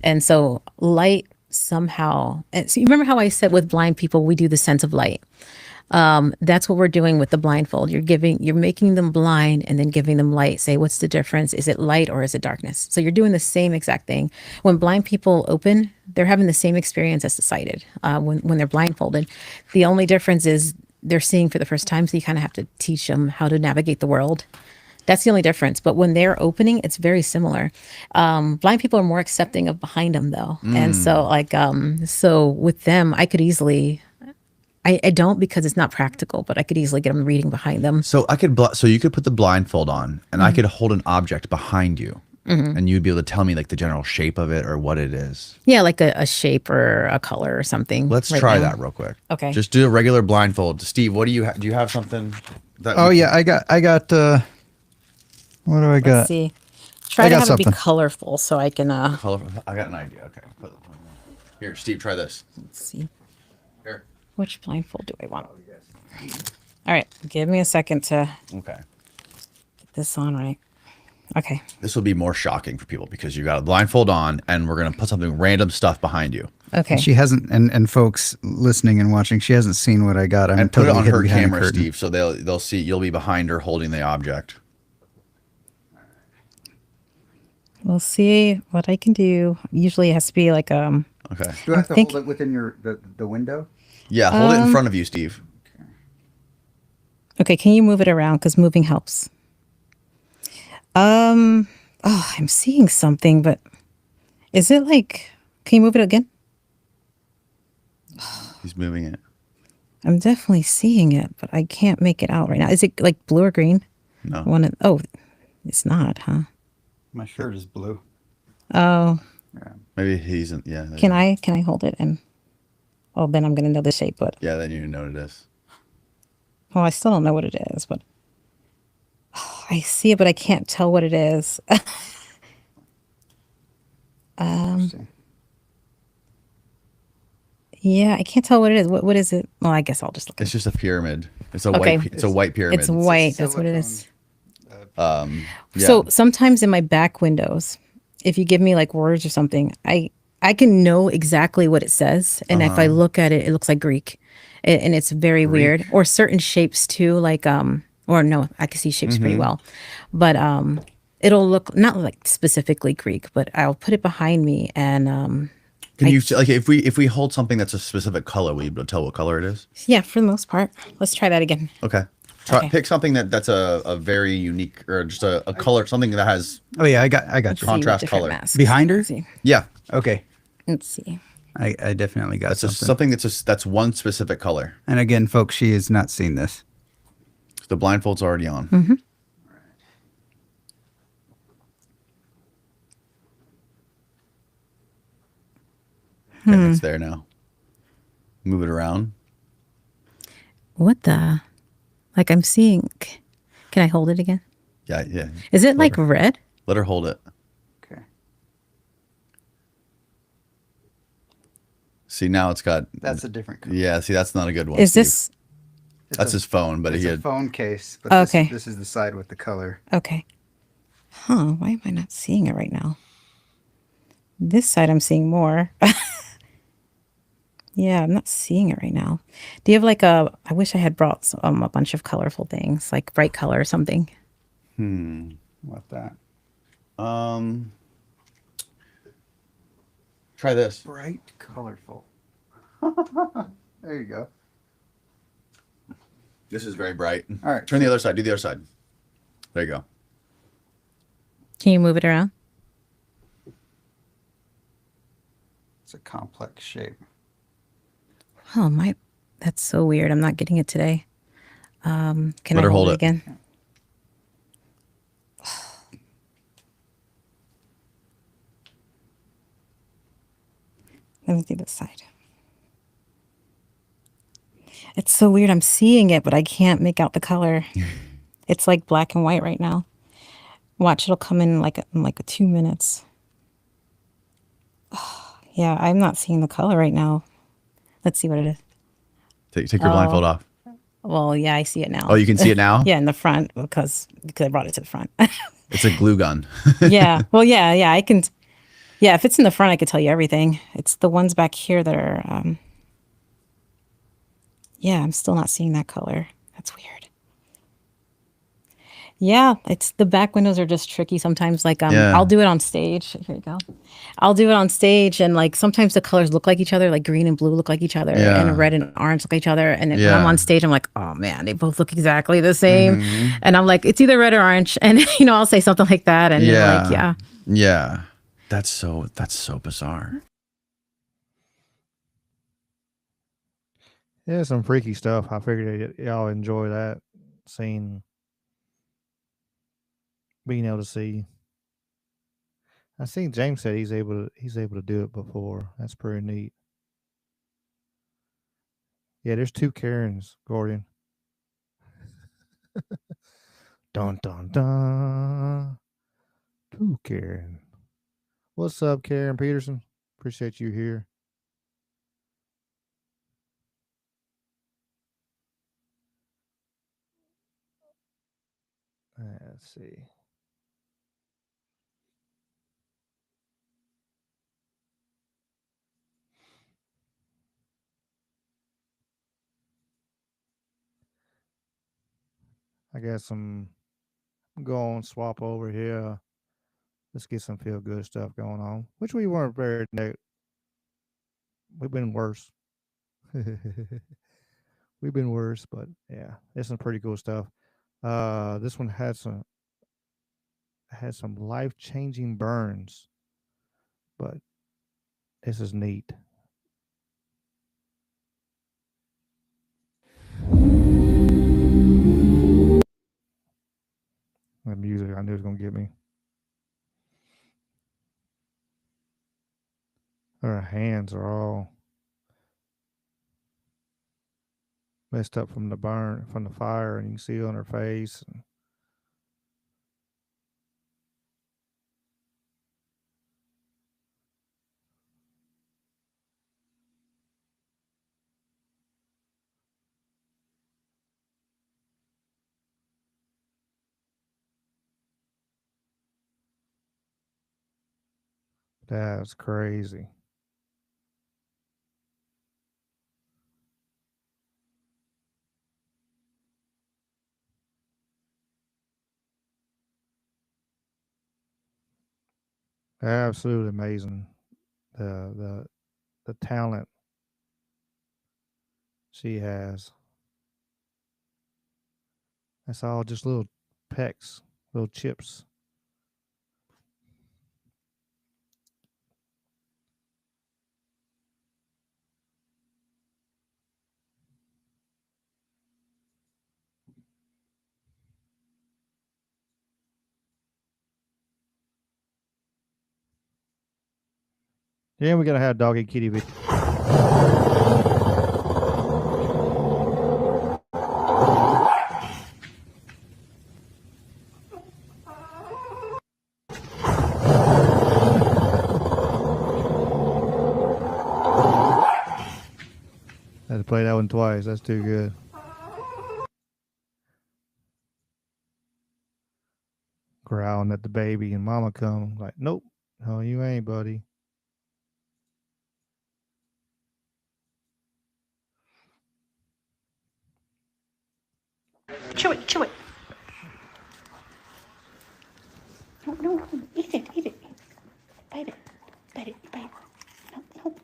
Speaker 13: And so light somehow, and so you remember how I said with blind people, we do the sense of light. That's what we're doing with the blindfold. You're making them blind and then giving them light. Say, what's the difference? Is it light or is it darkness? So you're doing the same exact thing. When blind people open, they're having the same experience as the sighted when they're blindfolded. The only difference is they're seeing for the first time, so you kind of have to teach them how to navigate the world. That's the only difference. But when they're opening, it's very similar. Blind people are more accepting of behind them, though. And so, so with them, I I don't because it's not practical, but I could easily get them reading behind them.
Speaker 12: So so you could put the blindfold on, and I could hold an object behind you, and you'd be able to tell me like the general shape of it or what it is.
Speaker 13: Yeah, like a shape or a color or something.
Speaker 12: Let's
Speaker 13: right
Speaker 12: try
Speaker 13: now.
Speaker 12: that real quick.
Speaker 13: Okay.
Speaker 12: Just do a regular blindfold. Steve, what do you do? You have something? That
Speaker 15: Oh yeah, I got. What do I got?
Speaker 13: Let's see. Try
Speaker 15: I
Speaker 13: to
Speaker 15: got
Speaker 13: have it be
Speaker 15: something.
Speaker 13: colorful so I can.
Speaker 12: Colorful. I got an idea. Okay. Here, Steve, try this.
Speaker 13: Let's see.
Speaker 12: Here.
Speaker 13: Which blindfold do I want? All right, give me a second to
Speaker 12: Okay.
Speaker 13: get this on right. Okay.
Speaker 12: This will be more shocking for people because you got a blindfold on, and we're gonna put something random stuff behind you.
Speaker 13: Okay.
Speaker 15: And she hasn't, and folks listening and watching, she hasn't seen what I got. I'm
Speaker 12: And put it
Speaker 15: totally
Speaker 12: on
Speaker 15: hidden
Speaker 12: her
Speaker 15: behind a
Speaker 12: camera,
Speaker 15: curtain.
Speaker 12: Steve, so they'll see you'll be behind her holding the object.
Speaker 13: We'll see what I can do. Usually it has to be like
Speaker 12: Okay.
Speaker 15: Do I have to hold it within the window?
Speaker 12: Yeah, hold it in front of you, Steve.
Speaker 13: Okay, can you move it around? Because moving helps. Oh, I'm seeing something, but is it like, can you move it again?
Speaker 12: He's moving it.
Speaker 13: I'm definitely seeing it, but I can't make it out right now. Is it like blue or green?
Speaker 12: No.
Speaker 13: Oh, it's not, huh?
Speaker 15: My shirt is blue.
Speaker 13: Oh,
Speaker 12: Maybe he's in, yeah.
Speaker 13: can I hold it? And oh, then I'm gonna know the shape, but
Speaker 12: Yeah, then you know what it is.
Speaker 13: well, I still don't know what it is, but I see it, but I can't tell what it is. Yeah, I can't tell what it is. What is it? Well, I guess I'll just look.
Speaker 12: It's just a pyramid. It's a
Speaker 13: Okay.
Speaker 12: white. It's a white pyramid.
Speaker 13: It's white. That's what it is.
Speaker 12: Yeah.
Speaker 13: So sometimes in my back windows, if you give me like words or something, I can know exactly what it says, and if I look at it, it looks like Greek, and it's very weird. Or certain shapes too, like or no, I can see shapes pretty well, but it'll look not like specifically Greek, but I'll put it behind me, and
Speaker 12: Can you like if we hold something that's a specific color, will you be able to tell what color it is?
Speaker 13: yeah, for the most part. Let's try that again.
Speaker 12: Okay. Pick something that's a very unique or just a color, something that has.
Speaker 15: Oh yeah, I got you.
Speaker 12: Contrast color
Speaker 15: Behind her.
Speaker 12: Yeah.
Speaker 15: Okay.
Speaker 13: Let's see.
Speaker 15: I definitely got
Speaker 12: something that's one specific color.
Speaker 15: And again, folks, she has not seen this.
Speaker 12: The blindfold's already on.
Speaker 13: Mm-hmm.
Speaker 12: Okay, it's there now. Move it around.
Speaker 13: What the? Like I'm seeing. Can I hold it again?
Speaker 12: Yeah, yeah.
Speaker 13: Is it like red?
Speaker 12: Let her hold it.
Speaker 15: Okay.
Speaker 12: See, now it's got.
Speaker 15: That's a different color.
Speaker 12: Yeah, see, that's not a good one.
Speaker 13: Is
Speaker 12: Steve.
Speaker 13: this?
Speaker 12: That's his phone, but
Speaker 15: it's
Speaker 12: he
Speaker 15: a
Speaker 12: had.
Speaker 15: phone case. But
Speaker 13: Okay.
Speaker 15: This is the side with the color.
Speaker 13: Okay. Huh? Why am I not seeing it right now? This side I'm seeing more. Yeah, I'm not seeing it right now. Do you have like I wish I had brought a bunch of colorful things, like bright color or something.
Speaker 15: What that?
Speaker 12: Try this.
Speaker 15: Bright, colorful. There you go.
Speaker 12: This is very bright.
Speaker 15: All right.
Speaker 12: Turn the other side. Do the other side. There you go.
Speaker 13: Can you move it around?
Speaker 15: It's a complex shape.
Speaker 13: Oh my, that's so weird. I'm not getting it today. Can
Speaker 12: Let
Speaker 13: I
Speaker 12: her hold
Speaker 13: it
Speaker 12: it.
Speaker 13: again? Let me do this side. It's so weird. I'm seeing it, but I can't make out the color. It's like black and white right now. Watch, it'll come in like 2 minutes. Yeah, I'm not seeing the color right now. Let's see what it is.
Speaker 12: Take your blindfold off.
Speaker 13: Well, yeah, I see it now.
Speaker 12: Oh, you can see it now?
Speaker 13: Yeah, in the front because I brought it to the front.
Speaker 12: It's a glue gun.
Speaker 13: Yeah. Well, yeah, I can. Yeah, if it's in the front, I could tell you everything. It's the ones back here that are. Yeah, I'm still not seeing that color. That's weird. Yeah, it's the back windows are just tricky sometimes. Like
Speaker 12: Yeah.
Speaker 13: I'll do it on stage. Here you go. I'll do it on stage, and like sometimes the colors look like each other, like green and blue look like each other,
Speaker 12: Yeah.
Speaker 13: and red and orange look like each other. And then when
Speaker 12: Yeah.
Speaker 13: I'm on stage, I'm like, oh man, they both look exactly the same.
Speaker 12: Mhm.
Speaker 13: And I'm like, it's either red or orange, and I'll say something like that, and you're like, yeah.
Speaker 12: Yeah. That's so bizarre.
Speaker 4: Yeah, some freaky stuff. I figured y'all enjoy that, seeing, being able to see. I seen James said he's able to do it before. That's pretty neat. Yeah, there's 2 Karens, Gordon. Dun dun dun. 2 Karen. What's up, Karen Peterson? Appreciate you here. Let's see. I got some. Go on, swap over here. Let's get some feel good stuff going on, which we weren't very. We've been worse. We've been worse, but yeah, there's some pretty cool stuff. This one had some life-changing burns, but this is neat. The music I knew was gonna get me. Her hands are all messed up from the fire, and you can see it on her face. That's crazy. Absolutely amazing. The talent she has. That's all just little pecks, little chips. Yeah, we gotta have doggy kitty video. Had to play that one twice. That's too good. Growling at the baby, and mama come like, nope, no, you ain't, buddy.
Speaker 22: Chew it, chew it. No, no, eat it, eat it. Bite it, bite it, bite it. No, no.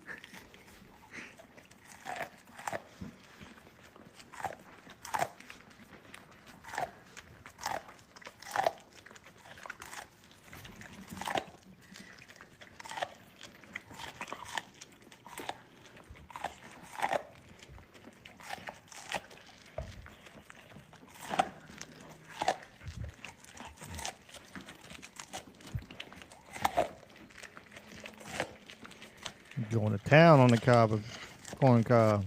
Speaker 4: Going to town on the corn cob.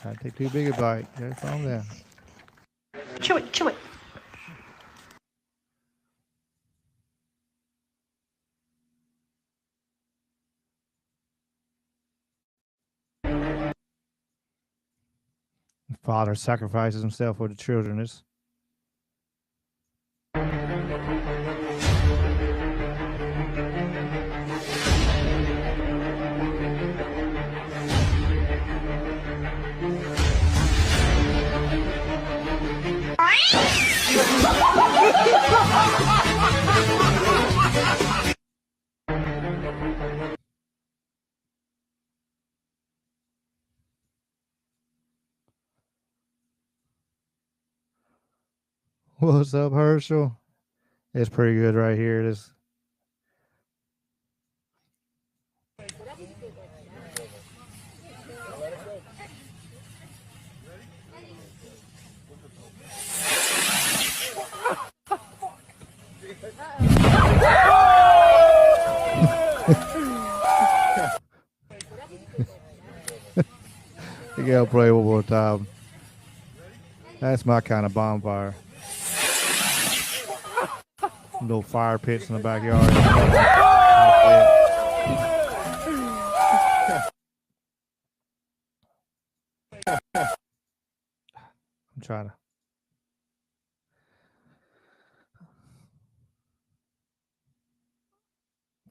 Speaker 4: I take too big a bite. Just calm down.
Speaker 22: Chew it, chew it.
Speaker 4: Father sacrifices himself for the children. It's what's up, Herschel? It's pretty good right here. This Miguel play one more time. That's my kind of bonfire. Little fire pits in the backyard. I'm trying to.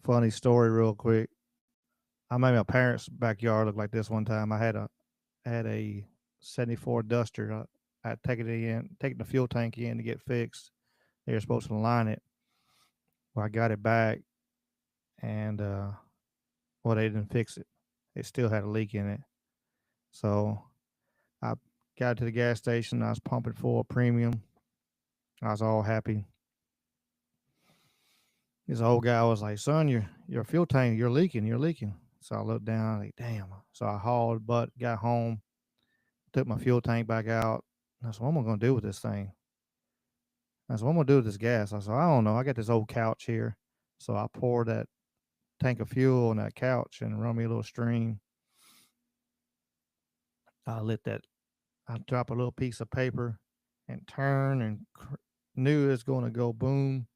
Speaker 4: Funny story, real quick. I made my parents' backyard look like this one time. I had a 74 Duster. I had taken the fuel tank in to get fixed. They were supposed to line it. Well, I got it back, and well, they didn't fix it. It still had a leak in it. So I got to the gas station. I was pumping full of premium. I was all happy. This old guy was like, "Son, your fuel tank, you're leaking." So I looked down, like, damn. So I hauled butt, got home, took my fuel tank back out. I said, "What am I gonna do with this thing?" I said, "What am I gonna do with this gas?" I said, "I don't know. I got this old couch here." So I poured that tank of fuel on that couch and run me a little stream. I lit that. I drop a little piece of paper and turn and knew it's going to go boom.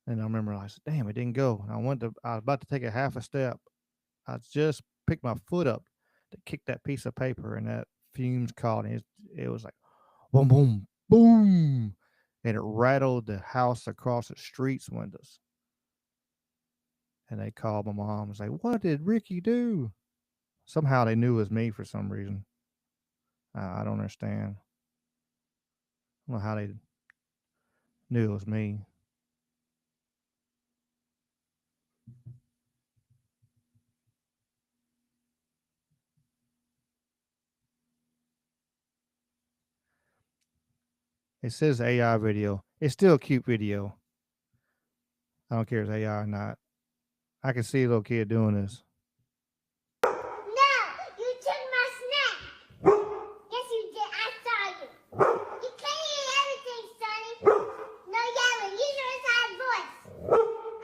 Speaker 4: And I remember I said, damn, it didn't go. And I was about to take a half a step. I just picked my foot up to kick that piece of paper and that fumes caught. And it was like, boom, boom, boom. And it rattled the house across the street's windows. And they called my mom and was like, what did Ricky do? Somehow they knew it was me for some reason. I don't understand. I don't know how they knew it was me. It says AI video. It's still a cute video. I don't care if it's AI or not. I can see a little kid doing this.
Speaker 6: No, you took my snack. Yes, you did. I saw you. You can't eat everything, Sonny. No yelling. Use your inside voice.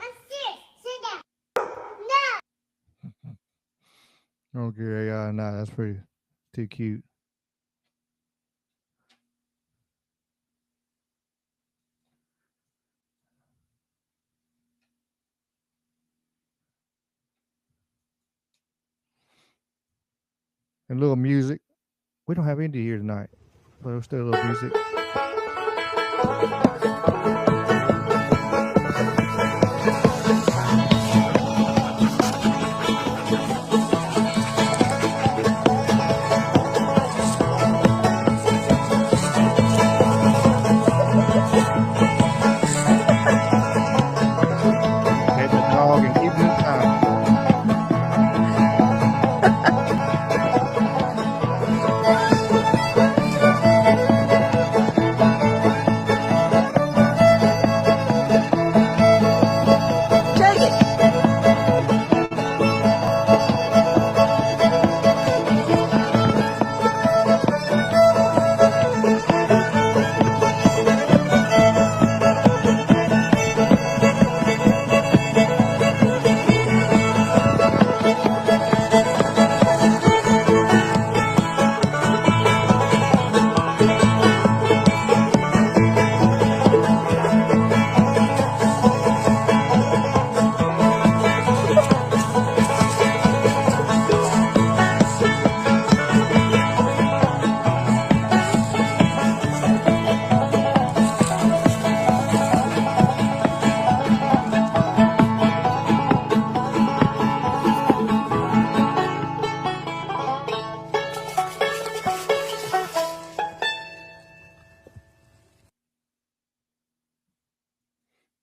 Speaker 6: I'm serious. Sit down. No.
Speaker 4: I don't care AI or not. That's pretty too cute. And a little music. We don't have Indy here tonight, but there's still a little music. Pet the dog and keep him in time.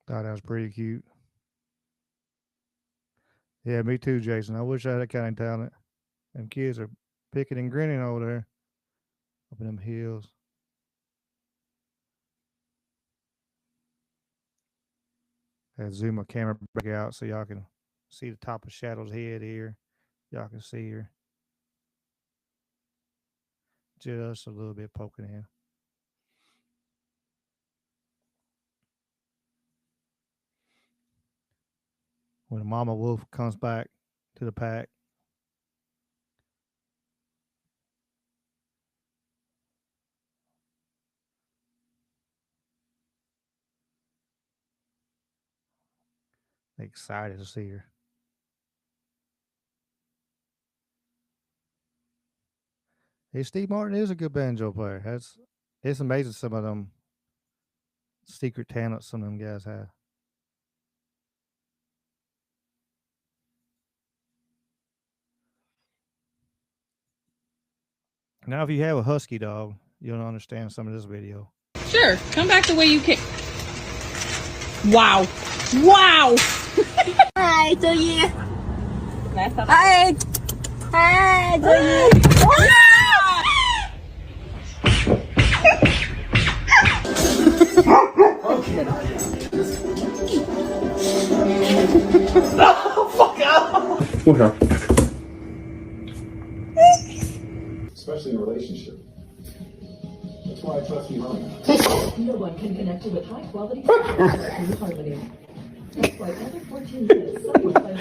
Speaker 4: Thought that was pretty cute. Yeah, me too, Jason. I wish I had that kind of talent. Them kids are picking and grinning over there up in them hills. I zoom my camera back out so y'all can see the top of Shadow's head here. Y'all can see her. Just a little bit poking in. When the mama wolf comes back to the pack, Excited to see her. Hey, Steve Martin is a good banjo player. It's amazing some of them secret talents some of them guys have. Now, if you have a husky dog, you'll understand some of this video.
Speaker 16: Sure, come back the way you came. Wow. Wow.
Speaker 6: Hi, do you?
Speaker 16: Hi.
Speaker 6: Hi, do you?
Speaker 10: Fuck out!
Speaker 7: Okay.
Speaker 10: Especially in a relationship. That's why I trust you, honey.
Speaker 17: No one can connect you with high quality harmony. That's why every 14 minutes someone plays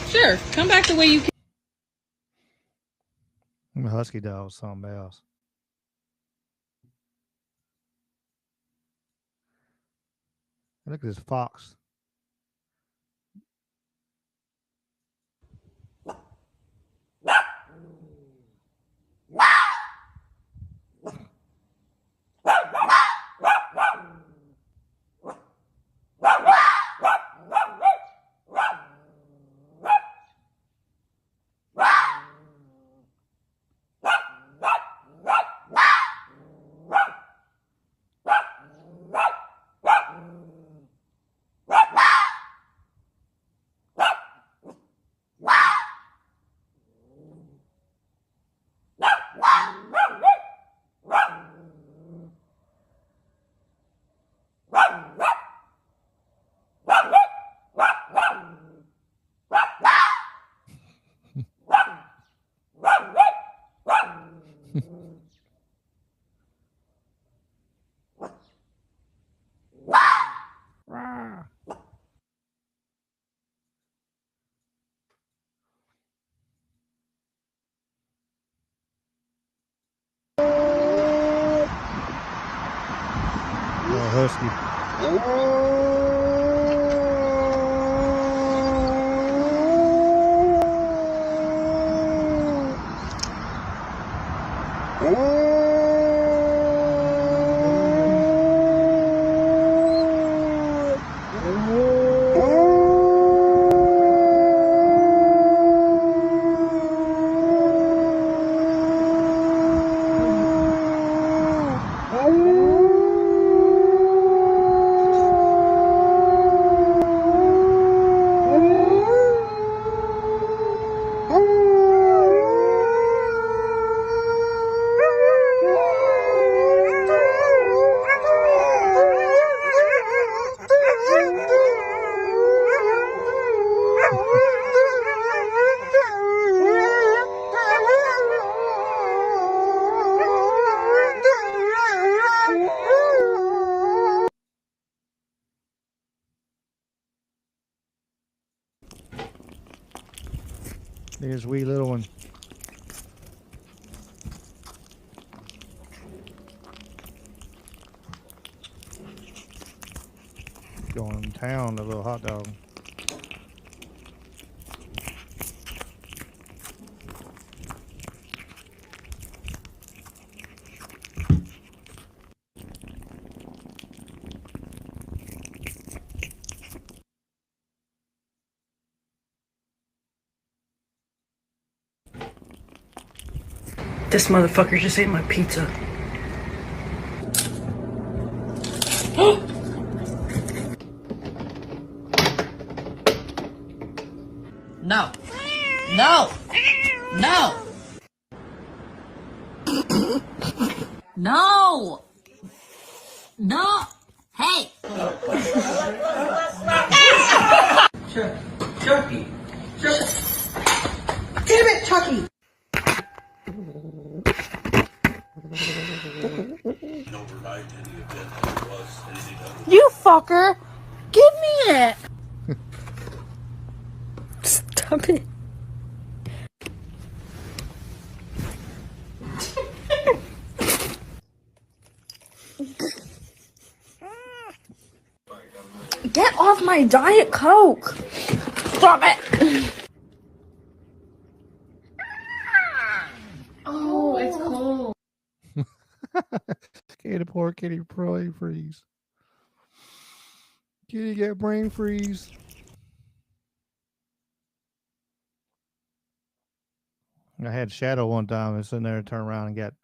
Speaker 16: Sure, come back the way you came.
Speaker 4: The husky dog was something else. Look at this fox. Husky. There's wee little one. Going to town, the little hot dog.
Speaker 17: This motherfucker just ate my pizza.
Speaker 18: No. No. No. No. No. Hey.
Speaker 17: Chucky. Damn it, Chucky.
Speaker 16: You fucker! Give me it! Stop it. Get off my Diet Coke! Stop it! Oh, it's cold.
Speaker 4: Kitty, poor kitty, brain freeze. Kitty get brain freeze. I had Shadow one time and sitting there and turned around and got.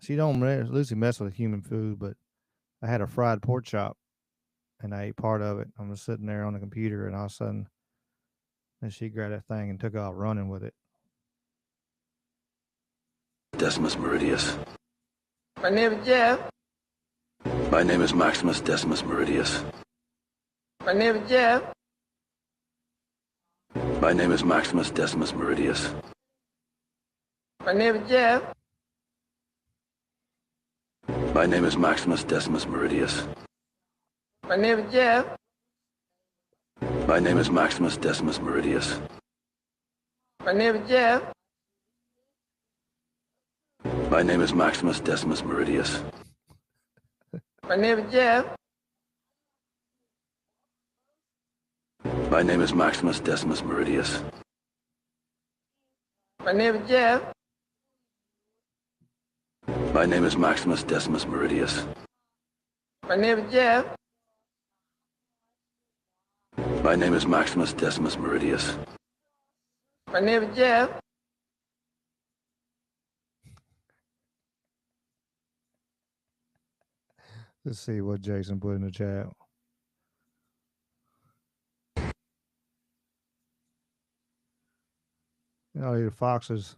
Speaker 4: She don't Lucy mess with human food, but I had a fried pork chop and I ate part of it. I was sitting there on the computer and all of a sudden, and she grabbed that thing and took off running with it.
Speaker 14: Decimus Meridius.
Speaker 18: My name is Jeff.
Speaker 14: My name is Maximus Decimus Meridius.
Speaker 18: My name is Jeff.
Speaker 14: My name is Maximus Decimus Meridius.
Speaker 18: My name is Jeff.
Speaker 14: My name is Maximus Decimus Meridius.
Speaker 18: My name is Jeff.
Speaker 14: My name is Maximus Decimus Meridius.
Speaker 18: My name is Jeff.
Speaker 14: My name is Maximus Decimus Meridius.
Speaker 18: My name is Jeff.
Speaker 14: My name is Maximus Decimus Meridius.
Speaker 18: My name is Jeff.
Speaker 14: My name is Maximus Decimus Meridius.
Speaker 18: My name is Jeff.
Speaker 14: My name is Maximus Decimus Meridius.
Speaker 18: My name is Jeff.
Speaker 4: Let's see what Jason put in the chat. Oh, the foxes.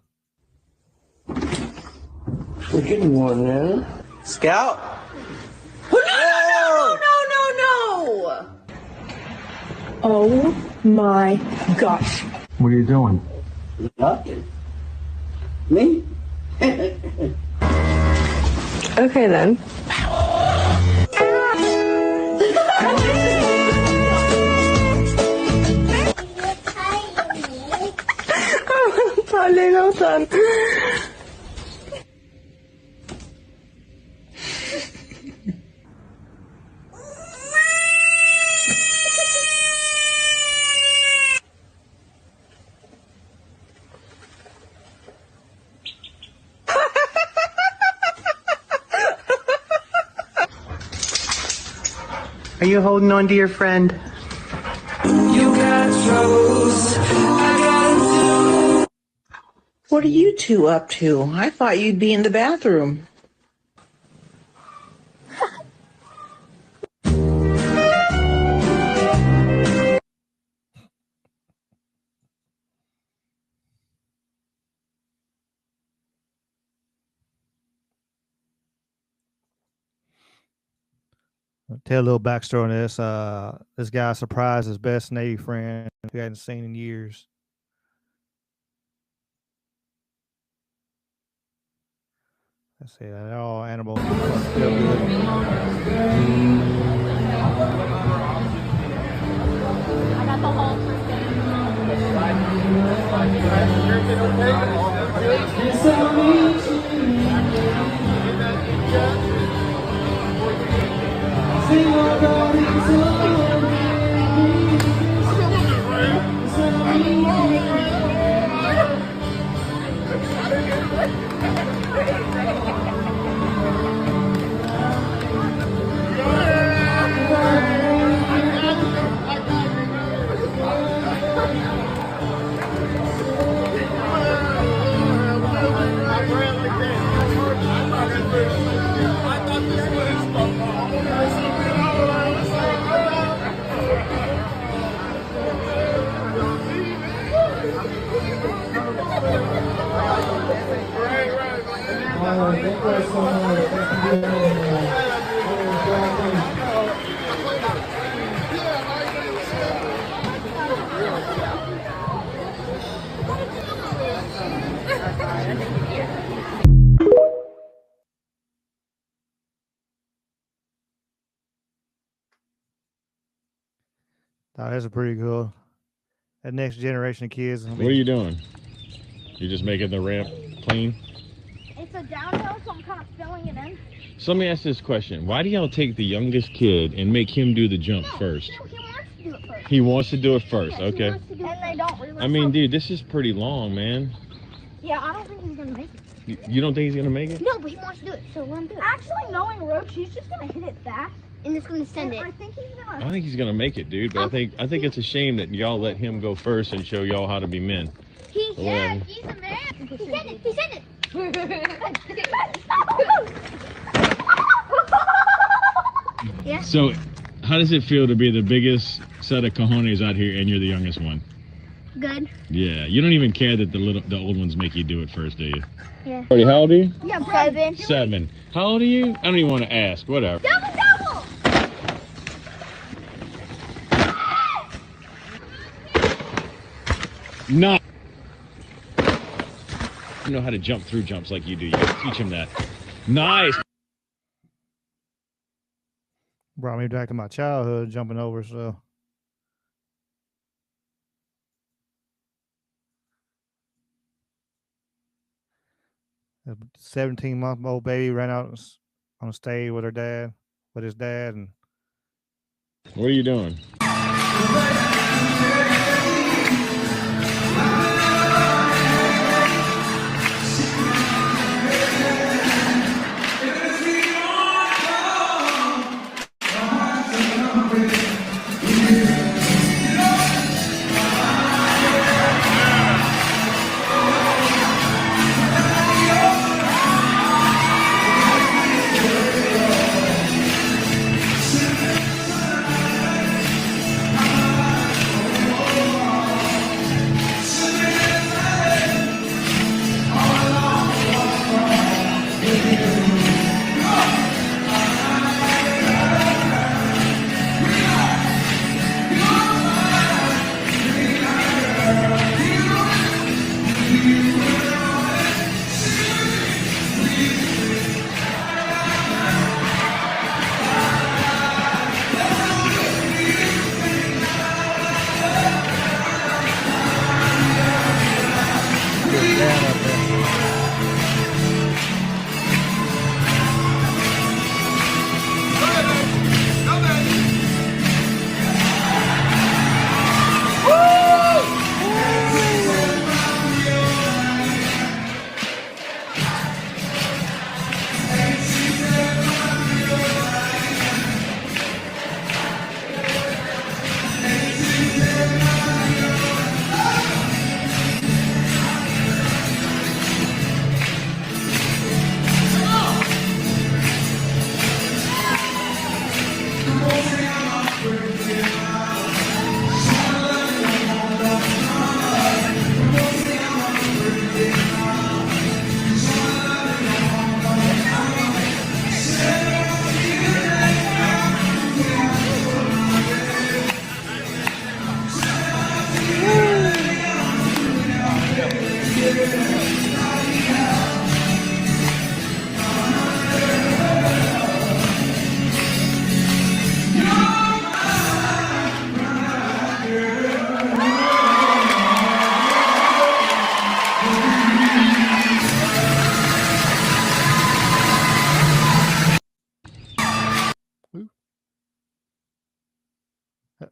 Speaker 18: We're getting one now. Scout?
Speaker 16: No, no, no, no, no! Oh my gosh.
Speaker 3: What are you doing?
Speaker 18: Nothing. Me?
Speaker 16: Okay then. Son.
Speaker 19: Are you holding on to your friend? You got troubles, I got too. What are you two up to? I thought you'd be in the bathroom.
Speaker 4: I'll tell a little backstory on this. This guy surprised his best Navy friend who hadn't seen in years. Let's see, they're all animals. Feel good.
Speaker 16: I got the whole
Speaker 4: That's pretty cool. That next generation of kids.
Speaker 20: What are you doing? You just making the ramp clean?
Speaker 6: It's a downhill, so I'm kind of filling it in.
Speaker 20: So let me ask this question. Why do y'all take the youngest kid and make him do the jump first?
Speaker 6: No, he wants to do it first.
Speaker 20: He wants to do it first,
Speaker 6: Yeah,
Speaker 20: okay.
Speaker 6: and they don't realize.
Speaker 20: I mean, dude, this is pretty long, man.
Speaker 6: Yeah, I don't think he's going to make it.
Speaker 20: You don't think he's gonna make it?
Speaker 6: No, but he wants to do it, so let him do it. Actually, knowing Roach, he's just going to hit it fast, and it's going to send it. I think he's going to...
Speaker 20: I think he's gonna make it, dude. But I think it's a shame that y'all let him go first and show y'all how to be men.
Speaker 6: He's a man. He said it. He said it. Yeah.
Speaker 20: So, how does it feel to be the biggest set of cojones out here and you're the youngest one?
Speaker 6: Good.
Speaker 20: Yeah, you don't even care that the old ones make you do it first, do you?
Speaker 6: Yeah.
Speaker 20: How old are you?
Speaker 6: Yeah, 7.
Speaker 20: 7. How old are you? I don't even want to ask. Whatever.
Speaker 6: Double!
Speaker 20: No. You know how to jump through jumps like you do. You gotta teach him that. Nice.
Speaker 4: Brought me back to my childhood jumping over, so. 17-month-old baby ran out on stage with his dad, and
Speaker 20: what are you doing?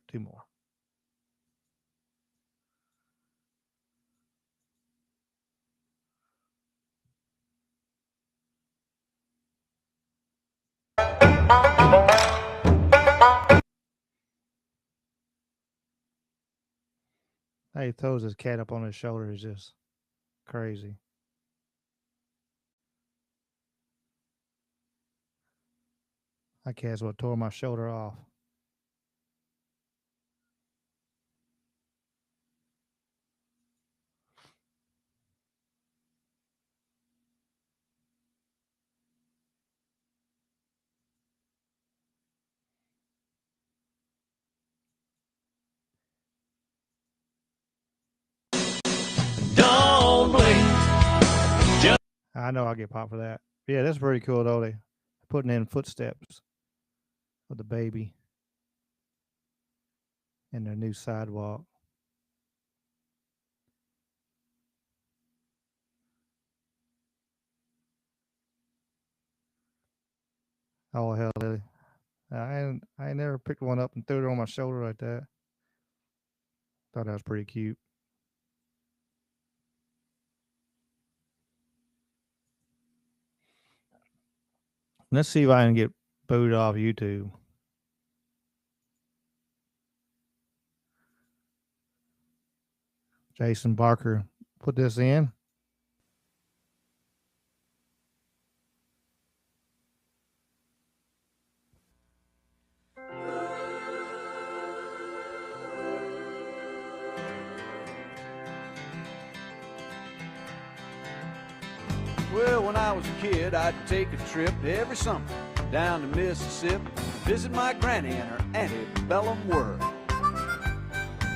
Speaker 4: Two more. Hey, he throws his cat up on his shoulder is just crazy. That cat's what tore my shoulder off.
Speaker 9: Don't blink.
Speaker 4: I know I'll get popped for that. Yeah, that's pretty cool though. They putting in footsteps of the baby. and their new sidewalk. Oh hell, Lily. I ain't never picked one up and threw it on my shoulder like that. Thought that was pretty cute. Let's see if I can get booted off YouTube. Jason Barker put this in.
Speaker 2: Well, when I was a kid, I'd take a trip every summer down to Mississippi, visit my granny in her antebellum world.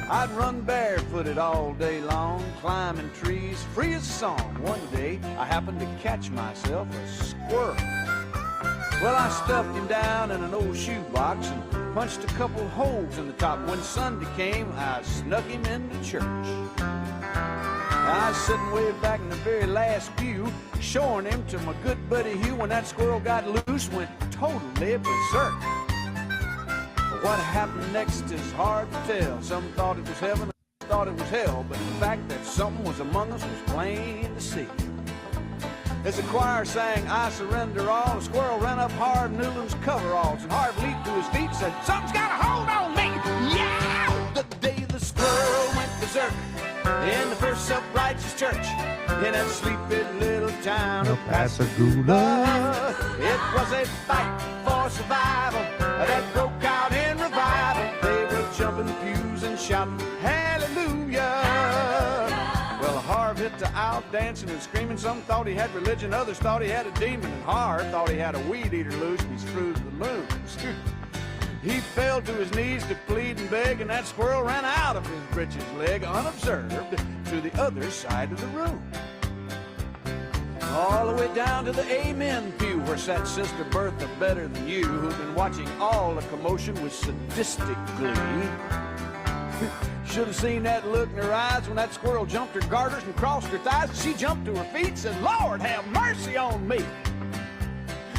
Speaker 2: I'd run barefooted all day long, climbing trees, free as a song. One day, I happened to catch myself a squirrel. Well, I stuffed him down in an old shoebox and punched a couple holes in the top. When Sunday came, I snuck him into church. I was sitting way back in the very last pew, showing him to my good buddy Hugh. When that squirrel got loose, went totally berserk. But what happened next is hard to tell. Some thought it was heaven, others thought it was hell. But the fact that something was among us was plain to see. As the choir sang, "I surrender all," the squirrel ran up Harv Newland's coveralls, and Harv leaped to his feet and said, "Something's got a hold on me!" Yeah! The day the squirrel went berserk in the first self-righteous church in that sleepy little town of Pascagoula. It was a fight for survival that broke out in revival. They were jumping pews and shouting, "Hallelujah!" Well, Harv hit the out dancing and screaming. Some thought he had religion, others thought he had a demon, and Harv thought he had a weed eater loose and he screwed the loons. He fell to his knees to plead and beg, and that squirrel ran out of his breeches leg unobserved to the other side of the room. All the way down to the amen pew where sat Sister Bertha Better Than You, who'd been watching all the commotion with sadistic glee. Should have seen that look in her eyes when that squirrel jumped her garters and crossed her thighs. She jumped to her feet and said, "Lord, have mercy on me."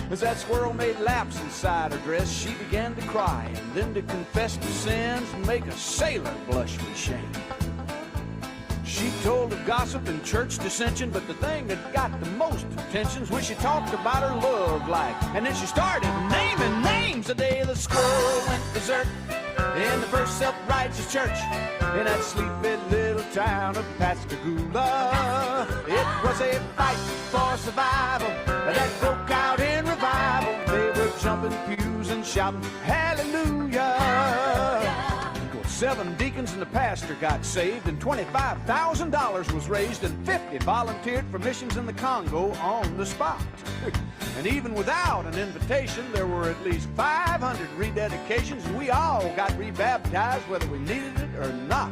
Speaker 2: As that squirrel made laps inside her dress, she began to cry and then to confess to sins and make a sailor blush with shame. She told of gossip and church dissension, but the thing that got the most attention was when she talked about her love life. And then she started naming names. The day the squirrel went berserk in the first self-righteous church in that sleepy little town of Pascagoula. It was a fight for survival that broke out in revival. They were jumping pews and shouting, "Hallelujah!" 7 deacons and the pastor got saved, and $25,000 was raised, and 50 volunteered for missions in the Congo on the spot. And even without an invitation, there were at least 500 rededications, and we all got rebaptized whether we needed it or not.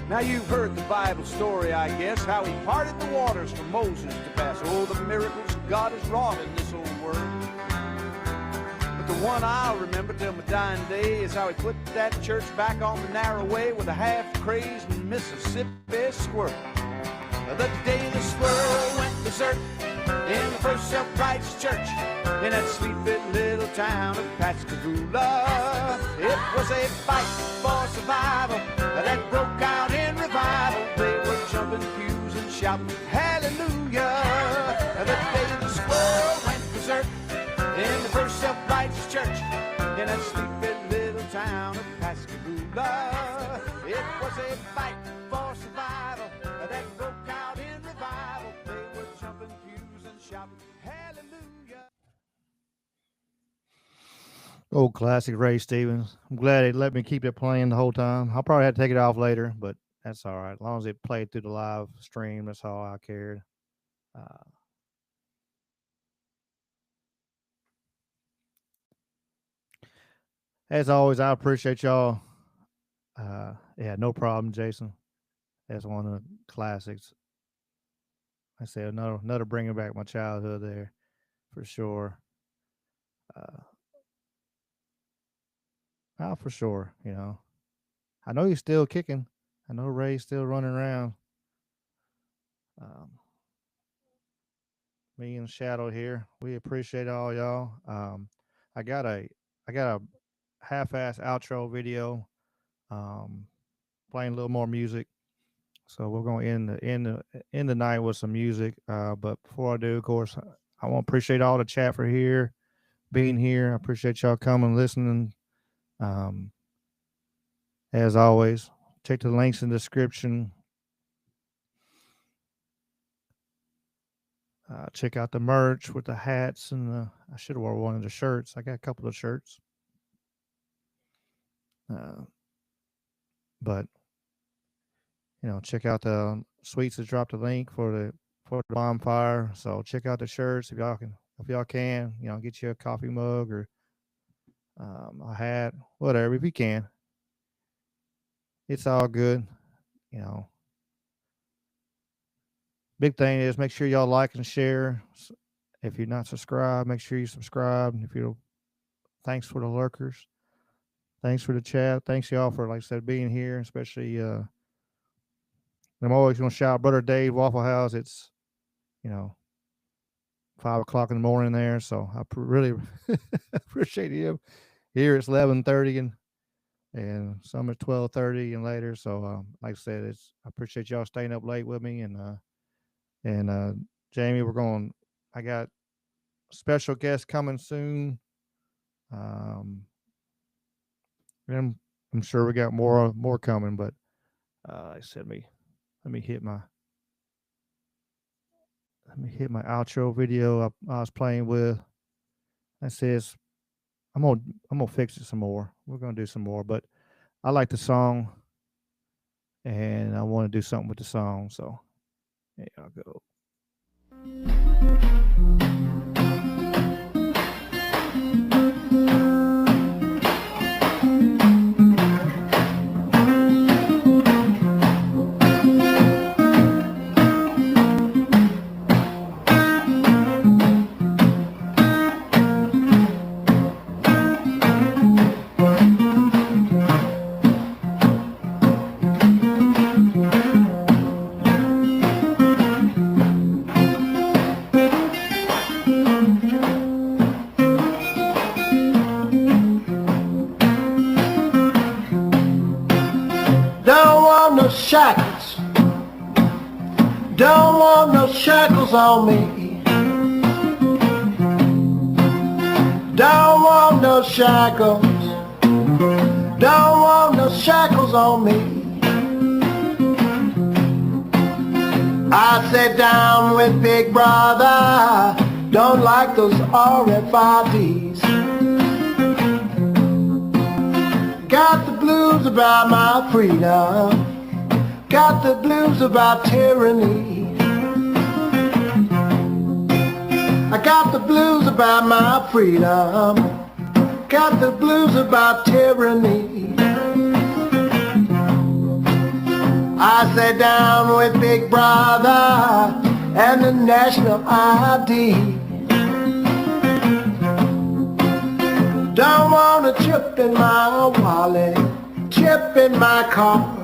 Speaker 2: Now you've heard the Bible story, I guess, how he parted the waters for Moses to pass. Oh, the miracles God has wrought in this old world. The one I'll remember till my dying day is how he put that church back on the narrow way with a half-crazed Mississippi squirrel. The day the squirrel went berserk in the first self-righteous church in that sleepy little town of Pascagoula. It was a fight for survival that broke out in revival. They were jumping pews and shouting, "Hallelujah!" The day the squirrel went berserk in the first self-righteous church in that sleepy little town of Pascagoula. It was a fight for survival that broke out in revival. They were jumping pews and shouting, "Hallelujah!"
Speaker 4: Old classic Ray Stevens. I'm glad they let me keep it playing the whole time. I'll probably have to take it off later, but that's all right. As long as it played through the live stream, that's all I cared. As always, I appreciate y'all. Yeah, no problem, Jason. That's one of the classics. I say another bringing back my childhood there, for sure. For sure, you know. I know he's still kicking. I know Ray's still running around. Me and Shadow here. We appreciate all y'all. I got a half-ass outro video. Playing a little more music. So we're gonna end the night with some music. But before I do, of course, I want to appreciate all the chat for being here. I appreciate y'all coming, listening. As always, check the links in the description. Check out the merch with the hats and I should have worn one of the shirts. I got a couple of shirts. But check out the Sweets has dropped a link for the bonfire. So check out the shirts if y'all can, get you a coffee mug or a hat, whatever, if you can. It's all good. Big thing is make sure y'all like and share. If you're not subscribed, make sure you subscribe. Thanks for the lurkers. Thanks for the chat. Thanks y'all for, like I said, being here, especially I'm always gonna shout Brother Dave Waffle House. It's 5:00 in the morning there, so I really appreciate him. Here it's 11:30 and some at 12:30 and later. So like I said, I appreciate y'all staying up late with me and Jamie, I got special guests coming soon. And I'm sure we got more coming, but I said let me hit my outro video I was playing with. That says I'm gonna fix it some more. We're gonna do some more, but I like the song and I want to do something with the song, so there y'all go.
Speaker 1: Don't want no shackles. Don't want no shackles on me. Don't want no shackles. Don't want no shackles on me. I sat down with Big Brother. Don't like those RFIDs. Got the blues about my freedom. Got the blues about tyranny. I got the blues about my freedom. Got the blues about tyranny. I sat down with Big Brother and the national ID. Don't want a chip in my wallet, chip in my car.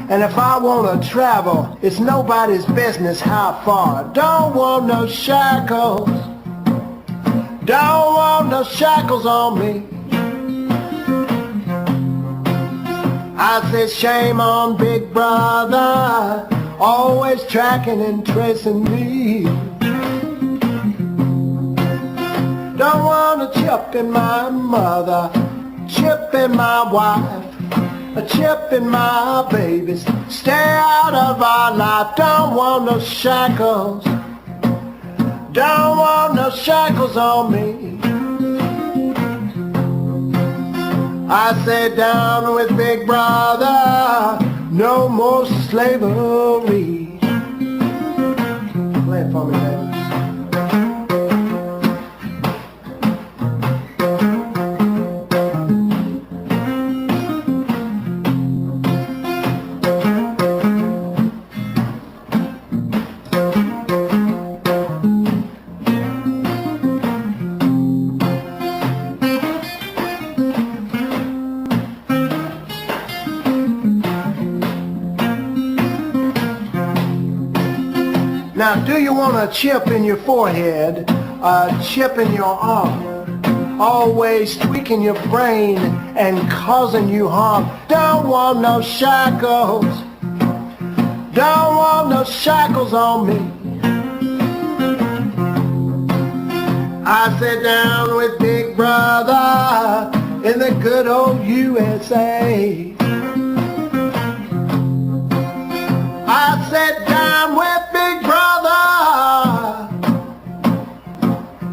Speaker 1: And if I want to travel, it's nobody's business how far. Don't want no shackles. Don't want no shackles on me. I said shame on Big Brother, always tracking and tracing me. Don't want a chip in my mother, chip in my wife, a chip in my babies. Stay out of our life. Don't want no shackles. Don't want no shackles on me. I sat down with Big Brother, no more slavery. Play it for me, baby. Now, do you want a chip in your forehead, a chip in your arm, always tweaking your brain and causing you harm? Don't want no shackles. Don't want no shackles on me. I sit down with Big Brother in the good old USA. I sat down with Big Brother.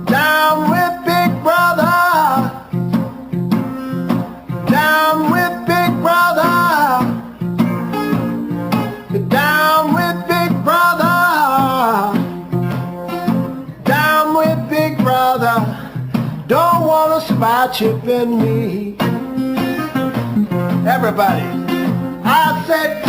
Speaker 1: Down with Big Brother. Down with Big Brother. Down with Big Brother. Down with Big Brother. Don't want a spy chip in me. Everybody, I said